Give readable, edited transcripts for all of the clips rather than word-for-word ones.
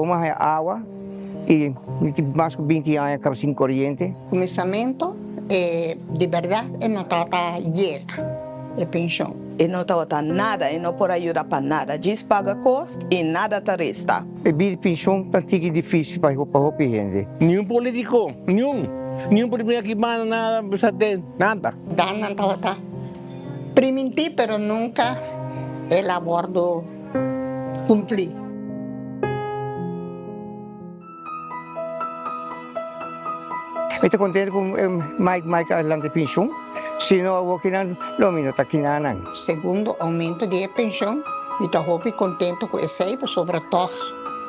uma é água e mais de 20 anos cara sem corrente. Começamento, de verdade, não está llega, é pensão. E não está nada, e não pode ajudar para nada. Diz paga custo e nada te resta. E de pensão tá tique difícil para roupa gente. Nenhum político, nenhum político aqui manda nada, nada. Dá não está permitir, pero nunca el abordo cumprir. Eu estou contente com mais adelante pensão. Se não, eu vou querer lo menos está quinando. Segundo, aumento de pensão. E estou contente com esse aí, sobretudo,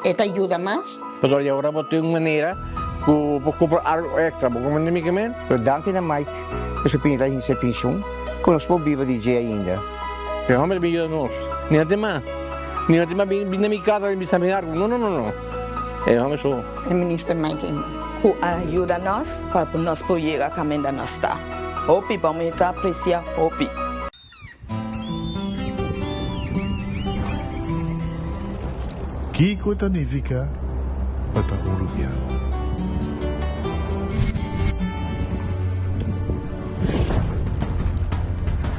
esta ajuda mais. Mas agora vou ter uma maneira para comprar algo extra, vou comer minha. Eu danke na Mike, eu pinta em ser pensão, conosco viva DJ ainda. Que homem me ajuda nós. Nem até mais vir na minha casa e me saber algo. Não. É homem só. O ministro Mike ainda. Que ajuda nós para nós poder a caminho da nossa. Hopi, vamos apreciar Hopi. Kiko significa bata urubiano.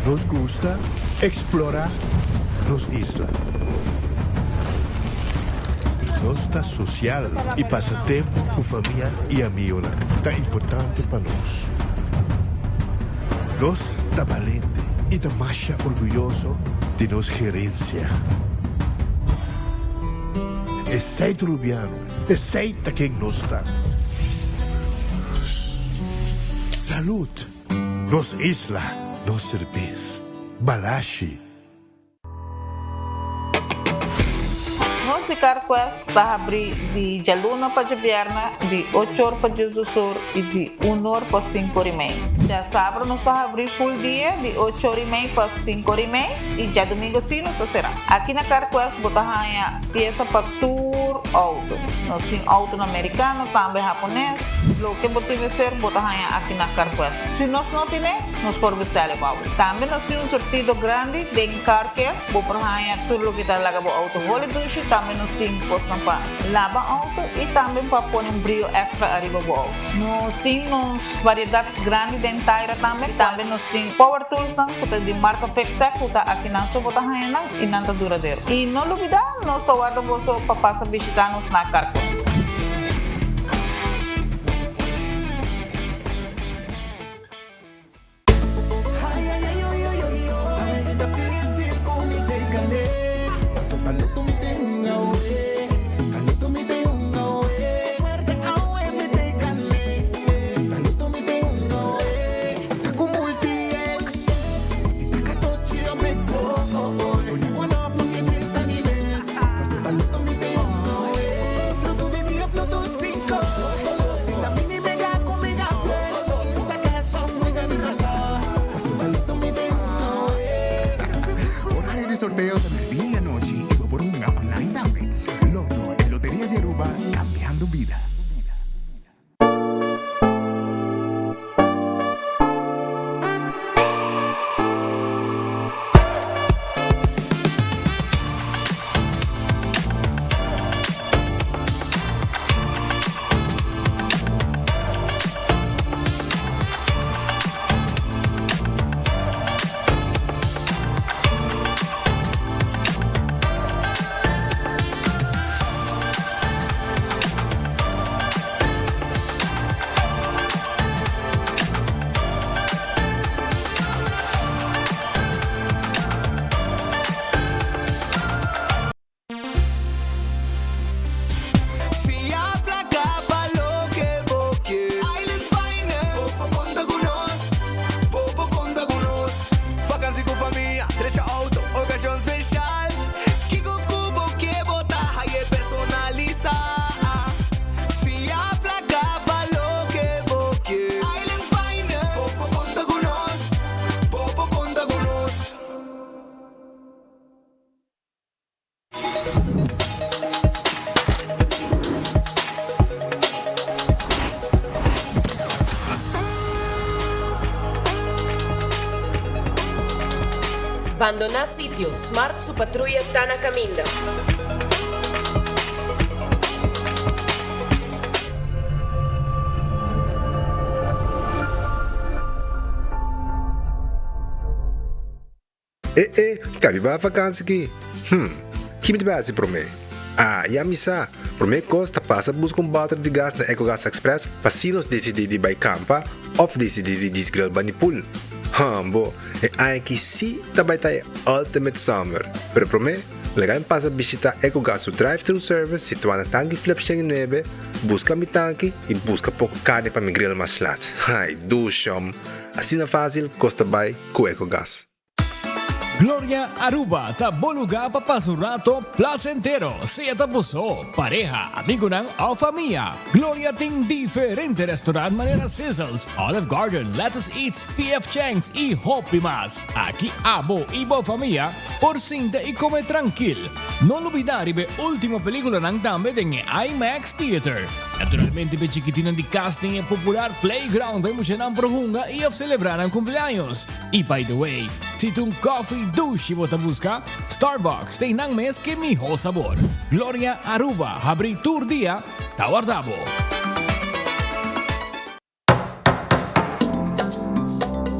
Nos gusta explorar las islas. Nos está social y pasatiempo con familia y amigos. Tan importante para nos. Nos está valiente y está más orgulloso de nos gerencia. Es seis rubiano, es seis quien nos está. Salud, nos isla, nos cerveza, balashi. Nós de Carquest está abrir de Jaluna para Jabierna, de 8 horas para Jesus e de 1 hora para 5 horas e meia. Já sábado nós está abrir full dia, de 8 horas e meia para 5 horas e meia, e já domingo sim nós está será. Aqui na Carquest botar a peça para tour auto. Nós temos auto americano, também japonês. Lo que botar vestir botar aqui na Carquest. Se nós não temos, nós podemos vestir o auto. Também nós temos um sortido grande de car care, botar tudo o que está lá para auto. Também nós temos posto para lavar auto e também para pôr um brilho extra arriba do auto. Nós temos variedade grande de inteira também. Também nós temos power tools de marca Fextec, que está aqui na sua bota e não está duradouro. E não olvidar, nós estamos guardando para passar a visitar-nos na Carquest. Sorteo de medianoche y voy por un online también. Loto, en Lotería de Aruba, cambiando vida. Abandonar sitio, Smart su patrulla está na caminda. Cabe ba vakansie aqui? Que me base para mim? E a missa, para mim costa passa buscar bater de gás na EcoGas Express para se nós decidir de campa ou decidir de desgrill banipul. Bo, aqui sim também tá Ultimate Summer. Pero para mim, legal passa visitar EcoGas o drive-thru service situado na tanque Flip 9, busca mi tanque e busca pouco carne para me grill mais lat. Ai, dushom. Assim é fácil, costa bem com EcoGas. Gloria Aruba, taboluga papasurato placentero. Sea tapuso, pareja, amigo ng o familia. Gloria ting diferente restaurant manera Sizzles, Olive Garden, Lettuce Eats, PF Chang's y Hopi Mas. Aquí abo ibo familia, por cinta y come tranquil. No olvidar ibe última película ng tambe ng IMAX Theater. Naturalmente be chiquitinan di casting e popular playground by mo siya ng prohunga y of celebrar ang cumpleaños. Y by the way, si tung coffee douche mo busca, Starbucks tem nang mes que miho sabor. Gloria Aruba, habri tour dia, Tawardabo.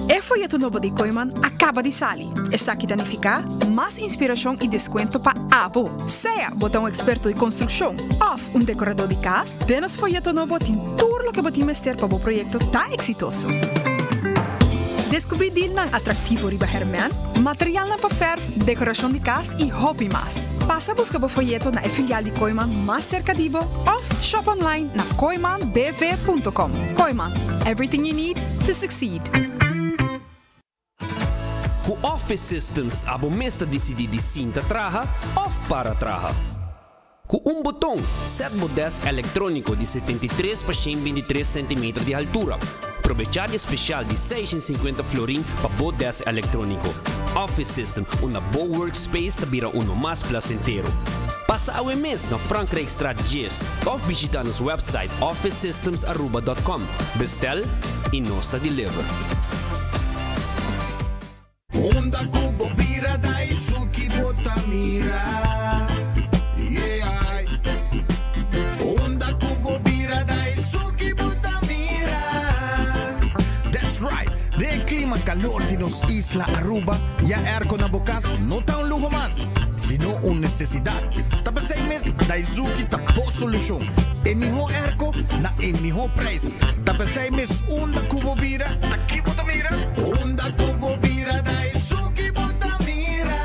O folheto novo de Koiman acaba de sair. Está aqui danificar mais inspiração e desconto para Abo. Seja botão experto de construção ou decorador de casa, denos folheto novo tem tudo o que botimos ter para o projeto tá exitoso. Descobrir deal na atrativo riba Herman, material na papel, decoração de casa e hobby mais. Passa a buscar o folheto na filial de Koiman mais cerca de você ou shop online na koimanbv.com. Koiman, everything you need to succeed. O Office Systems abo mesta decidi de cinta traha ou para traha. Com botão, set desk eletrônico de 73 por 123 cm de altura. Aprovechar especial de 650 florin para o desk eletrônico. Office System, uma boa workspace tabira mais placentero. Passa ao mês na Frankrijkstraat 10 ou visita nosso website officesystems.aruba.com. Bestel e nós deliver. Onda kubo bira dai suki botamira. Yeah. Onda kubo bira dai suki botamira. That's right. De clima calor de nos Isla Aruba, ya aircon na bukas, no ta un lujo más, sino una necesidad. Tapos 6 meses, dai suki tapo solution. En mi ho airco, na en mi ho price. Tapos 6 meses, onda kubo bira, aquí botamira. Onda kubo bira dai suki botamira.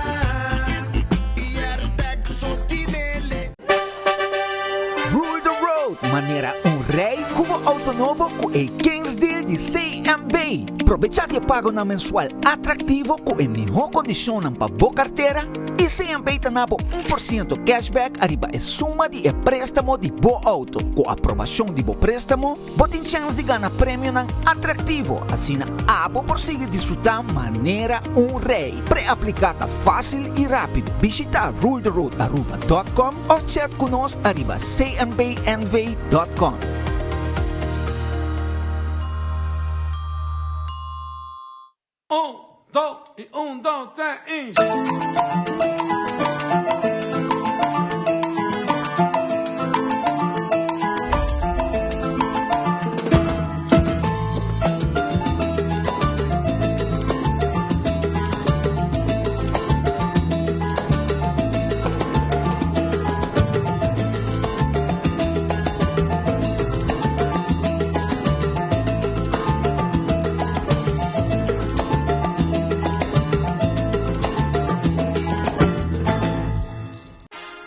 Rule the road, maneira rei como autonomo com o 15 deal de CMB. Aprovechate e pago na mensual atrativo com a melhor condição para boa carteira e CMB tanabo 1% cashback arriba a suma de préstamo de boa auto. Com a aprovação de boa préstamo, botem chance de ganhar prêmio ng atrativo. Assim, abo por seguir desfrutar maneira rei. Pré-aplicada fácil e rápido. Visita ruletheroadaruba.com ou chat conosco arriba cmbnv.com. 1, 2 e 1, 2, 3 e...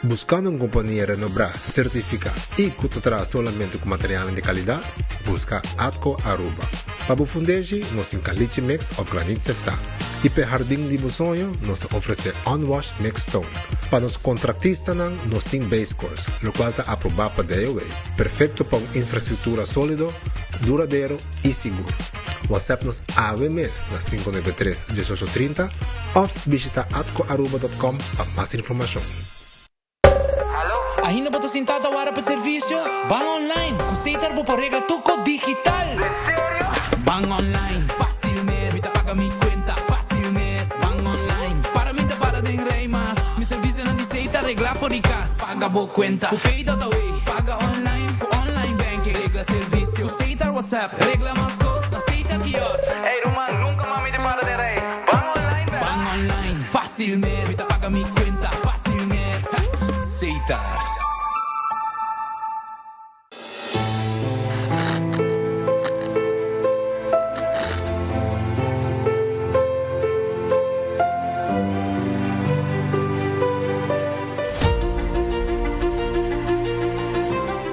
Buscando uma companhia renombrada, certificada e que trará solamente com material de qualidade, busca Atco Aruba. Para o fundejo, nós temos caliche mix of granite sefta. E para jardim de sonho, nós oferecemos unwashed mix stone. Para os contratistas, nós temos base course, o qual está aprovado para DOA. Perfeito para uma infraestrutura sólida, duradouro e seguro. WhatsApp-nos AWMS na 593-1830 ou visita atcoaruba.com para mais informação. Ainda bota sentada hora para serviço? Van online, conceita por regla tuco digital. ¿En serio? Van online, fácil mes. Me paga mi cuenta, fácil mes. Van online, para mí te para de rey más. Mi servicio no diceita regla fóricas. Paga bo cuenta, pay data way. Paga online, online banking. Regla servicio, conceita WhatsApp. Regla más cosas, aceita kiosco. Hey, Roman, nunca mami te para de rey. Van online, fácil. conectar.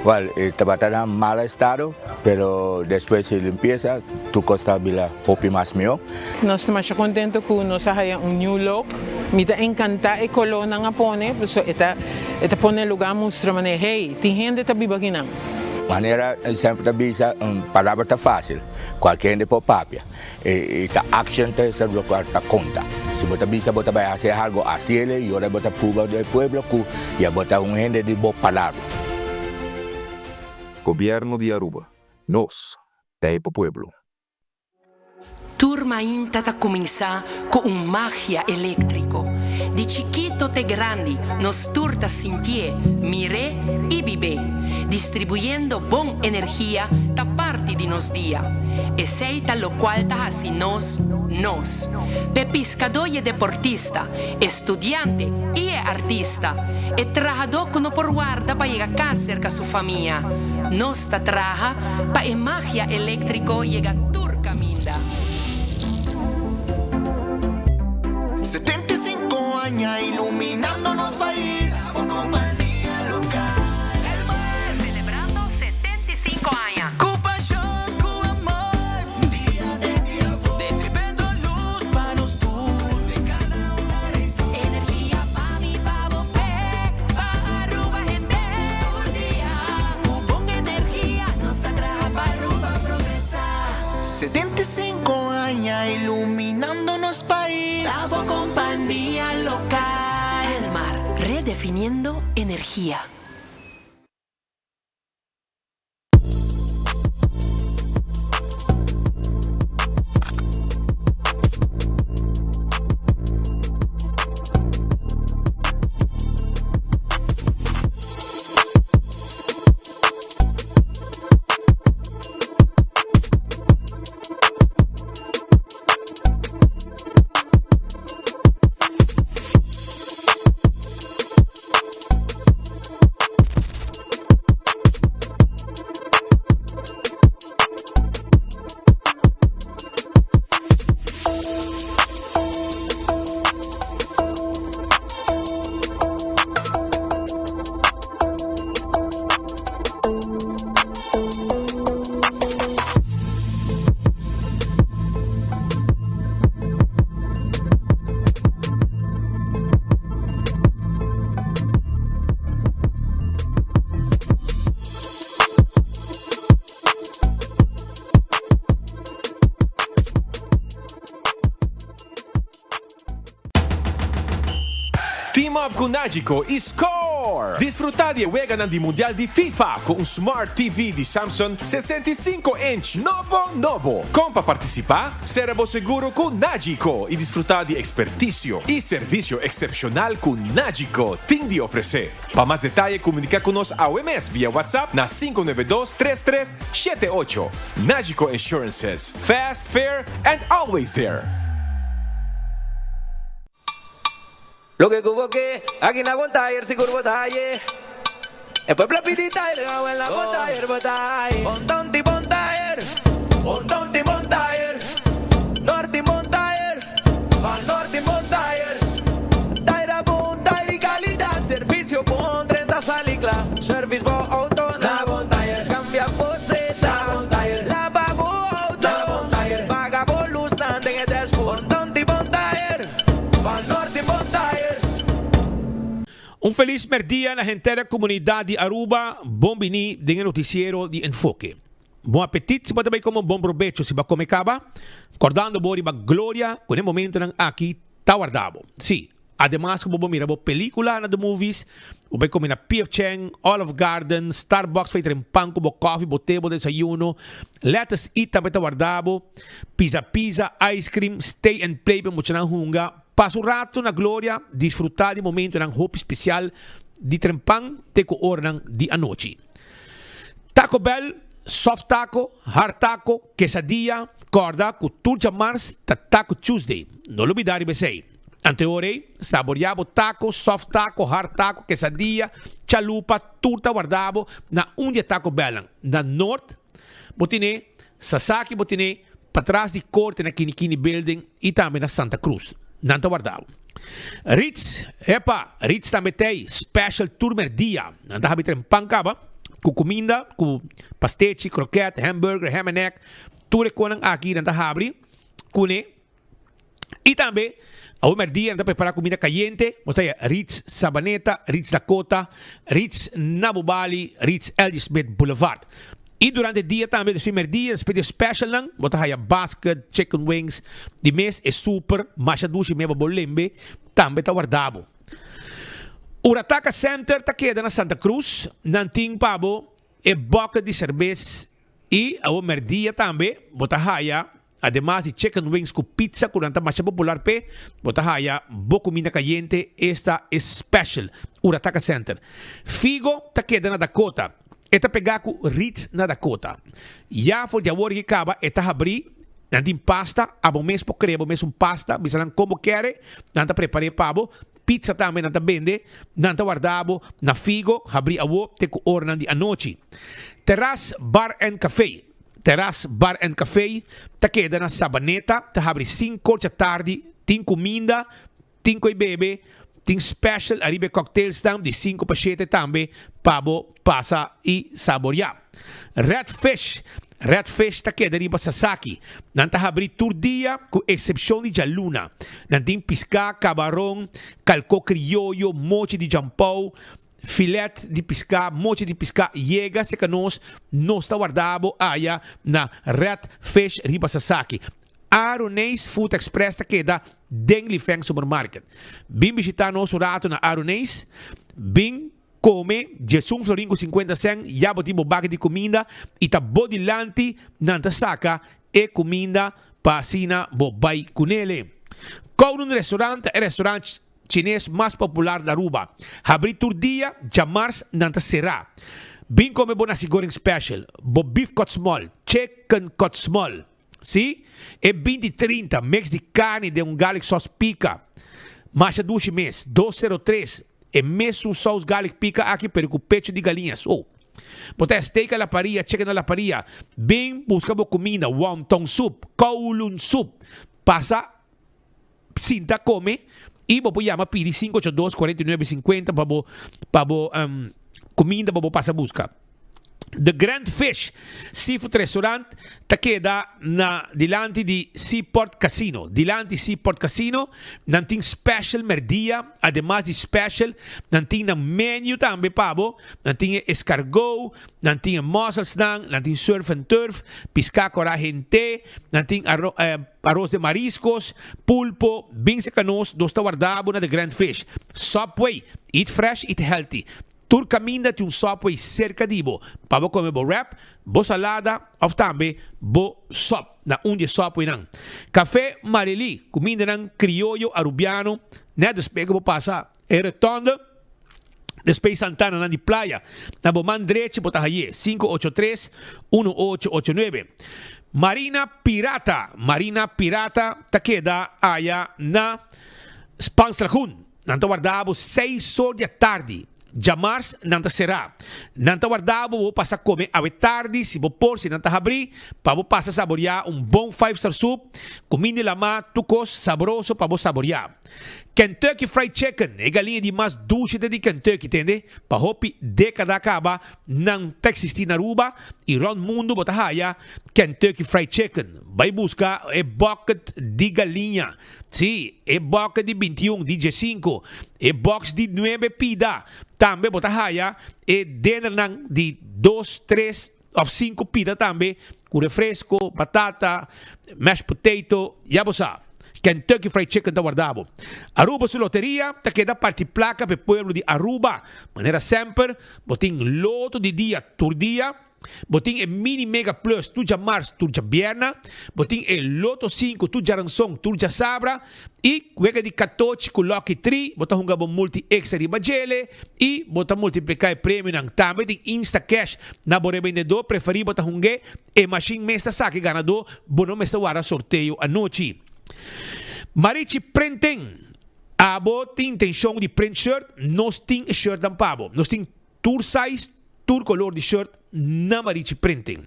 Well, estaba en mal estado, pero después de limpieza, tu costa bila hopi más mío. Nós estamos contentes que nós haya new look. Me encanta a colona nga pone, so ita pone lugar mostra mané, hey, tem gente tá biba aqui não. Maneira sempre tá bisa palavra tá fácil. Qualquer gente por papia. E tá action tá essa bloquear tá conta. Se bota bisa bota vai fazer algo assim ele e ora bota prueba do pueblo que ia bota gente de boa palavra. Gobierno de Aruba. Nos, Taipo Pueblo. Turma ainda tá começar com magia elétrico. De chiquito te grande, nos turta sentir, mire e viver, distribuyendo bom energia da parte de nos dia. E seita lo qual tá assim nos. Pe pescador e deportista, estudante e artista, e trabajador que não por guarda para chegar a casa cerca sua família. Nos ta traja para a magia elétrico llega turca minda. 75 años iluminándonos país. Compañía local. El mar celebrando 75 años. Con pasión, con amor. Día de día. Distribuyendo luz para los tours. De cada hogar y sur. Energía pa' mi pavo pa' Aruba gente por día. Con energía nos traja pa' Aruba progresar. 75 años iluminándonos país. Bravo compañía local. El mar redefiniendo energía. Team up com Nagico e score! Desfrutar de juega di Mundial di FIFA com um Smart TV de Samsung 65-inch novo. Como participar, será seguro com Nagico e desfrutar de expertício e serviço excepcional com Nagico tem de oferecer. Para mais detalhes, comunicar conosco ao MS via WhatsApp na 592-3378. Nagico Insurances. Fast, fair, and always there. Lo que cubo que aquí na Bontayer si curvo talle. El pueblo pitita y regao en la Bontayer. Bontonti Bontayer. Bontonti Bontayer. Norte Bontayer. Van Norte Bontayer. Taira Bontayer y calidad. Servicio bon 30 salicla. Service bo auto na Bontayer. Cambia poseta Bontayer. Lava bo auto na Bontayer. Paga por luz nande en el Bontonti Bontayer. Van Norte Bontayer. Feliz merdia na entera comunidade de Aruba. Bom bini dengan noticiero de Enfoque. Bom apetite se também como bom provecho se vai comer caba. Acordando bori ba Gloria com o momento nang aqui tawardabo. Sim, además como bom mira bo película na the movies, o vai comer na P.F. Chang, Olive Garden, Starbucks feito em pão com coffee, botebo desayuno, lettuce eat também tawardabo, pizza, ice cream, stay and play para muito nang hunga. Passo um rato na Glória, desfrutar de momento ng hope especial de trempang teco ornang di anoche. Taco Bell, soft taco, hard taco, quesadilla, corda, cultura Mars, Taco Tuesday. No lo olvidar besei. Anteore, saboreabo taco, soft taco, hard taco, quesadilla, chalupa, turta guardabo, na undia taco belang. Na north, botine, Sasaki botine, patras di corte na Kinikini building, e também na Santa Cruz. Nanta guardabo. Ritz também tem special turmer dia. Nanta habitre em pancaba, com comida, com pastete, croquete, hambúrguer, ham and egg, tudo que aqui nanta habri, cune. E também, a dia nanta preparar comida caliente, botaya Ritz Sabaneta, Ritz Dakota, Ritz Nabubali, Ritz Elgismith Boulevard. E durante o dia também, dos primeiros dias, pede special lang, bota haya basket, chicken wings, de mês é super, masha dushi meba bolembe, também tá guardado. Urataka Center tá queda na Santa Cruz, nanting pabo, é boca de cerveja, e ao dia também, bota haya, además de chicken wings com pizza, curanta masha popular pe, bota haya, bo comida caliente, esta é special, Urataka Center. Figo tá queda na Dakota. Eta pegar com Ritz na Dakota. Já for de agora que acaba, eta abrir, nanti pasta, abo mês por crebo, mês pasta, bisalan como quer, nanta preparei pabo, pizza também nanta vende, nanta guardabo, na figo, abrir abo, te com hora nandi a noite. Terrace Bar and Café. Terrace Bar and Café, ta queda na Sabaneta, ta abrir 5 da tarde, tem comida, tem coi bebe, tem special arriba cocktails tam de 5 para 7 também, pabo, passa e saborear. Redfish está aqui arriba Sasaki. Nanta abrir todo dia, com exceção de Jaluna. Nantim piscar, camarão, calco criollo, mochi de jampau, filete de piscar, mochi de piscar, chega se que nós está guardado aí na Redfish arriba Sasaki. Aronês Food Express tá queda Dengli Feng Supermarket. Bim visitar nosso rato na Aronês. Bim come Jesus floringo 50 cent. Já botimos baga de comida. E tá bodilante nanta saca e comida pasina bobai com ele. Qual um restaurante é o restaurante chinês mais popular da Aruba. Abrir todo dia, jamars nanta será. Bim come bona goreng special. Bo beef cut small, chicken cut small. Sim? É 20-30, mix de carne de garlic sauce pica. Masha dushi mês, 203. É mesmo sauce garlic pica aqui, pero com pecho de galinhas. Oh. Botar steak à la paria, chicken à la paria. Bem, buscamos comida, wonton soup, kowloon soup. Passa, sinta, come. E vou chamar pedir 582-4950 para comida, para passar busca. The Grand Fish Seafood Restaurant ta queda na dilante di Seaport Casino. Dilante Seaport Casino, nanting special merdia, además de special, nanting na menu tambe pabo, nanting escargot, nanting mussels nang, nanting surf and turf, pisca coragente, nanting arroz de mariscos, pulpo, bing canos, dos guardabo na The Grand Fish. Subway, eat fresh, eat healthy. Tur caminda de Subway cerca de bo. Para comer bo wrap, bo salada, ou também bo sop. Na onde Subway não. Café Marili, comida não criollo arubiano. Né, despegue bo passa. É retonda. Despegue Santana na de praia. Na bo mandrete, bota aí. 583-1889. Marina Pirata, ta queda aí na Spanslahun. Nanto guardavo 6 horas da tarde. Jamars nanta será. Nanta guardavo vou passar comer a tarde, se vou pôr, se nanta abrir, para vou passar saborear bom 5-star soup, comida lama, tucos, saboroso para vou saborear. Kentucky Fried Chicken, é galinha de mais dulce de Kentucky, entende? Para hopi década acaba, não tá existir na Aruba, e round mundo bota haya Kentucky Fried Chicken. Vai buscar bucket de galinha. Sim, bucket de 21, de 5, box de 9 pida. Também bota haya dinner nang de 2, 3 ou 5 pida também, com refresco, batata, mashed potato, já você Kentucky Fried Chicken da guardavo. Aruba su loteria, ta queda parte placa per pueblo di Aruba. Manera sempre, botin loto di dia, tur dia. Botin e mini mega plus, tu já mars, tu já bierna. Botin e loto 5, tu já ransom, tu já sabra. E quega di 14 con Lucky 3, botin hunga bon multi extra di bagele. E botin multiplicare prêmio nang tambe di Insta Cash. Na bore vendedor, preferi botin hunga e machine mesta saque ganador, bono mesta wara sorteio a noite. Marichi Prenten, abo tem intenção de print shirt, nós tem shirt dan pabo. Nós tem tour size, tour color de shirt, na marichi printing.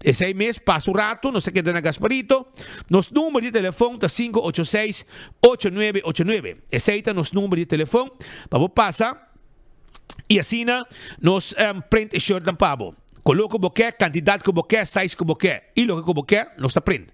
Esse aí mês, passa o rato, nós queda na Gasparito. Nosso número de telefone está 586-8989. Esse aí está nosso número de telefone. Para você passar. E assim, nós print shirt dan pabo. Coloca o boquê, quantidade que boquê, size que boquê. E lo que boquê, nós está print.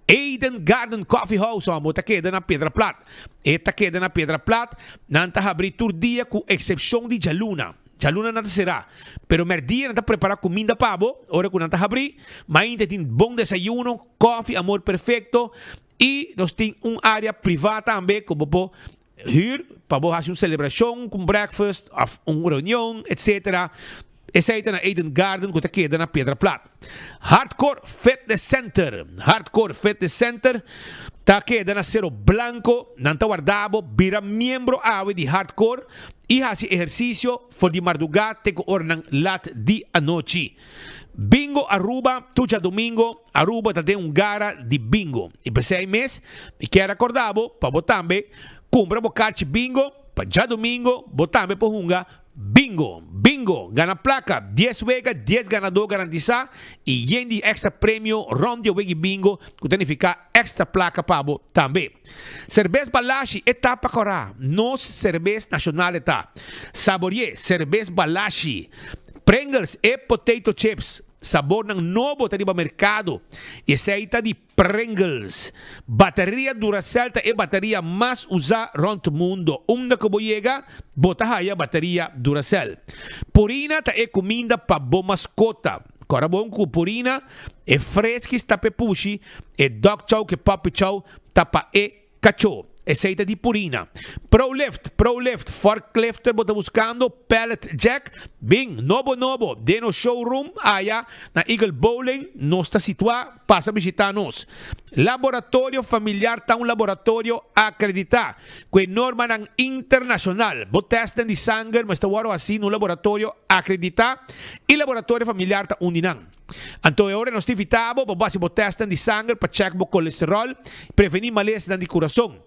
Eden Garden Coffee House, amo, tá queda na Pedra Plata. Eta queda na Pedra Plata, nanta abrir tur dia com exceção de Jaluna. Jaluna nada será. Pero merdia nanta preparar comida pabo, hora que nanta abrir, mas ainda tem bom desayuno, coffee, amor perfeito. E nós tem área privada também, como pode ir, para fazer uma celebração, com breakfast, uma reunião, etc. Esse aí está na Eden Garden, que está queda na Pedra Plata. Hardcore Fitness Center. Hardcore Fitness Center. Está queda na Cerro Blanco. Nanta guardabo. Vira membro ave de Hardcore. E hace exercício. For de madrugada. Teco ornang lat di anoche. Bingo Aruba. Tuja domingo. Aruba está de gara de bingo. E para 6 meses. E quero acordabo. Para botambe. Cumpra bocate bingo. Para já domingo. Botambe por hunga. Bingo, bingo, gana placa, 10 vegas, 10 ganador garantiza e yendi extra prêmio ronde wegi bingo, que significa extra placa pabo também. Cerveza Balashi etapa corá, nos cerveza nacional eta. Saborie, cerveza Balashi, Pringles e potato chips. Sabor ng novo tá no mercado. E essa aí tá de Pringles. Bateria Duracell tá é bateria mais usada rond o mundo. Uma que boiega, bota aí a bateria Duracell. Purina tá é comida para boa mascota. Agora bom com purina é fresca, está pe pushi, é dog chow que papi chow tá para é cachorro. Aceita de purina. ProLift, forklifter, bota buscando, pallet jack, bing, novo, de no showroom, allá, na Eagle Bowling, no está situado, passa a visitar-nos. Laboratório familiar, tá laboratório acreditado, com norma internacional, botestem de sangue, mas está assim, no laboratório acreditado, e laboratório familiar tá uninang. Então, agora nós tivitamos, base botestem de sangue, para check o colesterol, prevenir malestar de coração.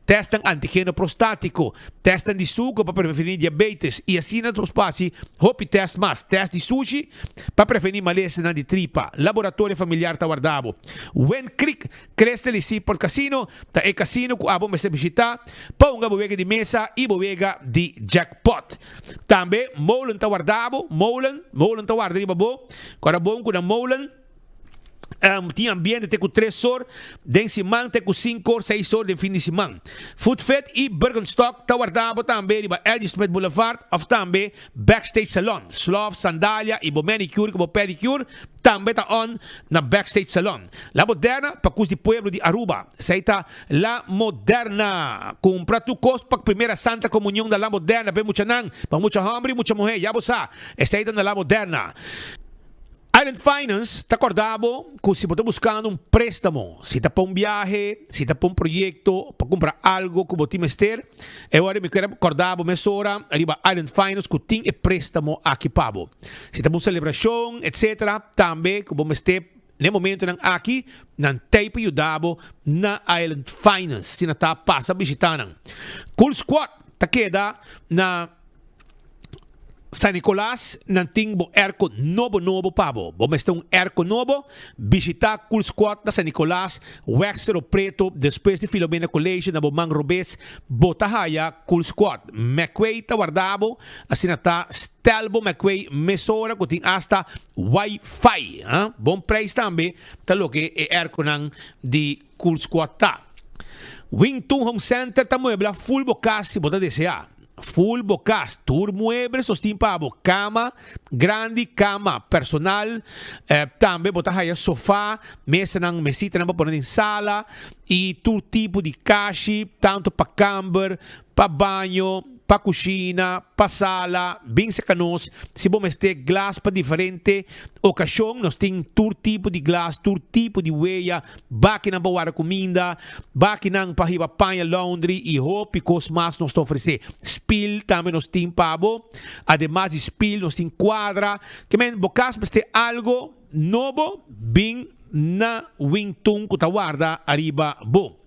Testam antígeno prostático, testam de suco para prevenir diabetes e assim na espaço, hope test mais, teste de sushi para prevenir malestar de tripa. Laboratório familiar tá guardado. When Creek cresce ali por casino, tá é casino que abo me se visitar, para uma boega de mesa e boega de jackpot. Também Molen tá guardado, Molen tá guardado babo. Agora bom com a Molen. Tinha ambiente tem com 3 horas, den semana tem com 5 horas, 6 horas de fim de semana. Food Fit e Bergenstock tá guardado também para Elgin Smith Boulevard, ou também Backstage Salon, Slough, Sandália e manicure como pedicure, também tá on na Backstage Salon. La Moderna, para cus de pueblo de Aruba, essa tá La Moderna. Compra tu costo para primeira Santa Comunhão da La Moderna, bem mucha nang, para mucha homem, mucha mulher, já você, essa aí tá na La Moderna. Island Finance está acordado que se você está buscando um préstamo, se está para um viagem, se está para um projeto, para comprar algo que você mester, eu agora me quero acordar a mesura, arriba Island Finance que tem préstamo aqui para você. Se está para uma celebração, etc., também que você mester, no momento aqui, não tem para ajudar na Island Finance, se não está passa a visitar. Cool Squad está queda na San Nicolás, nanting bo erco novo pabo. Vamos ter erco novo, visitar Cool Squad na San Nicolás, Wexero Preto, depois de Filomena College, na Bomang Robes, Botahaya, Cool Squad. McQuay ta guardabo, assim tá Stelbo McQuay, mesora, que tem hasta Wi-Fi. Bom preço também, tá lo que é erco nang de Cool Squad tá. Wington Home Center, ta muebla full bocas, se bota desejar. Full bocas, tour muebles, sostim pabo, cama, grande cama, personal, também botar aí sofá, mesa nang mesita nang para em sala e todo tipo de caixa, tanto para camber, para banho, para cozinha, para sala, bem secanos. Se vamos ter glass para diferente ocasião, nós temos todo tipo de glass, todo tipo de huella, máquina para guardar comida, máquina para ir para laundry e roupa e coisas mais nós oferecer. Spill também nós temos pabo, además de spill nós temos quadra, que men bocas para ter algo novo, bem na Wington que está guarda arriba bom.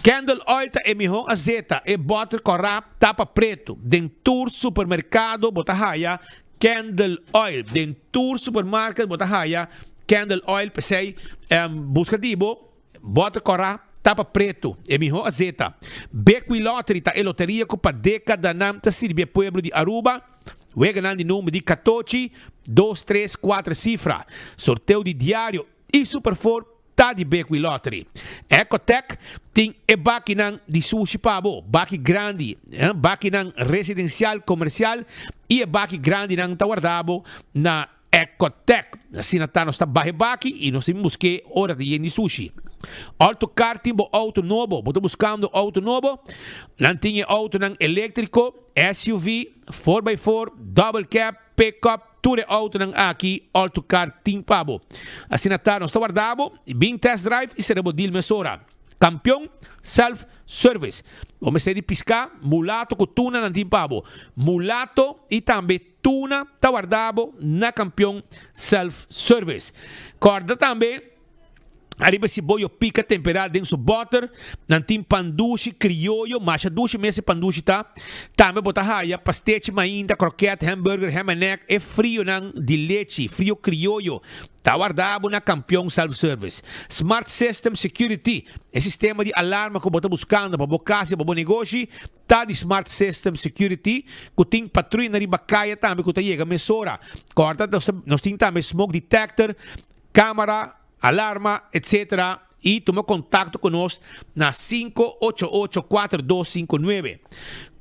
Candle Oil ta emihon azeta e bottle corrap tapa preto. Dentur supermercado botahaya Candle Oil. Dentur supermarket botahaya Candle Oil pesei buscativo bottle corrap tapa preto. Emihon azeta. Bequi Lottery ta e loteria ko pa década nam ta sirve pueblo de Aruba. Weganan de número de 14 234 cifra. Sorteio de diário e Superfor tá de Bequi Lottery. Ecotec tem e baki nang di sushi pabo, baki grande, baki nang residencial comercial e baki grande nang tawardabo na Ecotec. Assim tá nos bairro baki e nós temos busque hora de ir de sushi. Autocar timbo auto novo, boto buscando auto novo. Não tinha auto nang elétrico, SUV, 4x4, double cab, pickup, tudo auto nang aqui, autocar timpabo. Assim tá nos tawardabo, bem test drive e seremos deal mesora. Campeão self-service. Vamos ser de piscar, mulato com tuna na timpabo. Mulato e também tuna tawardabo na campeão self-service. Corda também. Arriba si boio pica temperado dentro butter, nantim pandushi criollo, macha dushi mese pandushi tá. Também bota raia, pastete mainda, croquete, hambúrguer, ham and egg, e frio nang de leite, frio criollo. Tá guardado na campeão self-service. Smart System Security, é sistema de alarma que bota buscando para bocase, para bom negócio. Tá de Smart System Security, que tem patrulha na riba caia também, que tá chega mesora. Corta, nós tem também smoke detector, câmara, alarma, etc. E toma contato conosco na 588-4259.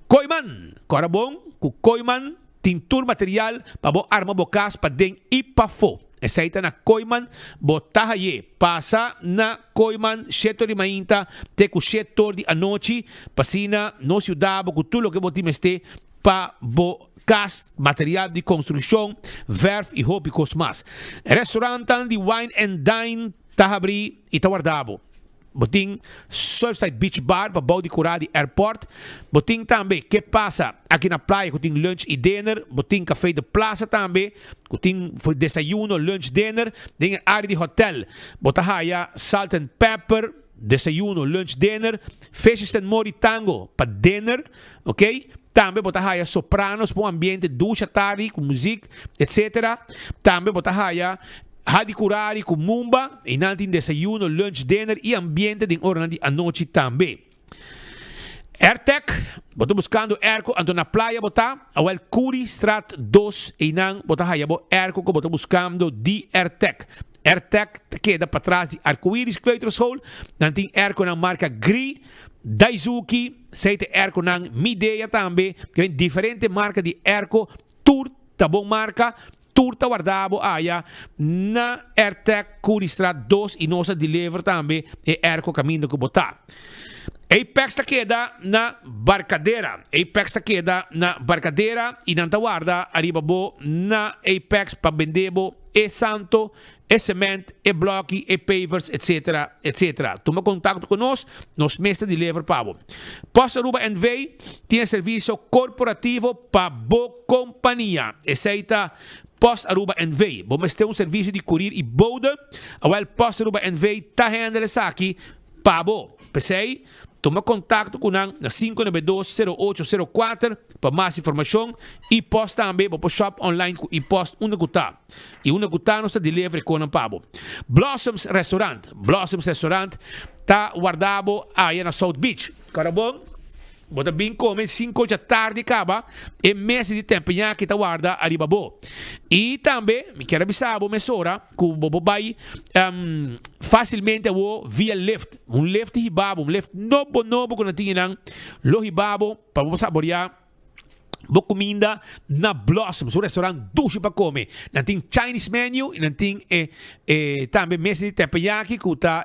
Coiman, cora bom, com Coiman, tintur material para bo arma bocas para den e para fo. Essa aí tá na Coiman, botar aí, passa na Coiman, setor de mainta, te com setor de anoche, passina, no ciudad, com tudo que botim este, para bo cast, material de construção, verf e hobicos mais. Restaurante de Wine and Dine, Tahabri e Tawardabo. Boting Surfside Beach Bar, para bau de curar de airport. Boting também, que passa aqui na praia, que tem lunch e dinner. Boting café de plaza também, que tem desayuno, lunch, dinner. Tem área de hotel. Botahaya, salt and pepper, desayuno, lunch, dinner. Fishes and Mori Tango, para dinner, ok? Também botahaya sopranos para um ambiente ducha tarde com música, etc. Também botahaya hadi curari com mumba e não tem desayuno, lunch, dinner e ambiente de hora de a noite também. Airtech, boto buscando airco ando na praia botar, awel Curi Strat 2 e não botahaya bo airco que boto buscando de Airtech. Airtech queda para trás de Arco-Íris Kleuterschool, não tem airco na marca Gri, Daisuki, seite airco na Midea também, que vem diferente marca de airco, Tour, tá bom marca, Tour tá guardado aí na Airtech Curistrat 2 e nossa deliver também é airco caminho que botar. Apex tá queda na Barcadeira. Apex tá queda na Barcadeira e não tá guarda arriba bo na Apex para vender bo e santo, e cement, e bloque, e pavers, etc, etc. Toma contato conosco, nos mestre de lever pavo. Post Aruba NV tem serviço corporativo para boa companhia. Aceita Post Aruba NV. Vamos ter serviço de courier e boda. Awel Post Aruba NV tá handle aqui pavo. Pensei? Toma contato com nós na 592-0804 para mais informação e post também para o shop online e post uma gota. E uma gota nos delivery com o pabo. Blossoms Restaurant está guardado aí na South Beach. Cara bom? Bota bem come 5 da tarde acaba e mês de tempo já que está guarda arriba bo. E também me quero avisar bo mesora que o bobo vai facilmente via lift, lift hibabo, lift nobo que não tinha lo hibabo para você saborear boa comida na Blossoms, um restaurante duche para comer. Não tem Chinese menu e não tem também mês de teppanyaki que está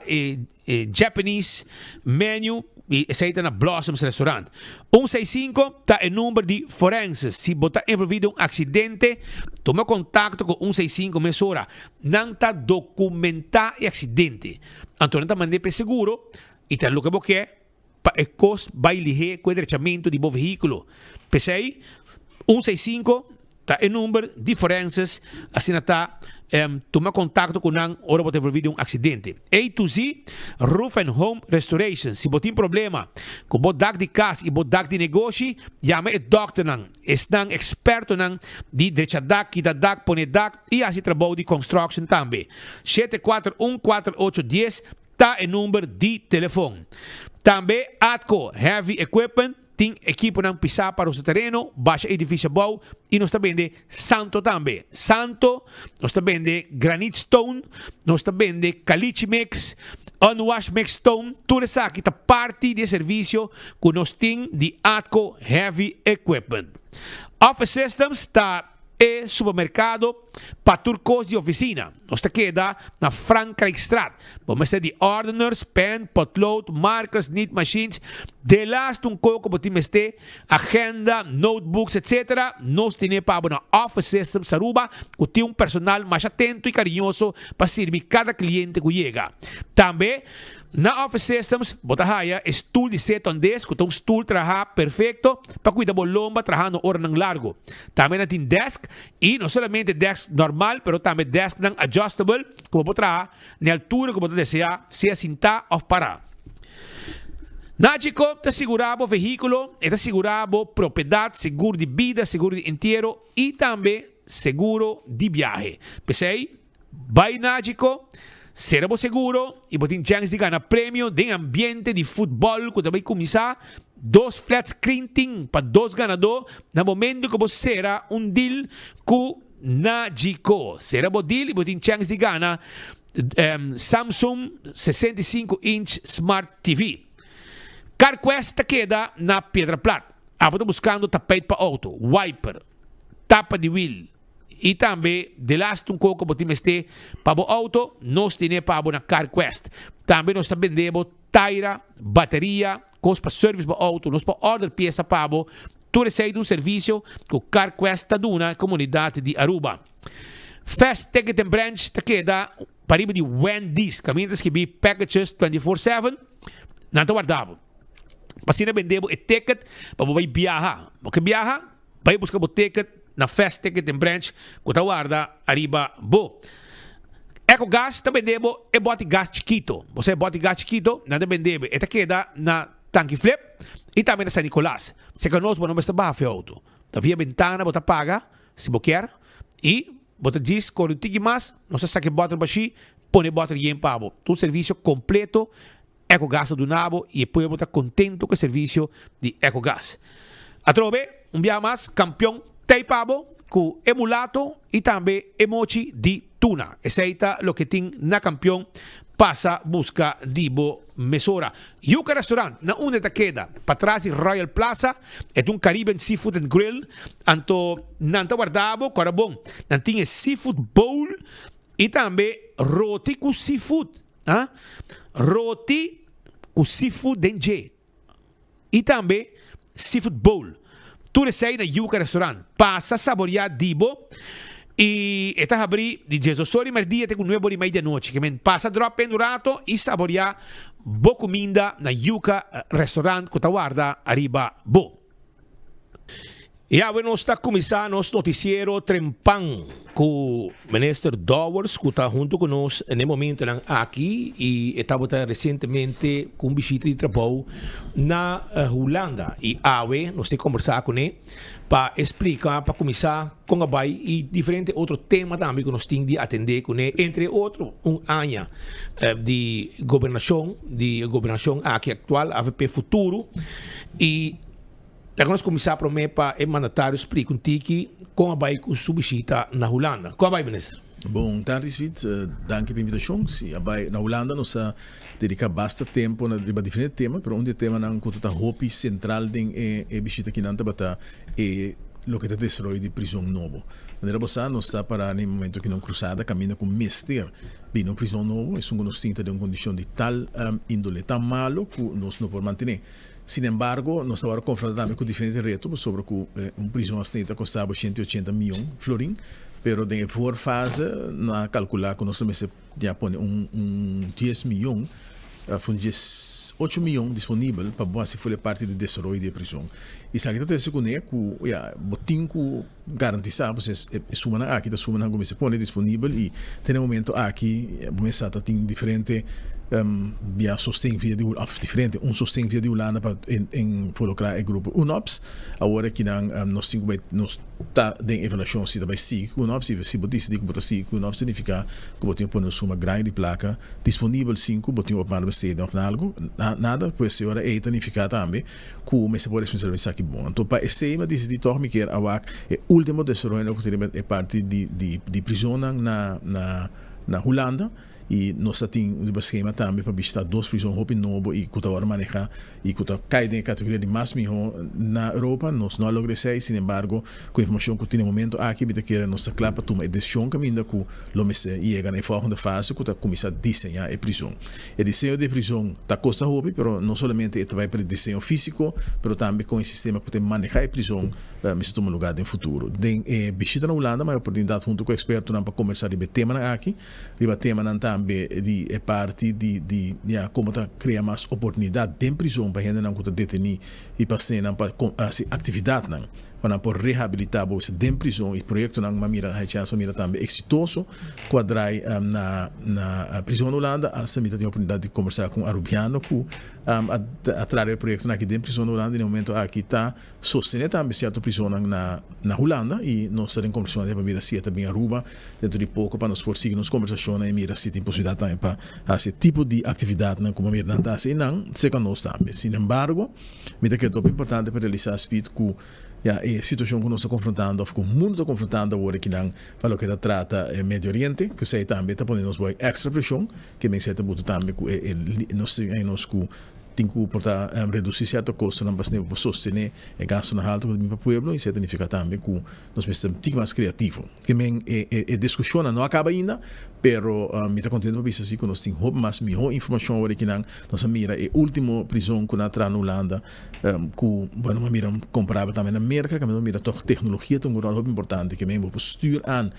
Japanese menu e aceita na Blossoms Restaurant. 165 está em número de forenses. Se botar envolvido um acidente, toma contato com 165 mesora. Não está documentar o acidente. Então não está mandando para seguro e está louco porque para o custo vai ligar com o endereçamento de bom veículo. Pensei, 165 está em número de forenses, assim está toma contato com nang ora bote envolvido um acidente. A to Z Roof and Home Restoration. Se botin problema com bot dak de casa e bot dak de negócio, llama o doctor nang. Es nang experto nang de derecha dak, quita dak, pone dak e assim trabalho de construction também. 7414810 tá o número de telefone. Também Atco Heavy Equipment tem equipo ng pisar para o seu terreno, baixa edifício bom e nós também de Santo também. Santo, nós também de Granite Stone, nós também de Caliche Mix, Unwash Mix Stone, tudo isso aqui tá parte de serviço que nós temos de Atco Heavy Equipment. Office Systems está e supermercado para turcos de oficina. Nós queda na Frankrijkstraat. Vamos ter de ordeners, pen, potlood, markers, knit machines, de last um coco para timeste, agenda, notebooks, etc. Nós temos para na Office Systems Aruba, que tem personal mais atento e carinhoso para servir cada cliente que chega. Também na Office Systems, botahaya, stool de 7 ondes, que tem stool trabalha perfeito para cuidar da lomba trabalhando hora ng largo. Também na tem desk, e não somente desk normal, pero também desk ng adjustable, como pode trabalhar na altura que pode desejar, seja sentar ou parar. Nágico, te segurava o veículo, te segurava propriedade, seguro de vida, seguro de inteiro e também seguro de viagem. Pensei, vai Nágico, será seguro e botin chance de ganhar prêmio de ambiente de futebol que também começar 2 flat screen para 2 ganadores no momento que você será deal com Nágico. Será deal e botin chance de ganhar Samsung 65-inch Smart TV. CarQuest queda na Pedra Plata. Estou buscando tapete para auto, wiper, tapa de wheel. E também, de last um coco botim este para o auto, nós temos para na CarQuest. Também nós vendemos taira, bateria, coisa para serviço para o auto, nós para order peça para o tu recebe um serviço que o CarQuest está dando na comunidade de Aruba. Fast Ticket and Branch te queda para de Wendy's, caminhos que vi packages 24/7, não te guardava. Assim vendemos o ticket para você viajar. Porque viaja, vai buscar o ticket na Fast Ticket and Branch, que guarda arriba bo. Eco gas, também vendemos e bote gás chiquito. Você bote gás chiquito, não vendemos. Esta queda na tanque flip e também na San Nicolás. Se conosco, não está baixo auto. Da via ventana, você paga, se você quer, e você diz, corre um tique mais, não se sabe bota baixi, põe bota em pavo. Todo serviço completo, EcoGás do Nabo, e depois você está contento com o serviço de EcoGás. A trove, dia mais, campeão Taipabo, com emulato e também emoji de tuna. Aceita o que tem na campeão, passa, busca, dibo, mesura. Yuca Restaurant, na una da queda, para trás de Royal Plaza, é Caribbean Seafood and Grill, anto nanta guardabo, corabon, nantinha seafood bowl e também roti com seafood. Roti com seafood dengue. E também seafood bowl. Tu recebe na Yuca Restaurant, passa saborear dibo e esta abri de 18 horas e dia até com 9 horas da noite, que men passa drop en rato e saborear boa comida na Yuca Restaurant que guarda arriba bo. E agora nós está começando nosso noticiero Trempang com o ministro Dowers, que está junto conosco no momento aqui e estava recentemente com visita de trabalho na Holanda. E agora nós temos conversar com ele para explicar, para começar com a BAI e diferentes outros temas também que nós temos de atender com ele, entre outros, ano de governação aqui atual, AVP Futuro, e nós começar para mim para o mandatário explicar um tiki com a BAI com sua visita na Holanda. Com a BAI, ministro. Bom tarde, Svit. Danke pela invitação. Sim, a BAI na Holanda nós dedica bastante tempo na diferentes temas, mas um tema na conta hopi central de visita aqui na Tabata é o que está destruído de prisão novo. Maneira bossa nós está para no momento que não cruzada caminha com mestre bem no prisão novo, é um distinto de uma condição de tal índole tão malo que nós não podemos manter. Sin embargo, nós estamos confrontando com diferentes retos sobre que prisão assistente custava 180 milhões de florins, pero em for fase, na calcular que nós também já põe 10 milhões von 8 milhões disponível para boa se for parte de desenvolvimento de prisão. E se a gente tem que botin que garantizar, vocês sumam aqui, da sumam como se põe disponível e tem um momento aqui, começar a ter diferente via sostém via de diferente sostém via de Holanda para em colocar o grupo UNOPS agora que nós temos nós tá de avaliação se vai sim UNOPS se você diz que botar sim UNOPS significa que você põe uma suma grande de placa disponível 5 botinho op maar besteden of algo nada pois se ora é significa também que o mês pode responsabilizar aqui bom então para esse mas decidi toch me quer a último desarrollo que tem é parte de prisão na Holanda e nós temos um esquema também para visitar 2 prisões Hopi novo e que agora manejar e que cai na categoria de mais melhor na Europa nós não logramos sin embargo com a informação que tem no momento aqui bita querer nossa clapa toma a decisão que ainda que lo mês chega na segunda fase que começa a desenhar a prisão o desenho de prisão está custa Hopi pero não somente vai para o desenho físico pero também com o sistema que tem manejar a prisão mas toma lugar no futuro visita na Holanda mas a oportunidade junto com o experto para conversar de tema aqui de tema também de parte de como tá criar mais oportunidade de prisão para gente não que detenir e para ser para atividade não para por reabilitar você de prisão e projeto não mira a chance mira também exitoso quadrai na prisão na Holanda a samita tem a oportunidade de conversar com arubiano que atrás do projeto aqui de prisão na Holanda no momento aqui está sostener também certa prisão na Holanda e nós temos conversão de mira se também Aruba dentro de pouco para nos forçar nos conversações e mira se tem possibilidade também para esse tipo de atividade não como mira não se não se que nós também sin embargo mira que é top importante para realizar speed que a situação que nós estamos confrontando, que o mundo está confrontando agora que não fala que trata o Médio Oriente, que sei também está ponendo nos extra pressão, que bem certo muito também que nós tem que reduzir certo custo não basta para sostener o gasto na alta do meu povo e isso significa também que nós precisamos ser mais criativo que bem a discussão não acaba ainda pero me está contente para isso que nós temos mais melhor informação agora que não nós mira a última prisão que na na Holanda que bueno mira comparável também na América que mira toch tecnologia tem um rol importante que bem vou stuur aan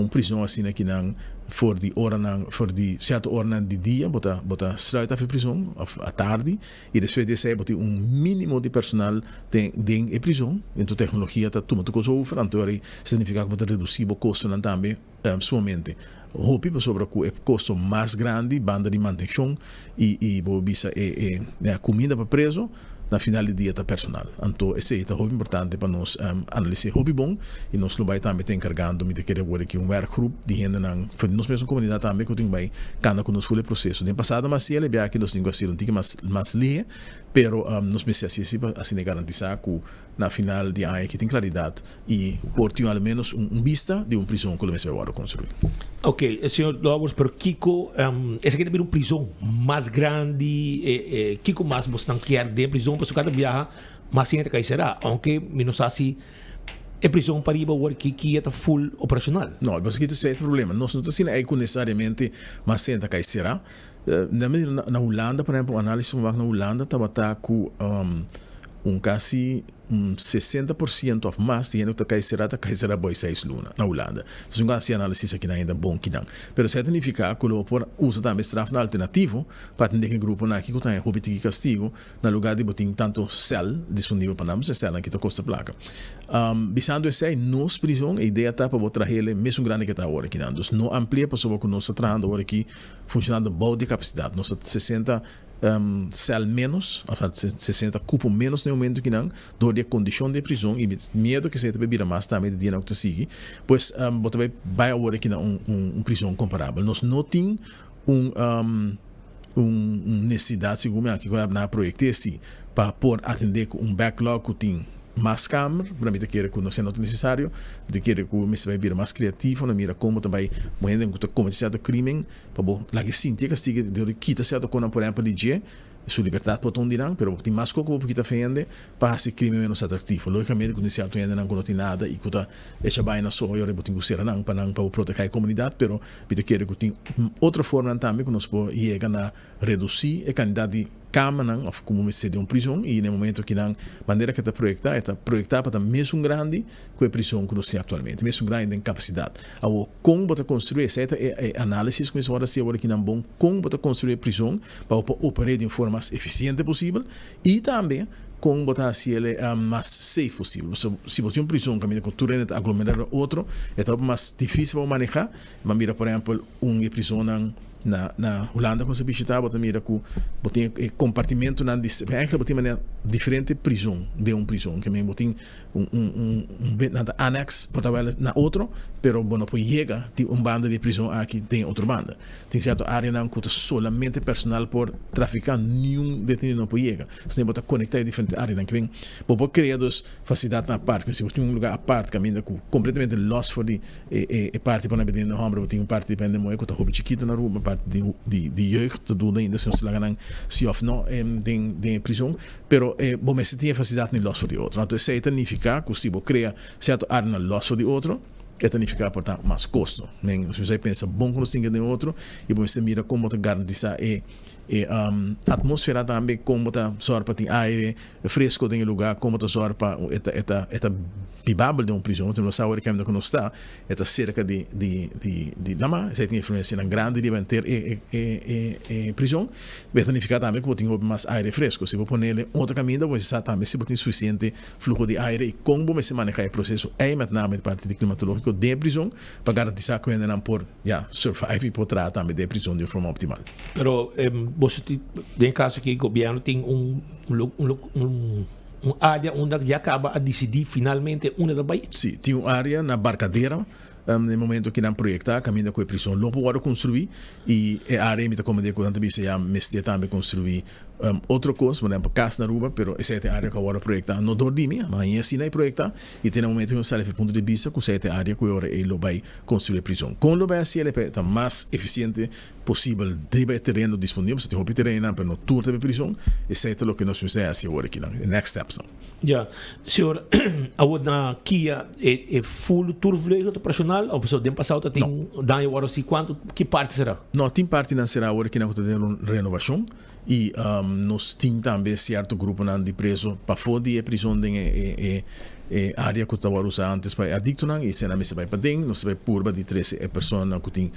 prisão assim aqui não voor die certa hora de dia bota sluit af de prisão à tarde e depois de ser bota mínimo de personal em prisão então tecnologia está tomando coisa over então significa que bota reduzir o custo também somente Hopi sobre o custo mais grande banda de manutenção e bisa a comida para preso na final do dia está personal. Então, esse é muito importante para nós analisar o bom e nós vai também ter encargando de querer agora aqui workgroup de gente na nós mesma comunidade também que tem bem cada que nos foi o processo. No passado, mas se ele vê aqui nós temos um tique mais linha, pero nós precisamos assim garantizar que na final de ano que tem claridade e por ter ao menos vista de prisão que o mesmo vai agora construir. Ok, senhor Lobos, pero Kiko, essa aqui é uma prisão mais grande, Kiko mais bastante quer de prisão, porque cada viaja mais gente que será, aunque menos assim a prisão para ir agora que está full operacional. Não, mas aqui tem esse problema. Nós não estamos necessariamente mais gente que será. Na Holanda, por exemplo, análise na Holanda estava com quase 60% ou mais de gente que cairá boa 6 luna na Holanda. Então, se análise aqui ainda bom que não. Mas isso significa que o usa também estrafo alternativo para atender que o grupo aqui que tem hobby de castigo na lugar de botar tanto cel disponível para nós, cel aqui que custa placa. Visando esse nos prisão, a ideia está para botar ele mesmo grande que está agora aqui não. Não amplia para sobre que nós está trabalhando agora aqui funcionando bom de capacidade. Nós 60 cel menos, 60 cupo menos no momento que não, dor de condição de prisão e medo que se bebira mais também de dia não que sigue, pois vai agora aqui na prisão comparável. Nós não temos necessidade, segundo aqui que na projeto assim, para por atender com backlog que tem mais câmara, para mim que não é necessário, de que me vai vir mais criativo, não mira como também morrendo com como certo crime, para lá que sim, que stiga de quita certo com por exemplo de dia, sua liberdade pode onde não, pero tem mais coisa que kita fende para esse crime menos atrativo. Logicamente quando certo ainda não tem nada e que essa baina só eu botinho ser não para proteger a comunidade, pero bita que tem outra forma também que nós pode chegar na reduzir a quantidade de cama não, of como se de prisão e no momento que não maneira que está projetar para mesmo grande que a prisão que nós temos atualmente, mesmo grande em capacidade. Ao como bota construir essa análise que agora se agora que não bom como bota construir prisão para operar de forma mais eficiente possível e também com botar assim ele mais safe possível. Se você tem uma prisão que a cultura é aglomerar outro, é mais difícil para manejar. Mas mira, por exemplo, uma prisão na Holanda, quando você visitar, você mira que tem compartimento na eigenlijk tem uma diferente prisão de uma prisão, que mesmo tem annex para na outro, pero bueno pues llega tem banda de prisão aqui tem outra banda. Tem certa área não que solamente personal por traficar nenhum detenido não pode chegar. Você tem que conectar em diferentes áreas que vem, pode criar dos facilidades à parte, mas se você tem um lugar à parte caminha com completamente lost for de parte para não no home, tem parte depende muito que tá hobby chiquito na rua, parte de jeugd do ainda se você lá se of não de prisão, pero bom mas tem facilidade nem lost for de outro. Então isso significa que se você cria certa área na lost for de outro é significa portanto mais custo. Se você pensa bom quando você tem de outro e você mira como te garantir a atmosfera também como tá sorpa tem aire fresco tem lugar como tá sorpa eta bibável de uma prisão temos a hora que ainda não está eta cerca de lama se tem influência na grande de manter prisão vai significar também que tem mais aire fresco se você poner outro caminho você sabe também se você tem suficiente fluxo de aire e como você manejar o processo é metade parte de climatológico de prisão para garantir que ainda não por survive e por tratar também de prisão de forma optimal. Pero você tem caso que o governo tem uma área onde já acaba a decidir finalmente onde vai? Sim, tem uma área na Barcadeira, no momento que não projetar, caminha com a prisão, não pode construir e a área me como de quando você já mestre também construir outra coisa, por exemplo, casa na rua, pero essa é a área que agora projetar, não dormir, mas ainda assim não projetar e tem um momento que eu saio do ponto de vista que essa é a área que agora ele vai construir a prisão. Com o vai assim ele é mais eficiente possível de terreno disponível, se tem um terreno para não turtar a prisão, essa é o que nós precisamos assim agora aqui, next steps. Ja, senhor, a outra Kia é full tour vleugel operacional ou pessoal tem passado tem daí agora se quanto que parte será? Não, tem parte não será agora que não tem renovação e nós tem também certo grupo de preso para fora a prisão de área que estava usando antes para adicto não e se não se vai para dentro, nós vai purba de 13 pessoas que tem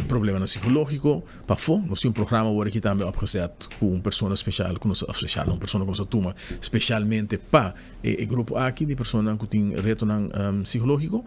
problema psicológico para fora, nós tem programa agora que também apresentado com uma pessoa especial, com uma pessoa que nos toma especialmente para o grupo aqui de pessoas que tem retorno psicológico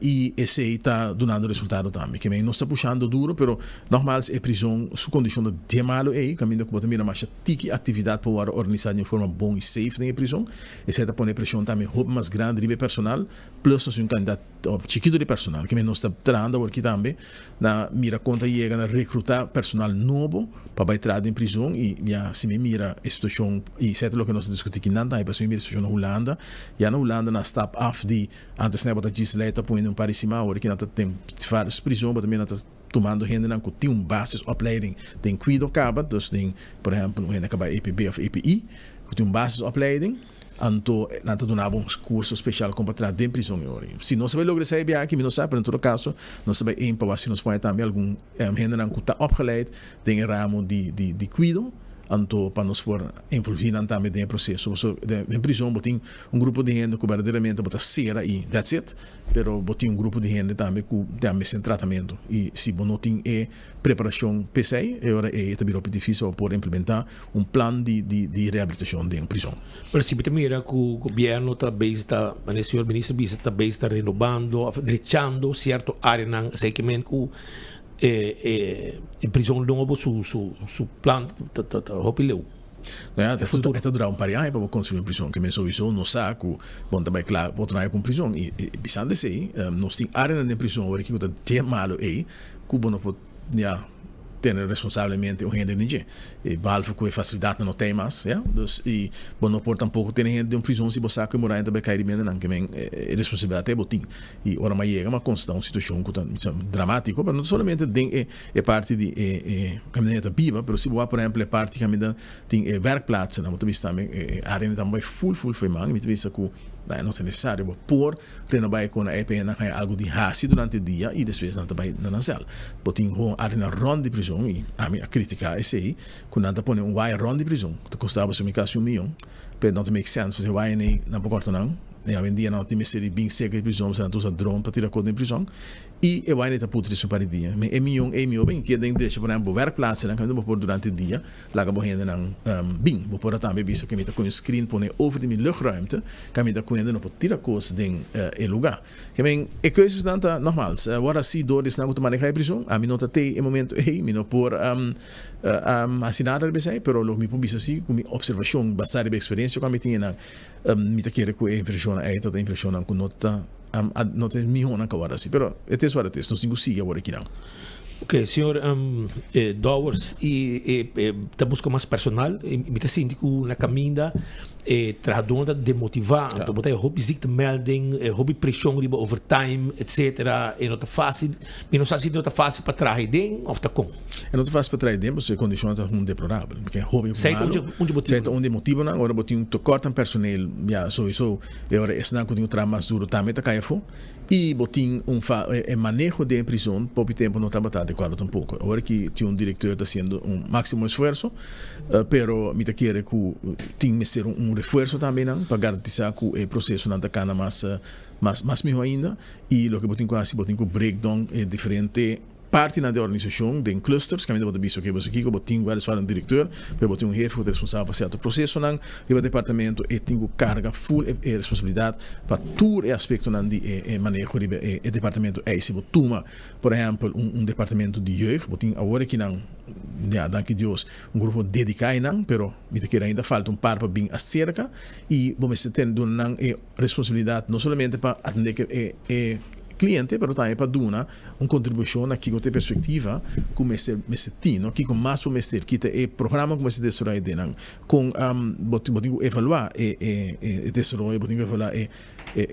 e esse está dando resultado também, que não está puxando duro, pero normal é prisão, sua condição de malo é, caminho que você mira mais tiki atividade para organizar de forma bom e safe na prisão, esse está pondo pressão também roupa mais grande de personal, plus um candidato chiquito de personal, que não está tratando aqui também, na mira conta chega a recrutar personal novo para entrar em prisão e se me mira a situação e isso é o que nós discutimos aqui não, aí para se mira a situação na Holanda, e na Holanda na stop off de antes não botar legislata põe um parecima agora que não tem várias prisões, mas também não está tomando gente não tem basis opleiding, tem cuido acaba, então tem por exemplo gente acaba EPB ou EPI, que tem basis opleiding anto nata donava um curso especial como para entrar em prisão se não se vai lograr sair aqui não sabe, em todo caso não se vai empurrar se nós pode também algum gente não está opgeleid tem ramo de cuido anto para nos for envolver também no processo em prisão tem grupo de gente que verdadeiramente bota cera e that's it, pero tem grupo de gente também que também sem tratamento e se não tem preparação PCI é também difícil para implementar plano de reabilitação de prisão. Mas se mira que o governo também está, o senhor ministro também está renovando, reachando certo área de segmento em prisão novo su plano hopileu. Então durar par de anos para construir uma prisão que mesmo isso não sabe que bom também claro pode trabalhar com prisão e pensando assim nós tem área na prisão agora que está tem malo aí que bom não pode ter responsabilimente o gente de ninguém e balfo com facilidade não tem mais e bom não pode tampouco ter gente de uma prisão se você que morar também cair bem não que bem responsabilidade é botim e ora mais chega uma constante situação que é dramática mas não somente é parte de caminhada viva mas se você por exemplo é parte que tem werkplaatsen não muito também área também full foi mal muito vista que não é necessário por renovar com a EPN algo de hasi durante o dia e depois não vai na cela. Botin com a ronda de prisão e a crítica é esse quando não põe ronda de prisão que custava se me caso 1 milhão, pero não make sense fazer vai nem na porta não. Hoje em dia não tem ser bem seca de prisão, você não usa drone para tirar conta de prisão e eu vai nem putre isso para o dia. Mas é milhão bem que tem direito por exemplo werkplaatsen não quando por durante o dia lá que vou render não bem vou por também visto que me tá com o screen põe over de minha luchtruimte que me tá com ainda não pode tirar coisas de lugar. Que bem é coisas não tá normal. Agora se dores não manejar a prisão, a mim não tá tem momento me não por assinar a BC, pero lo me publica assim com minha observação basada na experiência que me tinha na me tá querer com a impressão aí toda a impressão com nota não tem milhão na agora assim, pero é isso agora não tenho siga agora aqui não. Ok, senhor Dowers, está buscando mais personal, me está sentindo na caminha, tradonda de motivar, então botar hobby ziektemelding, hobby pressão riba overtime, etc. E não está fácil, mas não sabe se não está fácil para trazer dentro ou está com. Não está fácil para trazer dentro, porque a condição está muito deplorável, porque hobby onde motiva não, agora botar corta personal, já sou agora esse não continua trabalhar mais duro também está caído e botar manejo de prisão, por tempo não está batendo adequado tampouco. Agora que tinha diretor está fazendo máximo esforço, pero me quer que tem que ser reforço também não, para garantizar que o processo não está mais melhor ainda e o que botem com breakdown é diferente parte na organização de clusters, que a gente pode ver que você aqui, como tem vários diretor, eu botem jefe responsável por certo processo, não, e o departamento tem carga full e responsabilidade para todo aspecto de manejo do departamento. Se você toma, por exemplo, departamento de jeugd, botem agora que não, danke Deus, grupo dedicado não, pero me quer ainda falta par para bem acerca e vamos ter uma responsabilidade não somente para atender cliente, pero também para dar uma contribuição aqui com a perspectiva como esse tino, aqui com mais o mestre, que é programa como esse desenvolve com botinho evaluar e desenvolver, botinho evaluar e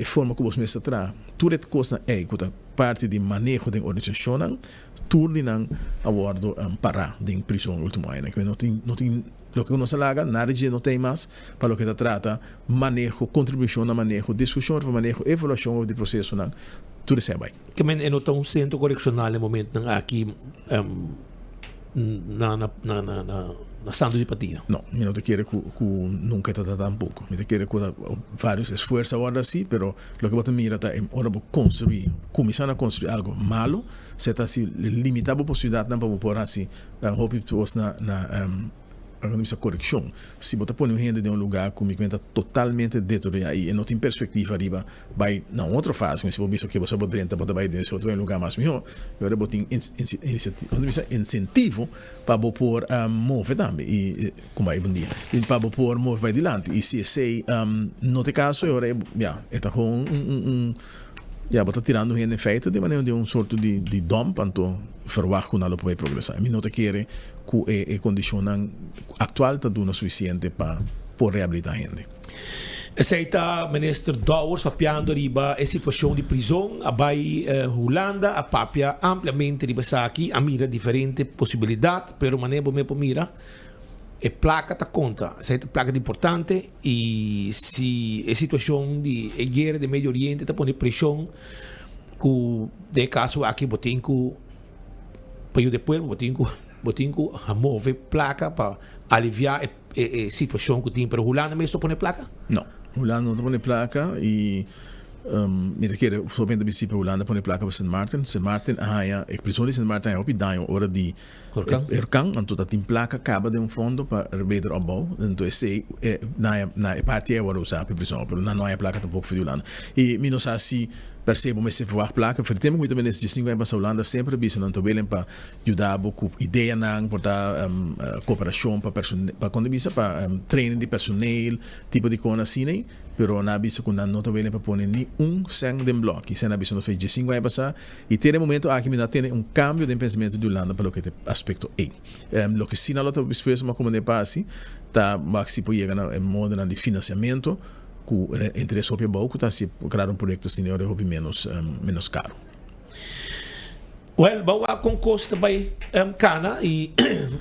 forma como os mestres traz. Tudo é coisa parte de manejo da organização, tudo não abordo para de prisão último ano, que não tem lo que uno se laga, nada de não tem mais para lo que se trata manejo, contribuição na manejo, discussão para manejo, evaluação do processo, não, tudo isso é bem. Que men não tem centro correccional no momento não aqui na Santo de Patia. Não, eu não te quero que nunca está tampoco. Eu te quero que vários esforços agora sim, pero lo que você mira é hora de construir, começar a construir algo malo, se está assim limitado a possibilidade não para pôr assim, hope to us na essa correção. Se você põe renda de lugar comigo está totalmente deteriorado e não tem perspectiva arriba, vai na outra fase, mas se você que você pode renta, pode vai dentro, se você vai em lugar mais melhor, agora você tem incentivo para pôr mover também e como é bom dia, e para pôr mover vai adiante e se sei no te caso agora está com você tirando renda feita de maneira de sorte de dom para verwacht que nada pode progressar. Eu não te quero que a condição atual está dando suficiente para reabilitar a gente. Aceita ministro Dowers papiando riba a situação de prisão a bai Holanda a papia ampliamente riba aqui a mira diferente possibilidade pero maneira me mira e placa ta conta aceita placa de importante e se a situação de guerra de Medio Oriente ta põe pressão que de caso aqui botem que para o depois botem que mover placa para aliviar a situação que tem para Holanda mesmo põe placa? Não, Holanda não põe placa e me quer somente princípio Holanda põe placa para St. Martin. St. Martin a prisão de St. Martin é op daio hora de Erkan, então tá tem placa acaba de fundo para beter opbouw. Então esse na parte é usar para prisão, pero não é placa tampouco para Holanda. E me não sabe se percebo mas se for placa, for tempo muito bem nesse distingo vai para Holanda sempre bisa não tô bem para ajudar com ideia não portar cooperação para quando bisa para training de personal, tipo de coisa assim, pero na bisa quando não tô bem para pôr nem sangue de bloco, se na bisa não fez distingo vai passar e ter momento aqui me tem cambio de pensamento de Holanda para o que aspecto lo que sim na outra vez uma como passe tá maxi pode chegar em modo de financiamento com interesse óbvio bom que tá se criar projeto assim é menos caro. Well, bawa com costa by Cana e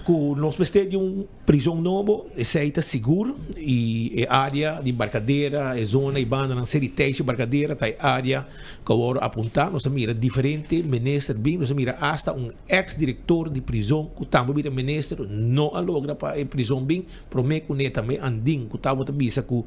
com nós temos uma prisão nova, essa está seguro e a área de embarcadeira, a zona e banda na série de embarcadeira, tá área que agora apontar, nós mira diferente ministro bem, nós mira hasta ex-diretor de prisão que também vira ministro não alogra para a prisão bem, promete que ne também anding que tava bisa que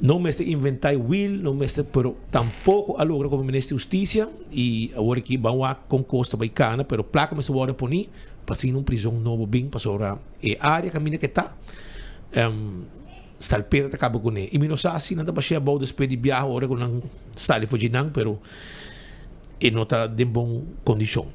não mestre inventar will, não mestre, pero tampouco alogra como ministro de justiça e agora aqui bawa com costa by Cana, pero placa mas agora poni passando uma prisão novo bem para sobra e área caminha que tá salpeta tá cabo com e menos assim nada para chegar depois de viajar agora com não sale fugindo pero e não tá de boa condição.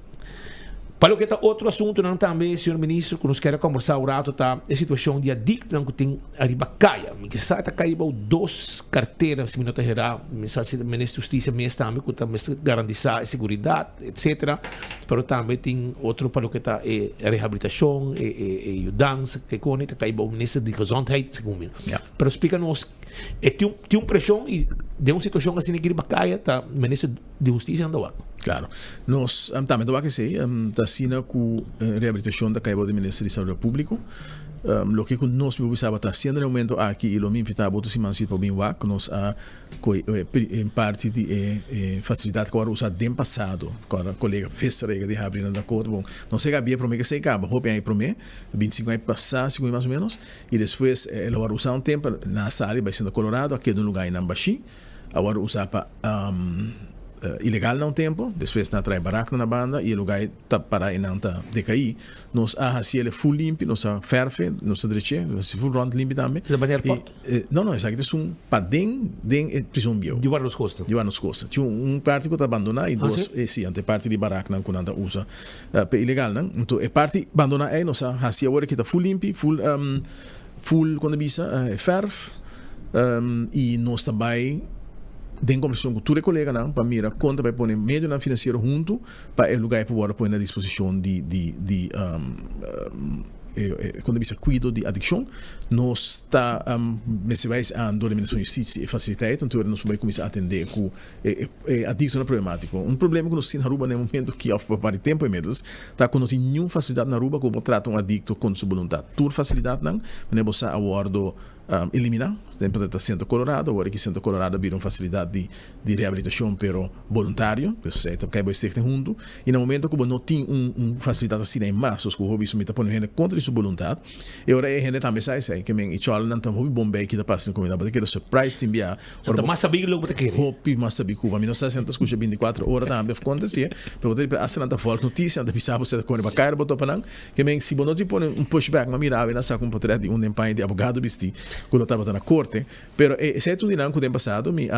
Para o que está outro assunto não também, senhor ministro, que nos quer conversar o rato tá a situação de adicto que tem arriba caia, que sai tá caindo 2 carteiras se minuto geral, mensagem do ministro da Justiça mesmo também que também garantizar a segurança, etc. Pero também tem outro para o que está a reabilitação e ajudança que conecta caindo o ministro de Gezondheid, segundo. Pero explica-nos tem pressão e de uma situação assim que arriba caia, tá ministro de Justiça andou. Claro. Nós também do que sei, assina com reabilitação da caiba do Ministério da Saúde Público. Lo que nós precisava estar sendo no momento aqui e lo me invitava a se manter para bem lá, que nós em parte de facilidade que agora usa do passado, quando a colega fez a regra de abrir na corte, bom, não sei que havia para mim que se acaba, vou pegar para mim, 25 anos passar, 5 mais ou menos, e depois ela vai usar tempo na sala, vai sendo Colorado, aqui no lugar em Nambaxi, agora usar para ilegal não tempo, depois na trai baraca na banda e o lugar tá para e não tá decair, nós se ele full limpo, nós ferve, nós direito, nós full round limpo também. Não, isso aqui é para den prisão bio. De vários costos. De vários costos. Tinha parte que tá abandonado e dois, sim, ante parte de baraca não quando usa para ilegal não. Então é parte abandonada aí nós se agora que tá full limpo, full quando bisa ferve e nós também tem conversação com todos os colegas para mirar quanto vai pôr meio na financeiro junto para o lugar para pôr na disposição de quando bisa cuido de adicção nós está se vai andando na justiça e facilitar então nós vamos começar a atender com adicto na problemática problema que nós temos na Aruba no momento que ao para tempo e medos tá quando tem nenhuma facilidade na Aruba como trata adicto com sua vontade toda facilidade não mas você aguardo eliminar, sempre está sendo Colorado, agora que sendo Colorado vira uma facilidade de reabilitação pero voluntário, você está caindo este junto, e no momento que não tem facilidade assim em massa, que o hobby sumita põe gente contra sua vontade, e agora é gente também sai que men e chola não tem hobby bombei que está passando comida, porque que surprise tem bia, ora mais saber logo que hobby mais saber Cuba, mas não sei se anda escuta 24 horas também acontecer, pero você para assim não falta notícia, anda pisar você com uma cara botou para não, que men se não te põe pushback, mas mira, na saca poder de empenho de advogado vesti quando estava na corte, pero esse é tudo dinâmico do ano passado, me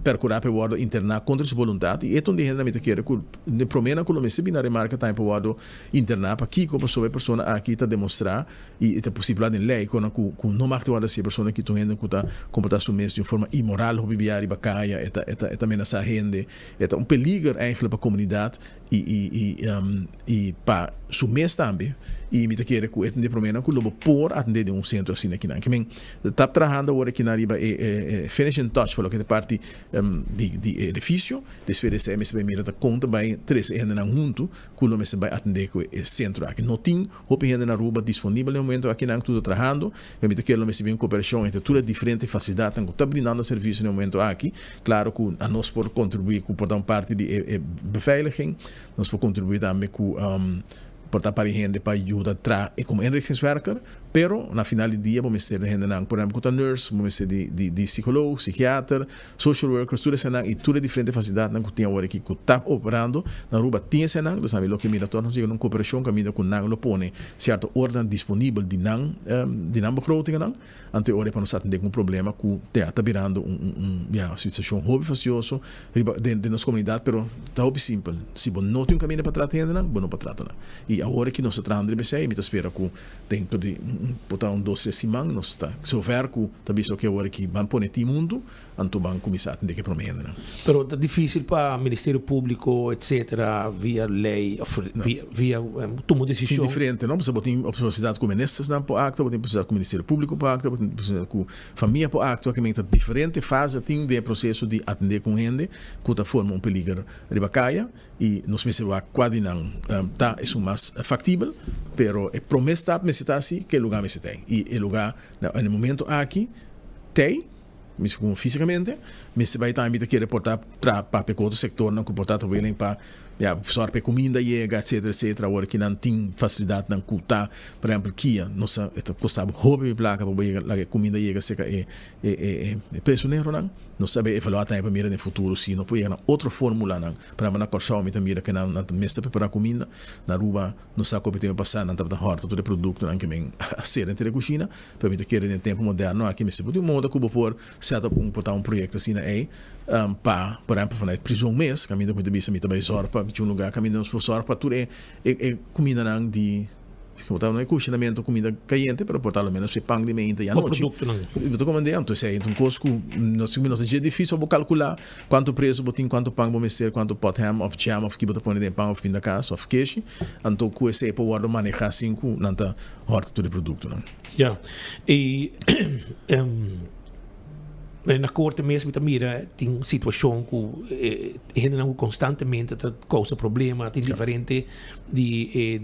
percurar para o internar contra sua vontade, e é tudo dinâmico que quer que de promena que o mestre na remarca está para o internar para que como pessoa aqui está demonstrar e é possível em lei quando não marca o se pessoa que estão que está comportar seu mês de forma imoral, hobbiar e bacaia, é ameaçar gente, é perigo eigenlijk para a comunidade e para seu mês também. E me quer que é de promena que o lobo por atender de centro assim aqui que men está trabalhando agora aqui na riba finishing touch falou que é parte de edifício depois de MSB mira da conta vai 3 ainda não junto que o lobo vai atender com o centro aqui não tem roupa ainda na rua disponível no momento aqui não tudo trabalhando me quer o MSB em cooperação entre todas diferentes facilidades que está brindando serviço no momento aqui claro que a nós por contribuir com por dar parte de beveiliging nós por contribuir também com portar para gente para ajudar tra e como inrichtingswerker pero na final do dia vamos ter gente não por exemplo com nurse vamos ter de psicólogo psiquiatra social worker tudo isso não e tudo diferente facilidade não que tem agora aqui que está operando na Aruba tem isso não sabe lo que mira todos nós uma cooperação que mira com não lo põe certo ordem disponível de não begroting não ante hora para nós atender um problema que está virando situação hobby facioso de nossa comunidade pero está hobby simples se você não tem caminho para tratar não não para tratar não e E agora que nós estamos de BC, me espera que dentro de botar 2 3 semanas nós está so ver que talvez o que agora que vão pôr no mundo, então vão começar a ter que prometer. Pero é difícil para o Ministério Público, etc., via lei, via tomar decisão. Sim, diferente, não? Você botar a sociedade com ministros por acto, botar a sociedade com o Ministério Público por acto, botar a sociedade com a família por acto, que é diferente fase do processo de atender com gente, que forma peligro de bacaia, e nós me vai quase não tá é mais factível, pero é promessa me está assim que lugar me se tem. E o lugar no momento aqui tem como fisicamente, mas se vai também querer portar para outro setor, não portar também para só para comida chega, etc. Agora que não tem facilidade não cultar, por exemplo, Kia, nossa, custava hobby placa para a comida chega seca é prisioneiro não sabe evaluar também para mirar no futuro se não pode outra fórmula não para na corção me mira que não mestre preparar comida na rua não sabe como tem passar não tá horta todo produto não que bem a ser entre a cozinha para me querer no tempo moderno aqui me se pode moda como por set up botar projeto assim aí para por exemplo fazer prisão mês caminho muito bem se me também só para um lugar caminho for só para tudo é comida não de não é cozinamento comida caliente para portar ao menos pão de meia à noite. Eu estou comandando, então cosco não é difícil vou calcular quanto preço botin, quanto pão vou ser, quanto pot ham of jam of que botar pôr de pão of fim da casa of queijo, então com esse para o manejar assim com não tá horta todo produto não. Ja. E na corte mesmo mira tem situação que gente não constantemente causa problema tem diferente de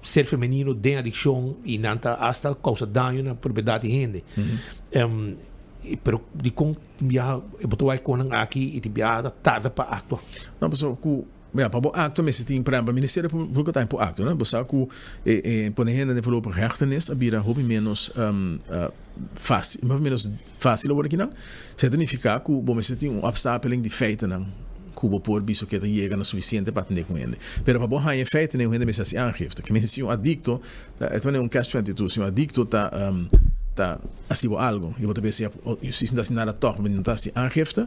ser feminino tem adicção e não hasta causa dano na propriedade de gente pero de como eu botou aí com aqui e te viada tarde para actuar não pessoal para o acto mas tem para o Ministério Público está para o acto né você que por exemplo developer rechtenis abira hobby menos fácil mais menos fácil agora que não significa que você tem obstáculo de feito não que por bicho que chega não suficiente para atender com ele pero para bom em feito nem o gente me se aangifte que me se adicto é um caso 22 se um adicto tá assim algo e você pensa eu se não nada top mas não está se aangifte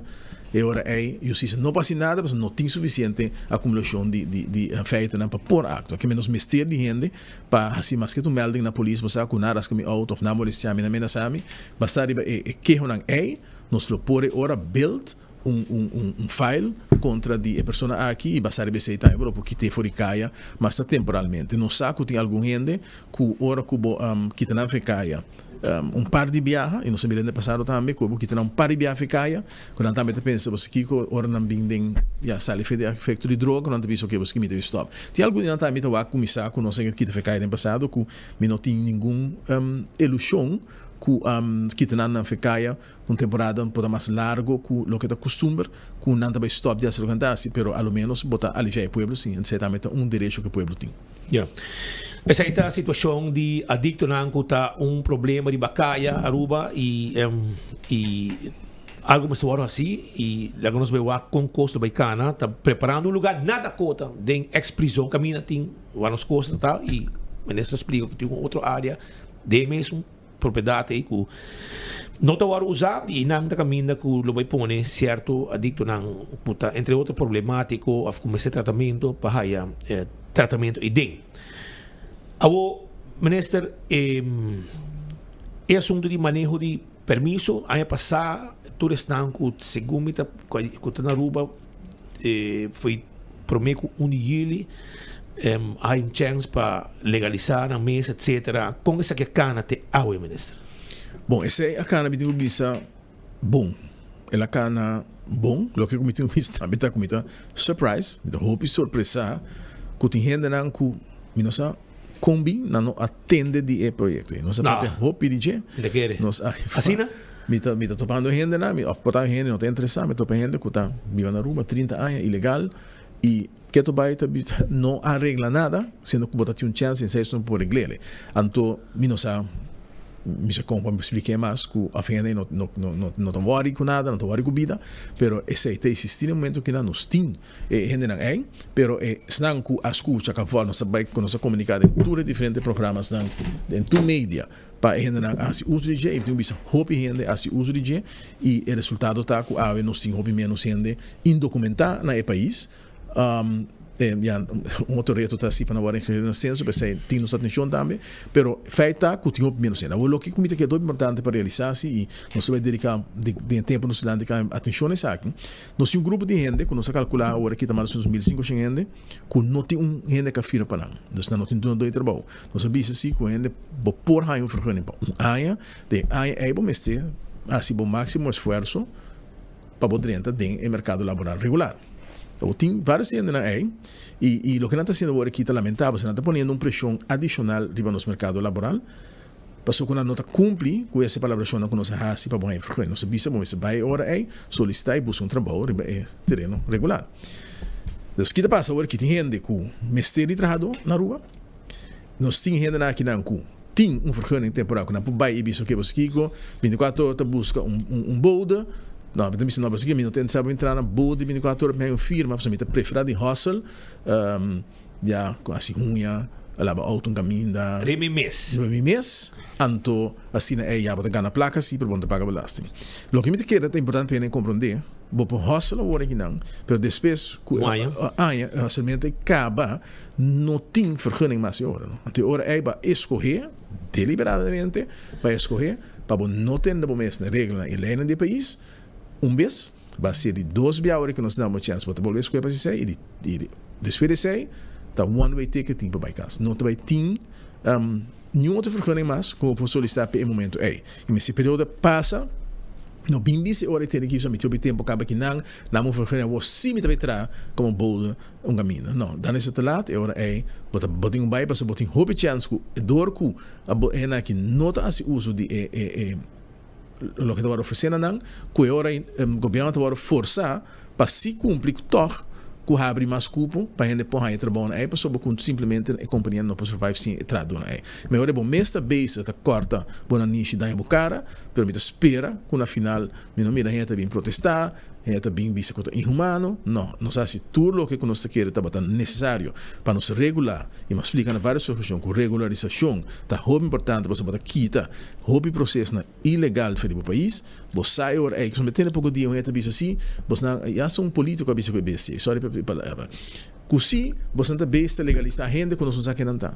e agora eu se não passa nada mas não tem suficiente acumulação de feito para pôr acto que menos mistério de gente para assim mas que tu melding na polícia você com nada que me out of namoro se chama na mena sami basta que não nos lo pôr ora build file contra de pessoa aqui e basta receber também porque te foricaia mas temporalmente não sabe que tem algum gente que ora que está na ficaia par de viaja e não se me rende passado também como que tem par de viaja ficaia quando também te pensa você que ora não bindem já sale efeito de droga não te pensa que você me deve stop tem algo de também te vai começar com não sei que te ficaia no passado que me não tem nenhum ilusão que tem na ficaia uma temporada um pouco mais largo que o que está costume que não também stop de se cantar pero ao menos botar aliviar o povo sim certamente direito que o povo tem. Yeah. Essa é a situação de adicto na está problema de bacaia Aruba e algo mais ou assim e logo nós vemos com custo baicana está preparando lugar nada cota de ex-prisão caminha tem várias coisas tá e nessa explica que tem uma outra área de mesmo propriedade aí que não está usar e não está caminhando que o vai pôr certo adicto na entre outros problemático a começar tratamento para tratamento e den. Ao minister assunto de manejo de permisso aí passar tudo está com segundo que na Aruba foi prometo ele há chance para legalizar a mesa etc com essa que cana te ao minister. Bom, essa é a cana que bisa bom. Ela cana bom, lo que comiti vista, beta comita surprise, beta hope surpresa, que tem gente não que minosa combi não atende de projeto. Nós até hope de je. Nós assim na mita topando gente na, of botar gente não tem interessado, mita topando gente que tá viva na rua 30 anos ilegal e que tu vai não arregla nada, sendo que botar chance em ser por regle. Então, minosa me expliquei mais que a gente não está worry com nada, não está worry com vida, pero esse existe no momento que não nos tem, gente não é, pero senão que a escuta que fala, nós vai comunicar em todos diferentes programas em tu mídia, para gente não assim uso de jeito, tem bisa hope gente assim uso de jeito e o resultado tá que nós tem hope menos gente indocumentada no país. um outro reto está assim para não hora em censo, para ser tem nossa atenção também, pero feita que tinha menos cena. O que comita que é muito importante para realizar-se e nós vai dedicar de tempo nos dedicar atenção nessa aqui. Nós temos um grupo de gente que nós calcular agora aqui também nos 1.500 gente que não tem gente que afirma para não. Não tem dois trabalho. Nós sabemos assim que gente por aí vergunning para área de área é bom mestre assim bom máximo esforço para poder entrar no mercado laboral regular. Então, tem vários anos aí e o que não está sendo agora aqui está lamentável, você não está ponendo pressão adicional riba no mercado laboral, passou quando a nota cumpre com essa palavra que nós fazemos para bom frequência, nós sabemos que vai agora aí solicitar e buscar trabalho riba terreno regular. Então, o que passa agora que tem gente com mestre de trabalho na rua, nós temos gente aqui na Ancu, tem frequência temporária, quando vai e bicho que você kiko, 24 horas busca bolda. Não, mas também não precisa que não tem sabe entrar na boa de 24 horas meio firma, para mim tá preferado em hostel, já assim unha, lava auto caminho da Remimes, anto assim é já botar na placa sim para botar pagar belasting. Lo que me te queda é importante para compreender, bo por hostel ou aqui não, pero depois somente acaba não tem vergunning mais hora, não. Até hora é para escolher deliberadamente para escolher para não ter de momento na regra e lei do país. Vez, vai ser de 2 horas que nós damos chance para voltar a escolher para você e depois de sei, tá one way ticket para casa. Não vai ter nenhum outro frequência mais como por solicitar para o momento aí. E nesse período passa, não bem disse hora tem que usar o tempo acaba que não frequência você me vai trazer como bolda caminho. Não, dá nesse lado é hora aí, botar um bairro para botar hobby chance com dor com a que não tá assim uso de lo que te vai oferecer não, que agora o governo te vai forçar para se cumprir toch, que abre mais cupo para a gente pôr aí trabalho aí, para sobre que simplesmente a companhia não pode survive sem trabalho aí. Mas agora é bom, esta base está corta, boa niche da cara, permite espera, que na final, não mira a gente bem protestar, a gente bem vista que é inhumano, não sabe se tudo o que nós queremos está necessário para nos regular, e nos explica na várias soluções que regularização está muito importante para você quitar o processo ilegal para o país, você sai agora aí, que você tem pouco dia, a gente vista assim, você já são político a vista que é besta, sorry para palavra, que se você não está besta legalizar a gente que nós não sabemos que não está.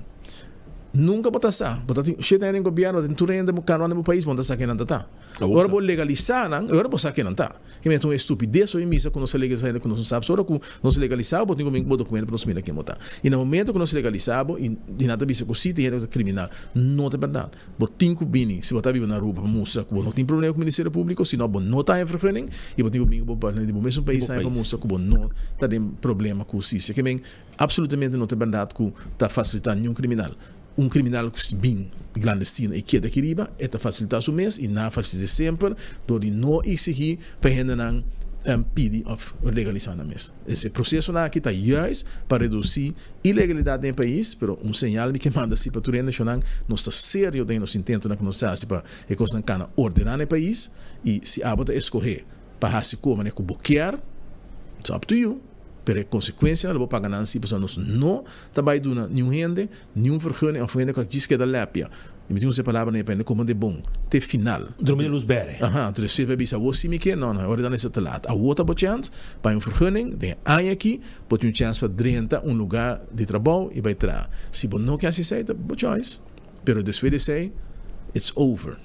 Nunca botar sa, botar chega em governo, tem tudo ainda no no país, botar sa que não tá. Agora vou legalizar, não, agora botar que não tá. Que é uma estupidez ou missa quando se legaliza ainda quando não sabe, só que não se legalizar, botar um documento para nós mirar que botar. E no momento que não se legalizar, e de nada bisa com sítio é criminal, não é verdade. Botar que bini, se botar vivo na rua para mostrar que não tem problema com o Ministério Público, senão não tá em frequência, e botar que bini botar no mesmo país para mostrar que não tá tem problema com justiça, que bem absolutamente não é verdade que tá facilitando nenhum criminal. Criminal que bem clandestino e que é daqui riba, é facilitar o mês e na facilitar sempre, do de não exigir para a não pedir of legalizar na mês. Esse processo aqui está justo para reduzir ilegalidade no país, mas sinal que manda se para tudo nacional não está sério de nos intento na nossa para a coisa cana ordenar no país e se a bota escolher para fazer como é que bloquear, it's up to you. Pero a consequência ela vai pagar não se pessoas não trabalham duna nenhum rende nenhum vergonha ou rende que diz que é da lápia e me diz essa palavra nem para como de bom te final dormir luz bere tu recebe para bisa você me que não hora da nessa telata a outra boa chance para um vergonha de aí aqui pode um chance para drenta lugar de trabalho e vai tra se bom não quer aceitar boa choice pero depois de say it's over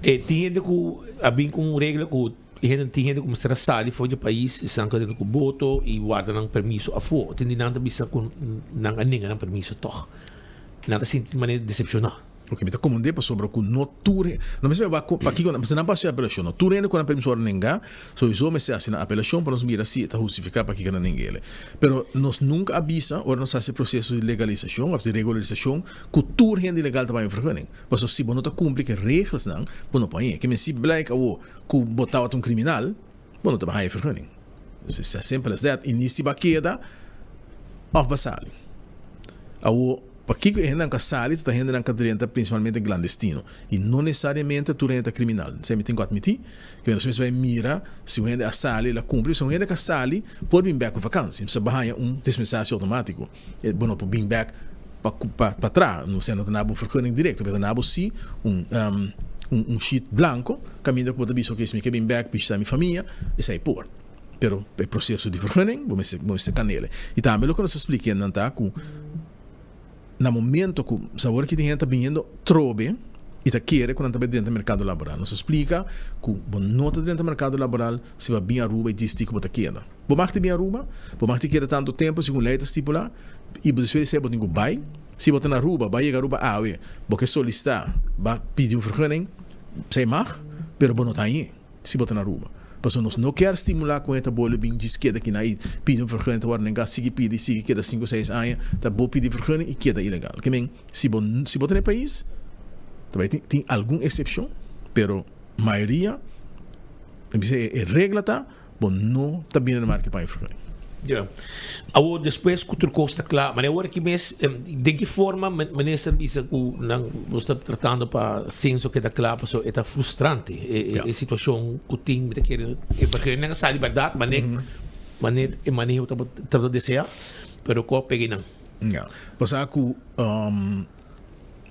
tinha de que abrir com regra que e tem gente como será sali fora do país, estão cadendo com voto e guarda não permisso a fora. Tem nada bisa com não aninga não permisso toch. Nada senti maneira decepcionar. Ok, me está comandando sobre o que não ture. Não me sabe para aqui quando você não passa a apelação, não ture quando permisso hora ninguém. So isso me se assina a apelação para nos mirar se está justificar para que não ninguém. Pero nós nunca avisa ou nós faz processo de legalização, de regularização, que ture gente ilegal também é frequente. Mas se você não está cumprindo regras não, não põe. Que me se black ou que botar um criminal, não está bem frequente. Isso é simples that. E nesse baqueda, off basali. Porque a gente não sabe, está gente não cadrenta principalmente clandestino e não necessariamente tu renta criminal. Você me tem que admitir que nós vai mirar se o gente a sali ela cumpre, se o gente a sali pode vir back com vacância, se barra dispensação automático, é bom para vir back para trás, não sei não tem nada frequente direto, mas nada sim sheet blanco, caminho que pode avisar que se me quer vir back, pista minha família, e sai por. pero é processo de vergunning, vamos se canele. E também o que nós explicamos não tá que no momento que sabor que tem gente vindo trobe e tá querer quando tá dentro do mercado laboral. Nós explica que não tá dentro do mercado laboral se vai bem Aruba e diz que bota queda. Bom mais bem Aruba, bom mais queda tanto tempo segundo lei estipula e você se botar vai, se botar na Aruba, vai chegar Aruba porque solicitar, vai pedir vergunning, sei mag, pero bom não tá aí, se botar na Aruba. Porque nós não queremos estimular com essa bola bem de esquerda que naí pedir vergunning, agora nem gás sigue queda 5 6 anos, tá bom pedir vergunning e queda ilegal. Que bem, se botar no país também tem alguma exceção, pero maioria é regra tá, bom não tá bem na marca para vergunning. Yeah. Awo depois cultura costa claro, mas agora que mês de que forma maneira serviço que não está tratando para senso que da claro, so é frustrante a situação que tem de querer porque não é liberdade, maneira tá desejar, pero co peguei não. Yeah. Passar que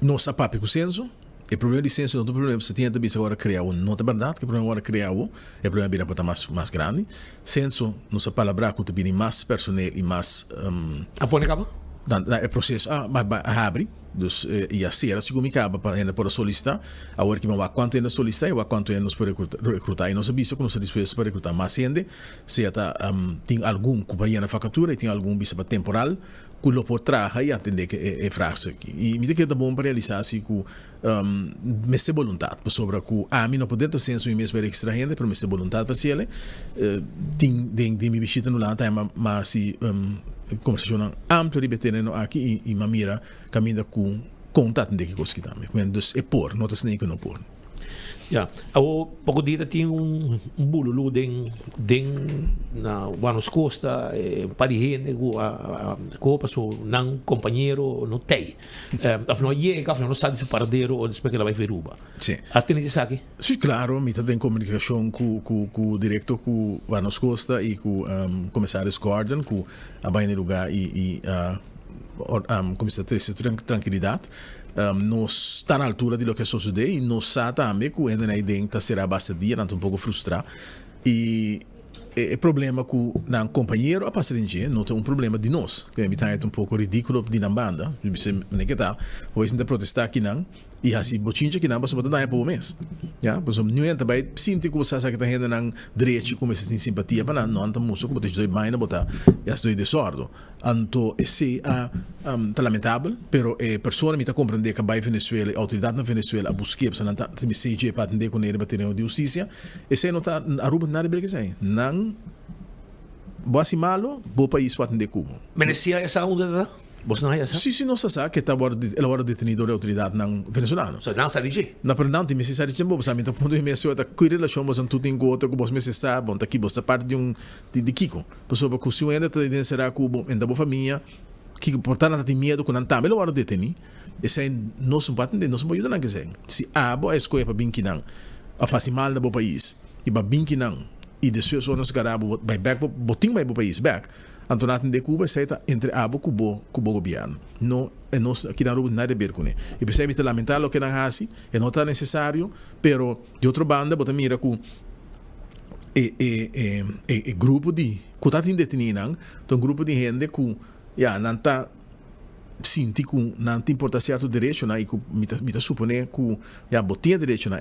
nossa papi com senso. O problema de senso não é o problema se tinha também agora criar não é verdade que o problema agora criar o problema virá para mais grande senso nossa palavra que tem mais personal e mais aponicaba é processo abre dus e a ser se como acaba para solicitar agora que vamos quanto ainda solicitar e quanto ainda nos pode recrutar e nós sabemos que nós disponíveis para recrutar mais gente se até tem algum companhia na facatura e tem algum visa temporal que lo pode trazer e atender que é frase aqui e me que é bom para realizar se que me se vontade sobre que a mim não pode ter senso e mesmo para extra gente para me se vontade para se ele tem de me visita no lá mas se conversação ampla de betendo aqui e mira caminha com contato de que coisa que também mas é por não está nem que não por ja awo pouco dia tem bululu na Guanos Costa para gente a copa so não companheiro no tem afinal chega afinal não sabe se paradeiro ou depois que ela vai ver Aruba sim atende isso aqui sim claro me tem comunicação com o diretor com Guanos Costa e com comissário Gordon com a baina lugar e comissário tranquilidade nós está na altura de lo que sucede e nós sabe também que ainda na ideia será bastante dia, não um pouco frustrado e o problema com o companheiro a passarinha não tem problema de nós que me está um pouco ridículo de na banda você não que tá hoje ainda protestar aqui não e assim bochincha que não passa botar na época mês já por exemplo não entra vai sinto que você sabe que está ainda não direito como se tem simpatia para não anda muito como te doi bem na botar já estou de sordo anto esse tá lamentável pero pessoa me está compreender que vai Venezuela a autoridade na Venezuela a buscar para não tá me seja para atender com ele para ter de justiça esse não tá Aruba nada bem que sei não boa se malo bom país para atender como merecia essa onda você não é essa? Sim, não se sabe que ela detenido a autoridade não venezuelana. So não sabe dizer? Na verdade, me se sabe dizer, você me está pondo em meio a que relação você não tem gota que você me sabe, bom, tá aqui você parte de Kiko. Pessoa que se ainda está dentro será que ainda boa família, que portanto não tem medo que não tá, ela hora deteni. Esse é não se pode entender, não se pode ajudar que sei. Se a boa escolha para bem que não, a faz mal no país e para bem que não e depois só nos garabo vai back, botinho vai para o país back. Antonato de Cuba seita entre abo cubo governo não é nós aqui na Aruba nada a ver com ele e percebe que lamentável o que não faz é não está necessário pero de outra banda bota mira com grupo de que está detenido então grupo de gente que já não está sinti que não tem importa certo direito na e que me supone que já botinha direito na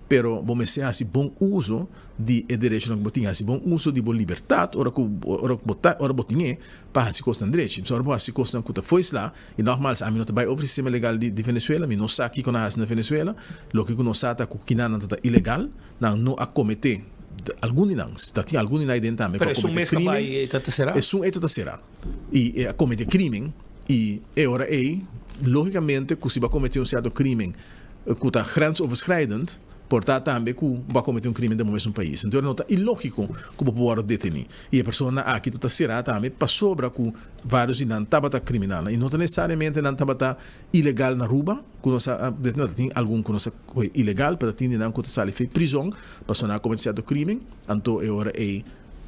pero vamos ser assim bom uso de direito na botinha assim bom uso de boa liberdade ora botinha para se costar direito só para se costar que foi lá e normal a mim não vai over sistema legal de Venezuela me não sabe aqui quando na Venezuela lo que não sabe que não está ilegal não a cometer algum não está tem algum não dentro também pero é um mês que vai será é será e a cometer crime e agora logicamente que se vai cometer certo crime que está grensoverschrijdend portanto também que vai cometer crime de momento no país então não está ilógico que pode detenir e a pessoa aqui está será também para sobra que vários não estava criminal e não necessariamente não estava ilegal na Aruba que não tem algum que não ilegal para ter não que sai de prisão para não cometer certo crime então agora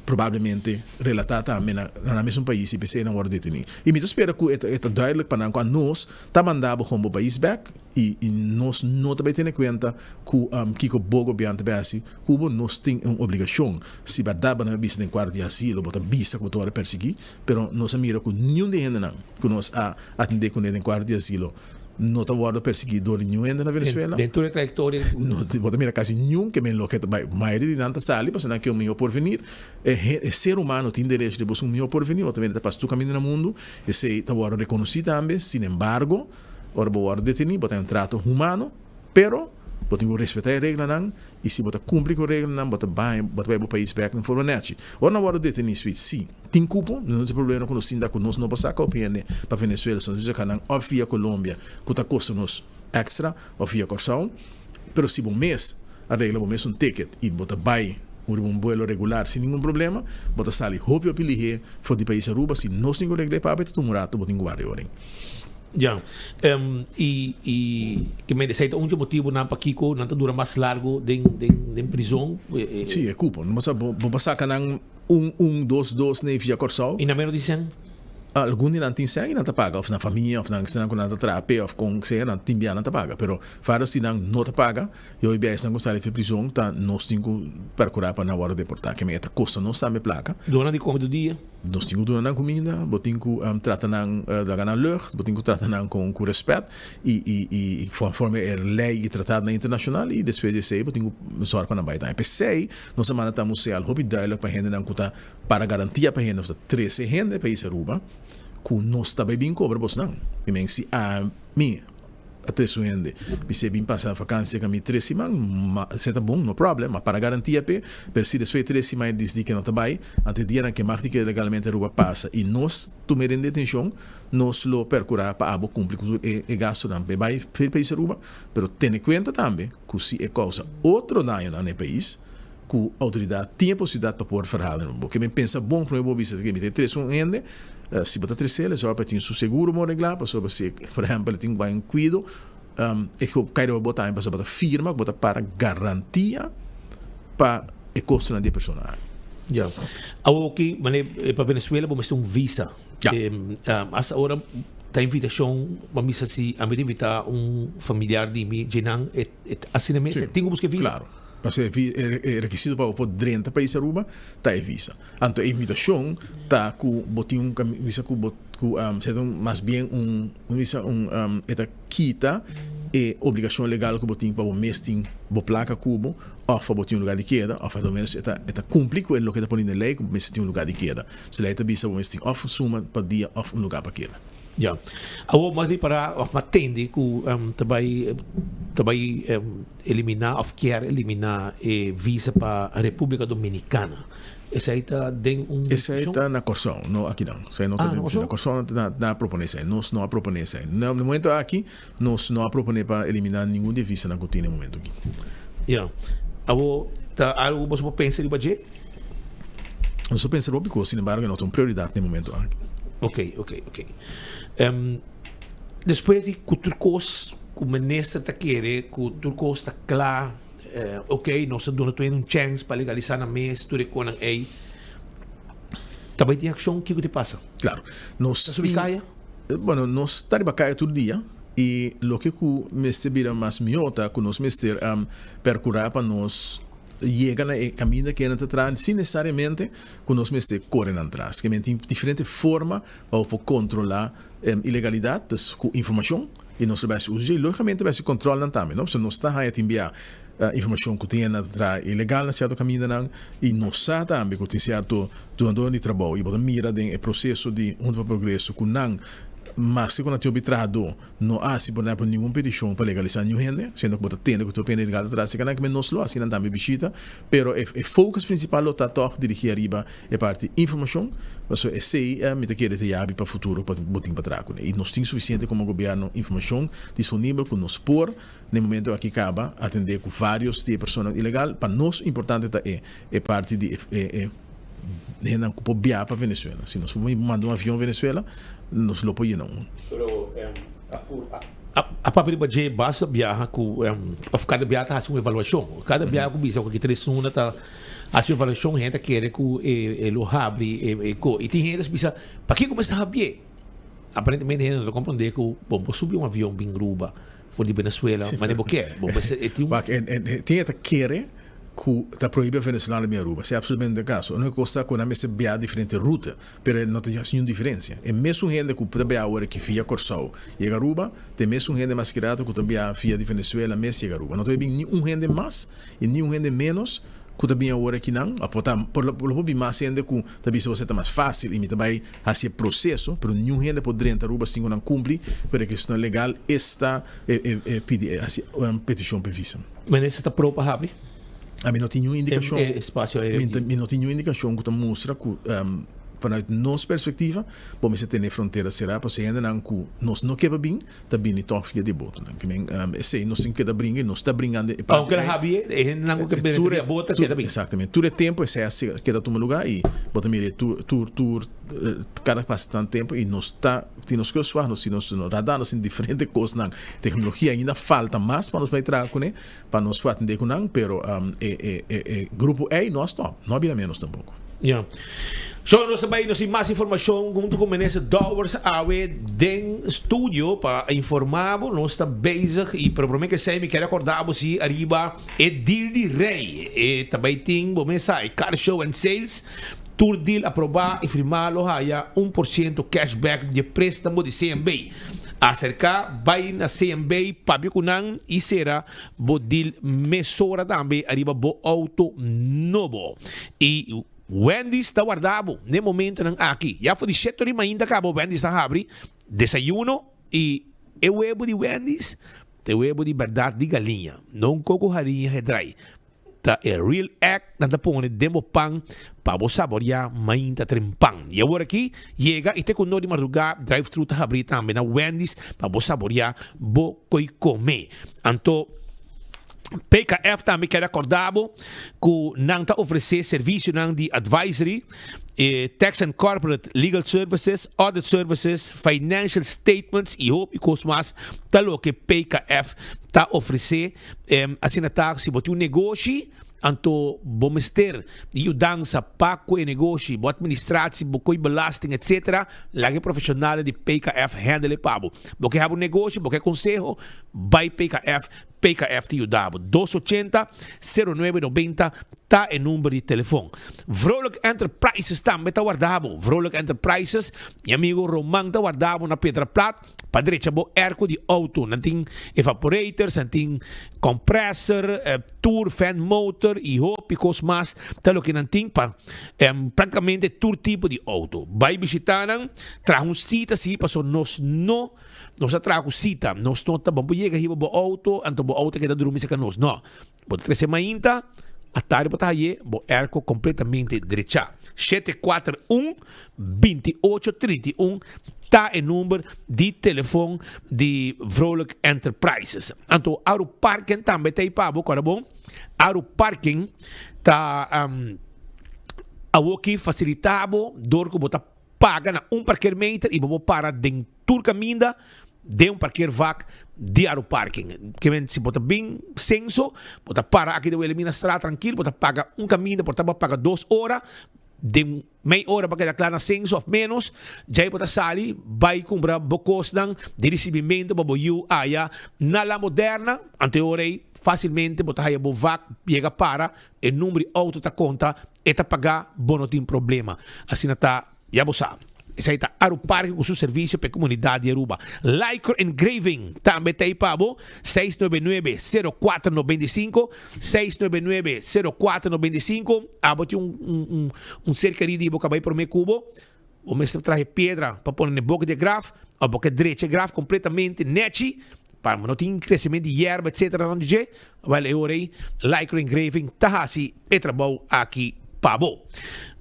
probavelmente relatada também na mesmo país e pensei na hora de ter. E me espera que é duidelijk para nós tá mandado como país back e nós não também tem conta que o bogo biante base Cuba nós tem uma obrigação se badaba na visa de guarda de asilo bota visa que tu perseguir, pero nós mira que nenhum de gente não que nós atender com ele em guarda de asilo não está guarda perseguidor nenhum ainda na Venezuela. Dentro da trajetória. Não, bota mira quase nenhum que me enloquece, maioria de nanta sali, para que é o melhor porvenir. É ser humano tem direito de buscar um melhor porvenir, bota mira tá passando caminho no mundo, esse está guarda reconhecido também, sin embargo, ora guarda detenido, bota um trato humano, pero bota respeitar a regra não, e se bota cumprir com a regra não, bota vai para o país back na forma net. Ora na guarda detenido, sim, tem culpa, não tem problema com nós ainda com nós não passar compreender para Venezuela, só dizer que não, ou via Colômbia, que está custando nos extra, ou via Corsão, pero se bom mês, a regra bom mês um ticket e bota vai um vuelo regular sem nenhum problema, bota sali roupa pilih, for de país Aruba, se nós não regra para tu murato, bota guarda orem. Já. E que me disse um motivo na Paquico não dura mais largo de prisão. Sim, é culpa. Não vou passar canang 2 nem via Corsal. E na menos dizem? Algum dia não tem sangue, não te paga. Ou na família, ou na questão não te trape, ou com que não tem dia não te paga. Pero faro se não te paga, eu ia estar com salário de prisão, tá nós temos que procurar para na hora de deportar, que me esta custa não sabe placa. Dona de comida do dia? Nós temos que donar comida, botinho tratar não da ganhar lucht, botinho tratar não com respeito e conforme é lei e tratado na internacional e depois de ser botinho só para na baita. Pensei, nós semana estamos se algo diálogo para gente não conta para garantia para gente 13 gente para isso Aruba. Que nós também bem cobra bos não. E men se a mim até suende, se bem passar vacância com 3 semanas, se tá bom, no problema, para garantia per se desfeito 3 semanas diz que não tá bem, até dia que marca que legalmente a rua passa e nós tomar em detenção, nós lo percurar para abo cumprir e gasto não vai para país Aruba, pero tem conta também que se é causa outro dano no país que a autoridade tem a possibilidade para pôr ferrado, porque me pensa bom para o meu vista que me tem 3 ende se botar 3 eles só para ter seu seguro mo reglar para sobre se por exemplo ele tem um cuido e que quero botar para botar firma botar para garantia para o custo na de pessoa. Já. Aqui, para Venezuela vamos ter visa. Essa hora da invitação vamos se a me invitar familiar de mim, Jenan, assim mesmo, tenho que buscar visa. Claro. Mas é requisito para o dentro país Aruba, tá é visa. Então a invitação tá com botinho visa com mais bem visa eta quita e obrigação legal que botinho para o mesting bo placa cubo ou para botinho lugar de queda, ou pelo menos eta cumprir com o que está pondo na lei que mesting lugar de queda. Se lá eta visa o mesting of suma para dia of lugar para queda. Ja. Ako mas para of matende ku tabay eliminar of quer eliminar visa para a República Dominicana. Essa aí está dentro essa aí está na Corsão, não aqui não. Essa não está na Corsão, na proponência. Nós não a proponência. No momento aqui, nós não a proponer para eliminar nenhum de visa na cortina no momento aqui. Ja. Ako tá algo você pensa de budget? Nós só pensamos porque, sin embargo, não tem prioridade no momento aqui. Ok. Depois de que o Turcos, que o ministro está querendo, que o Turcos está claro, ok, nós estamos dando chance para legalizar na mês, tudo com a EI. Também tem ação, o que te passa? Claro. Nós estamos bacaia todo dia. E o que o mestre vira mais miota, que nós mestre percurar para nós chega na caminho que entra atrás, sem necessariamente que nós mestre correm atrás, que tem diferente forma para controlar ilegalidade com informação e nós vamos usar logicamente vai se controlar também, não? Se nós está a enviar informação que tem atrás ilegal na certo caminho não e nós sabe também que tem certo doador de trabalho e bota mira de processo de progresso que não mas se quando arbitrado não há se por exemplo nenhuma petição para legalizar nenhum rende, sendo que você tem que pena legal atrás, se que não se assim não também visita, pero o foco principal está toque dirigir arriba é parte informação, mas é sei me te querer ter para futuro para botar para trás, e nós temos suficiente como governo informação disponível para nos pôr no momento aqui acaba atender com vários de pessoas ilegal, para nós importante é parte de não que viajar para Venezuela. Se nós mandar avião Venezuela, nós lo apoiamos não. Pero a papel ba je basta viaja ku of cada viaja faz uma avaliação. Cada viaja ku bisa ku que três nuna tá faz uma avaliação gente quer ku lo abre e tem gente bisa para que começa a abrir. Aparentemente gente não compreende que bom subir um avião bem gruba for de Venezuela, mas não quer. Bom, mas tem até querer que está proibido a Venezuela em Aruba. Se é absolutamente o caso. Não custa com a mesma viagem diferente ruta, mas não tem nenhuma diferença. É mesmo gente que pode ver agora que via Corsão chega a Aruba, tem mesmo gente mascarada que também via de Venezuela, mas chega a Aruba. Não tem nenhum gente mais e nenhum gente menos que também agora que não. Por lo mais gente que também se você está mais fácil e também fazer processo, mas nenhum gente poderia entrar a Aruba sem não cumprir, porque isso não é legal, esta pedir uma petição para visa. Mas essa está pronta para abrir? A mim não tinha nenhuma indicação. Espaço aéreo. Não tinha nenhuma indicação que mostra que, vanuit nossa perspectiva, vamos ter fronteira será, porque ainda não que nós não quer bem, também toch via de boto. Sei, nós não quer brincar, nós está brincando. Aunque a habie, não quer bem a bota, quer bem. Exatamente. Tudo é tempo, esse é queda tomar lugar e bota mire cada passa tanto tempo e nós está temos que usar nós radar nós em diferentes coisas não tecnologia ainda falta mais para nós vai trazer com para nós atender com não, pero grupo A nós top, não bem menos tampouco. Yeah. So, nós também nós temos mais informação junto com o Menezes Dowers awe den estúdio para informar nós está bezig e provavelmente que sei me quer acordar se arriba é deal de rei e também tem bom mensagem car show and sales tour deal aprovar e firmá-lo haya 1% cashback de préstamo de CMB. Acerca vai na CMB Pabio Kunang e será bo deal mesora também arriba bo auto novo. E Wendy's está guardado no momento não aqui. Já foi de setor ainda acabou Wendy's está abre desayuno e o huevo de Wendy's, o huevo de verdade de galinha, não coco harinha redrai. Tá é real egg, nada põe demo pão para você saborear mainta trempang. E agora aqui chega e te com nós de madrugada drive-thru tá abrir também na Wendy's para você saborear bo coi comer. Então PKF também quer acordar que não está oferecer serviço de advisory, tax and corporate legal services, audit services, financial statements e coisas mais. Tal que PKF está oferecer, assim está se botar negócio. Anto bomester e dança paco e negócio, bo administratie, bo coi belasting, etc. Lagi profissional de PKF handle pabo. Bo que have negócio, bo que consejo, by PKF te ajudava. 280-0990 tá em número de telefone. Vrolijk Enterprises também tá guardado. Vrolijk Enterprises, meu amigo Roman tá guardado na Pedra Plata. Para direita, bo airco de auto. Não tem evaporators, não tem compressor, tour, fan motor e picos mais. Tá lo que não tem para praticamente todo tipo de auto. Vai visitar, traz cita sim, para nós não trago cita. Nós não tá bom. Chega aqui bo auto, anto bo auto que tá dormindo se nós. Não. Bo 13 mainta. A tarde para aí, o arco completamente direita. 741-2831 está em número de telefone de Vrolijk Enterprises. Então, Auro Parking também está aí para agora bom. Auro Parking está aqui facilitado, dor que você paga na parqueamento e você para dentro do caminho de parquear vac de Auro Parking. Que se bota bem senso, bota para aqui de elimina estrada tranquilo, bota paga caminho, bota paga 2 horas, de meia hora para que na senso of menos, já bota sali, vai comprar bocos de recebimento para boiu aya na la moderna, anteriormente facilmente bota aí bo vac chega para e número de auto ta conta e ta pagar bono tem problema. Assim tá, já você sabe. Essa aí está Auro Parking com seu serviço para a comunidade de Aruba. Lycra Engraving também está aí para 699-0495 699-0495. Abote cerca de boca vai para o meu cubo. O mestre traz pedra para pôr na boca de graf, a boca direita graf completamente net. Para não ter crescimento de erva, etc. Vale, eu orei. Lycra Engraving está assim e trabalho aqui. Pabo.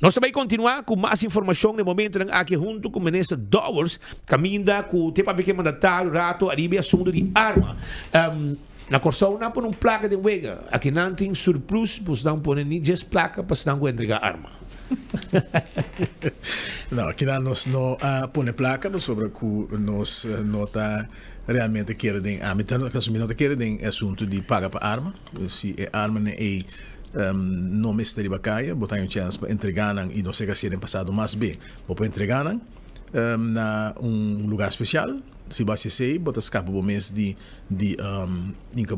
Nós também continuar com mais informação no momento aqui junto com o Menezes Dowers, caminha com o tempo que mandatário rato arriba assunto de arma. Na Corsão não põe placa de wega, aqui não tem surplus, pois não põe nem just placa para não entregar arma. Não, aqui nós não põe placa sobre que nós nota realmente querem a metade caso me nota querem assunto de paga para arma, se é arma é não me estaria bacaia, botar um chance para entregar e não sei se serem passado mais bem, ou para entregar na lugar especial. Se você sei, bota escapa o mês de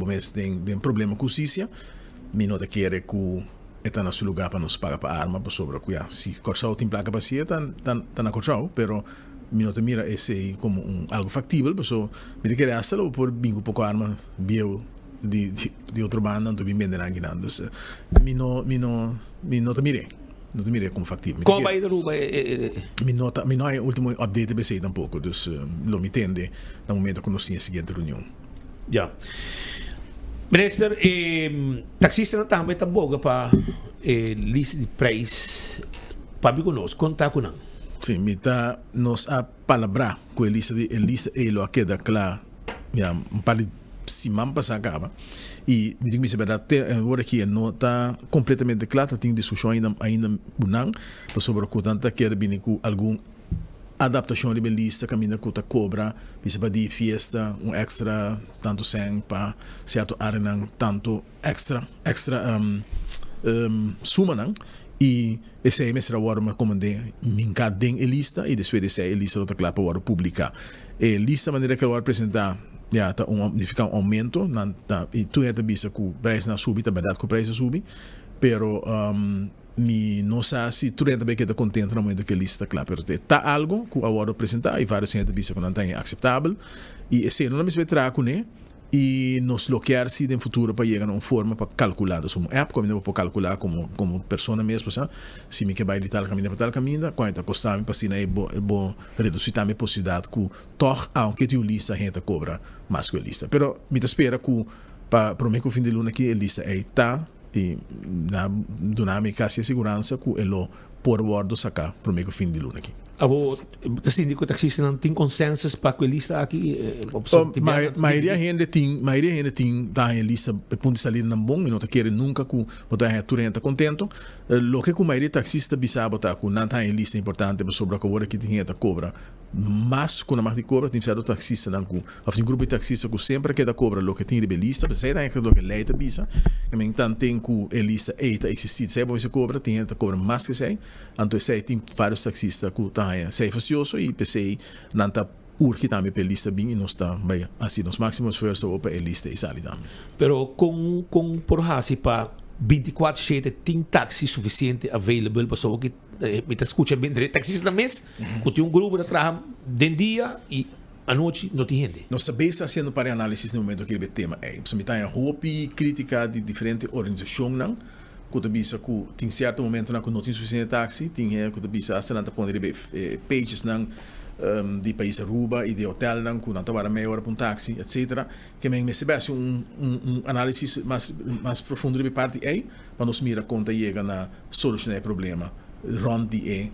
mês tem problema com justiça, me nota querer que está no seu lugar para nos pagar para arma, para sobre que se Corsau tem placa para si, está na Corsau, pero me nota mira esse como algo factível, so me querer hasta lo por bingo pouco arma bio de outro banda, não bem vender guinando, me nota mire. Não te mire como factível. Como vai da Aruba? Mi não é o último update BC tampouco, dus lo me tende no momento que nós tínhamos a seguinte reunião. Já. Minister, taxista não também está boa para lista de preços para conosco, contar com não? Sim, nós a palavra com a lista elo queda claro, para semana passada acaba e me digo verdade agora aqui não está completamente claro, tem discussão ainda não sobre o que tanta quer vir com algum adaptação de lista caminho que tá cobra para de festa extra tanto sem para certo área não tanto extra suma não e esse aí será o arma como de mincar den lista e depois desse lista outra claro para publicar lista maneira que eu vou apresentar tá fica aumento e tu já vista que o preço não sube, tá verdade que o preço sube, pero mi não sei se tu já também queda contente no momento que a lista claro, pero tá algo que eu vou apresentar e vários já vista que não está aceitável e esse não me espera com né e nos bloquear se no futuro para chegar a uma forma para calcular uma app como eu vou calcular como pessoa mesmo se me que vai de tal caminho quanto custa para se não é bom reduzir também a possibilidade que toch aunque tu lista a gente cobra mais que a lista pero me espera que para mim que o fim de luna aqui a lista é tá e na dinâmica a segurança que ele por bordo sacar para mim que o fim de luna aqui. Abo, assim, digo taxista não tem consenso para que a lista aqui maioria gente tem tá em lista ponto de salir não bom e não tá querendo nunca que botar a turma tá contento lo que com maioria taxista bisa botar que não tá em lista importante sobre a cobra que tem cobra mas quando a mais de cobra tem certo taxista não com um grupo de taxista que sempre que da cobra lo que tem de lista você tá aquilo que leita bisa e então tem que a lista tá existir se bom essa cobra tem cobra mais que sei então sei tem vários taxistas que tá sei facioso e pensei não tá urge também para a lista bem e nós está bem assim nos máximos esforços para a lista e sair também. Pero com por hasi para 24/7 tem táxi suficiente available para só que me tá escuta bem taxistas na mês que tem grupo de trabalho de dia e à noite não tem gente. Nós sabemos fazendo para análise no momento que ele tema é você me tá em roupa crítica de diferentes organizações não que tu bisa que tem certo momento na que não tem suficiente táxi tem que tu bisa hasta não tá pondo pages não de país Aruba e de hotel não que não tá para meia hora para táxi etc que me se base análise mais profundo de parte aí para nos mira conta chega na solucionar problema rond die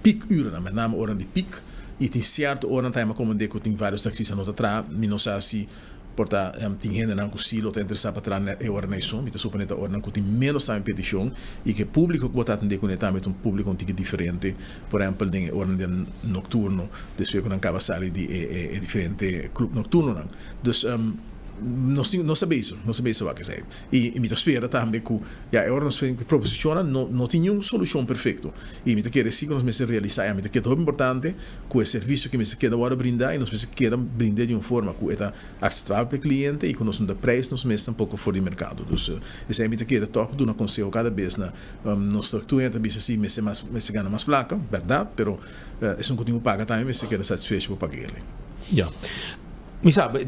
peak uren met name hora de piek e tem certo hora time como de que tem vários taxistas não tá não sei se porta tem gente não que se está interessado para entrar na organização, me está suponendo a ordem que tem menos time petição e que público que botar atender com também um público um tique diferente, por exemplo, tem ordem noturno, depois quando acaba sair de diferente clube noturno não, dus não sabia isso o que é e me espera também que a hora nos proposiciona não tem nenhuma solução perfeita e me quer assim que nós me realizar me quer muito importante que o serviço que me quer agora brindar e nós me quer brindar de uma forma que é aceitável para o cliente e que nós não dá preço nós mesmo um pouco fora do mercado então esse é me quer toque de uma conselho cada vez na nossa cliente diz assim me se ganha mais placa verdade pero é continuo paga também me se quer satisfeito para pagar ele já me sabe